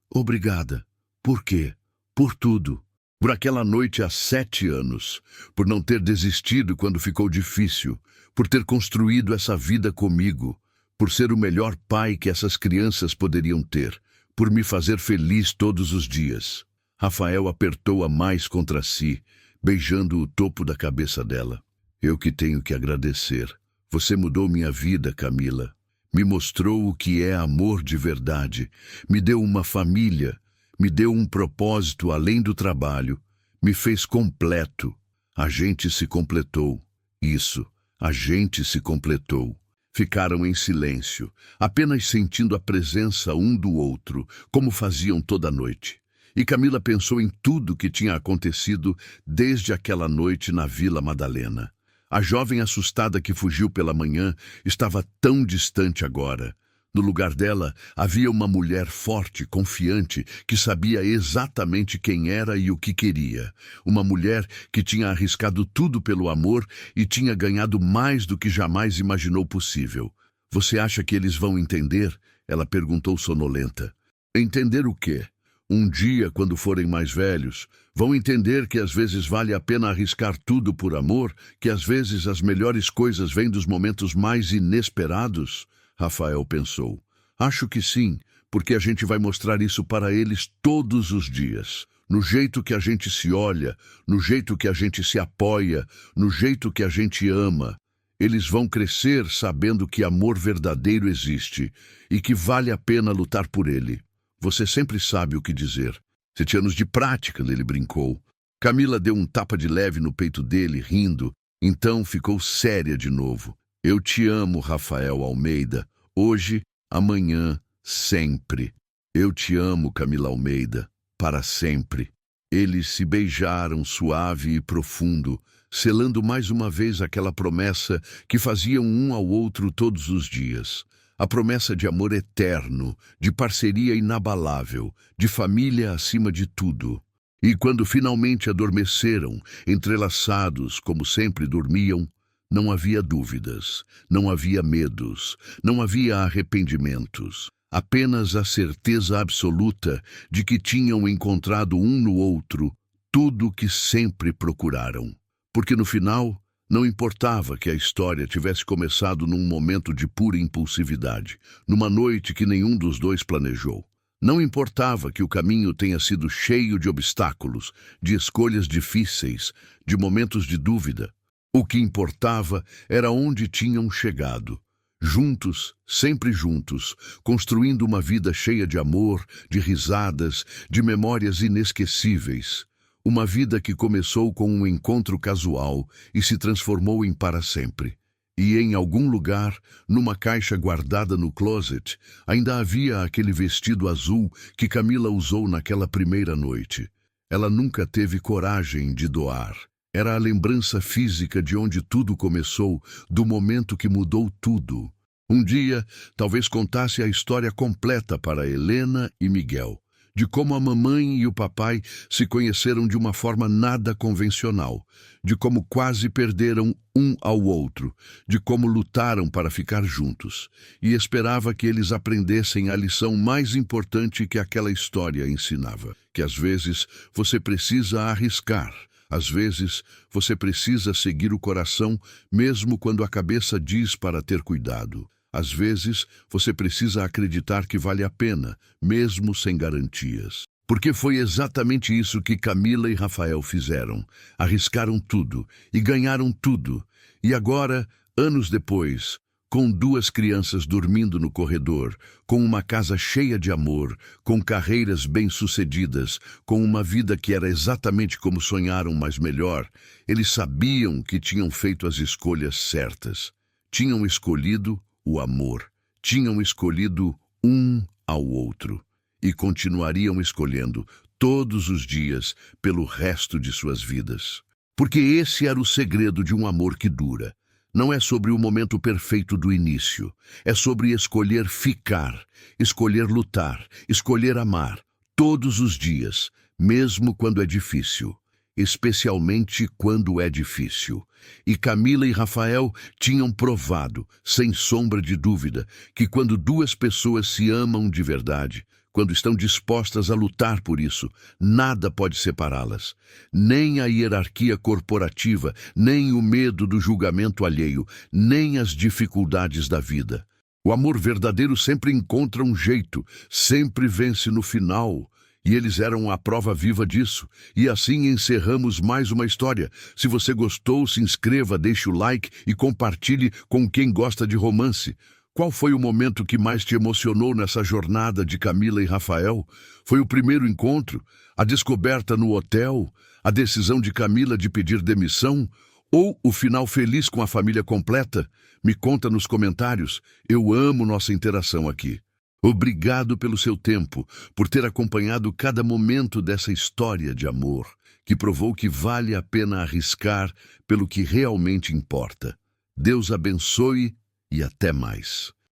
Obrigada." "Por quê?" "Por tudo. Por aquela noite há 7 anos. Por não ter desistido quando ficou difícil. Por ter construído essa vida comigo. Por ser o melhor pai que essas crianças poderiam ter. Por me fazer feliz todos os dias." Rafael apertou-a mais contra si, beijando o topo da cabeça dela. "Eu que tenho que agradecer. Você mudou minha vida, Camila. Me mostrou o que é amor de verdade. Me deu uma família. Me deu um propósito além do trabalho. Me fez completo. A gente se completou. Isso, a gente se completou." Ficaram em silêncio, apenas sentindo a presença um do outro, como faziam toda noite. E Camila pensou em tudo que tinha acontecido desde aquela noite na Vila Madalena. A jovem assustada que fugiu pela manhã estava tão distante agora. No lugar dela, havia uma mulher forte, confiante, que sabia exatamente quem era e o que queria. Uma mulher que tinha arriscado tudo pelo amor e tinha ganhado mais do que jamais imaginou possível. Você acha que eles vão entender? Ela perguntou sonolenta. Entender o quê? Um dia, quando forem mais velhos, vão entender que às vezes vale a pena arriscar tudo por amor, que às vezes as melhores coisas vêm dos momentos mais inesperados? Rafael pensou. Acho que sim, porque a gente vai mostrar isso para eles todos os dias. No jeito que a gente se olha, no jeito que a gente se apoia, no jeito que a gente ama. Eles vão crescer sabendo que amor verdadeiro existe e que vale a pena lutar por ele. Você sempre sabe o que dizer. 7 anos de prática, ele brincou. Camila deu um tapa de leve no peito dele, rindo. Então ficou séria de novo. Eu te amo, Rafael Almeida. Hoje, amanhã, sempre. Eu te amo, Camila Almeida. Para sempre. Eles se beijaram suave e profundo, selando mais uma vez aquela promessa que faziam um ao outro todos os dias. A promessa de amor eterno, de parceria inabalável, de família acima de tudo. E quando finalmente adormeceram, entrelaçados como sempre dormiam, não havia dúvidas, não havia medos, não havia arrependimentos. Apenas a certeza absoluta de que tinham encontrado um no outro tudo o que sempre procuraram. Porque no final, não importava que a história tivesse começado num momento de pura impulsividade, numa noite que nenhum dos dois planejou. Não importava que o caminho tenha sido cheio de obstáculos, de escolhas difíceis, de momentos de dúvida. O que importava era onde tinham chegado. Juntos, sempre juntos, construindo uma vida cheia de amor, de risadas, de memórias inesquecíveis. Uma vida que começou com um encontro casual e se transformou em para sempre. E em algum lugar, numa caixa guardada no closet, ainda havia aquele vestido azul que Camila usou naquela primeira noite. Ela nunca teve coragem de doar. Era a lembrança física de onde tudo começou, do momento que mudou tudo. Um dia, talvez contasse a história completa para Helena e Miguel, de como a mamãe e o papai se conheceram de uma forma nada convencional, de como quase perderam um ao outro, de como lutaram para ficar juntos, e esperava que eles aprendessem a lição mais importante que aquela história ensinava, que às vezes você precisa arriscar. Às vezes, você precisa seguir o coração, mesmo quando a cabeça diz para ter cuidado. Às vezes, você precisa acreditar que vale a pena, mesmo sem garantias. Porque foi exatamente isso que Camila e Rafael fizeram. Arriscaram tudo e ganharam tudo. E agora, anos depois, com 2 crianças dormindo no corredor, com uma casa cheia de amor, com carreiras bem-sucedidas, com uma vida que era exatamente como sonharam, mas melhor, eles sabiam que tinham feito as escolhas certas. Tinham escolhido o amor. Tinham escolhido um ao outro. E continuariam escolhendo todos os dias pelo resto de suas vidas. Porque esse era o segredo de um amor que dura. Não é sobre o momento perfeito do início. É sobre escolher ficar, escolher lutar, escolher amar, todos os dias, mesmo quando é difícil. Especialmente quando é difícil. E Camila e Rafael tinham provado, sem sombra de dúvida, que quando 2 pessoas se amam de verdade, quando estão dispostas a lutar por isso, nada pode separá-las. Nem a hierarquia corporativa, nem o medo do julgamento alheio, nem as dificuldades da vida. O amor verdadeiro sempre encontra um jeito, sempre vence no final. E eles eram a prova viva disso. E assim encerramos mais uma história. Se você gostou, se inscreva, deixe o like e compartilhe com quem gosta de romance. Qual foi o momento que mais te emocionou nessa jornada de Camila e Rafael? Foi o primeiro encontro? A descoberta no hotel? A decisão de Camila de pedir demissão? Ou o final feliz com a família completa? Me conta nos comentários. Eu amo nossa interação aqui. Obrigado pelo seu tempo, por ter acompanhado cada momento dessa história de amor. que provou que vale a pena arriscar pelo que realmente importa. Deus abençoe e até mais.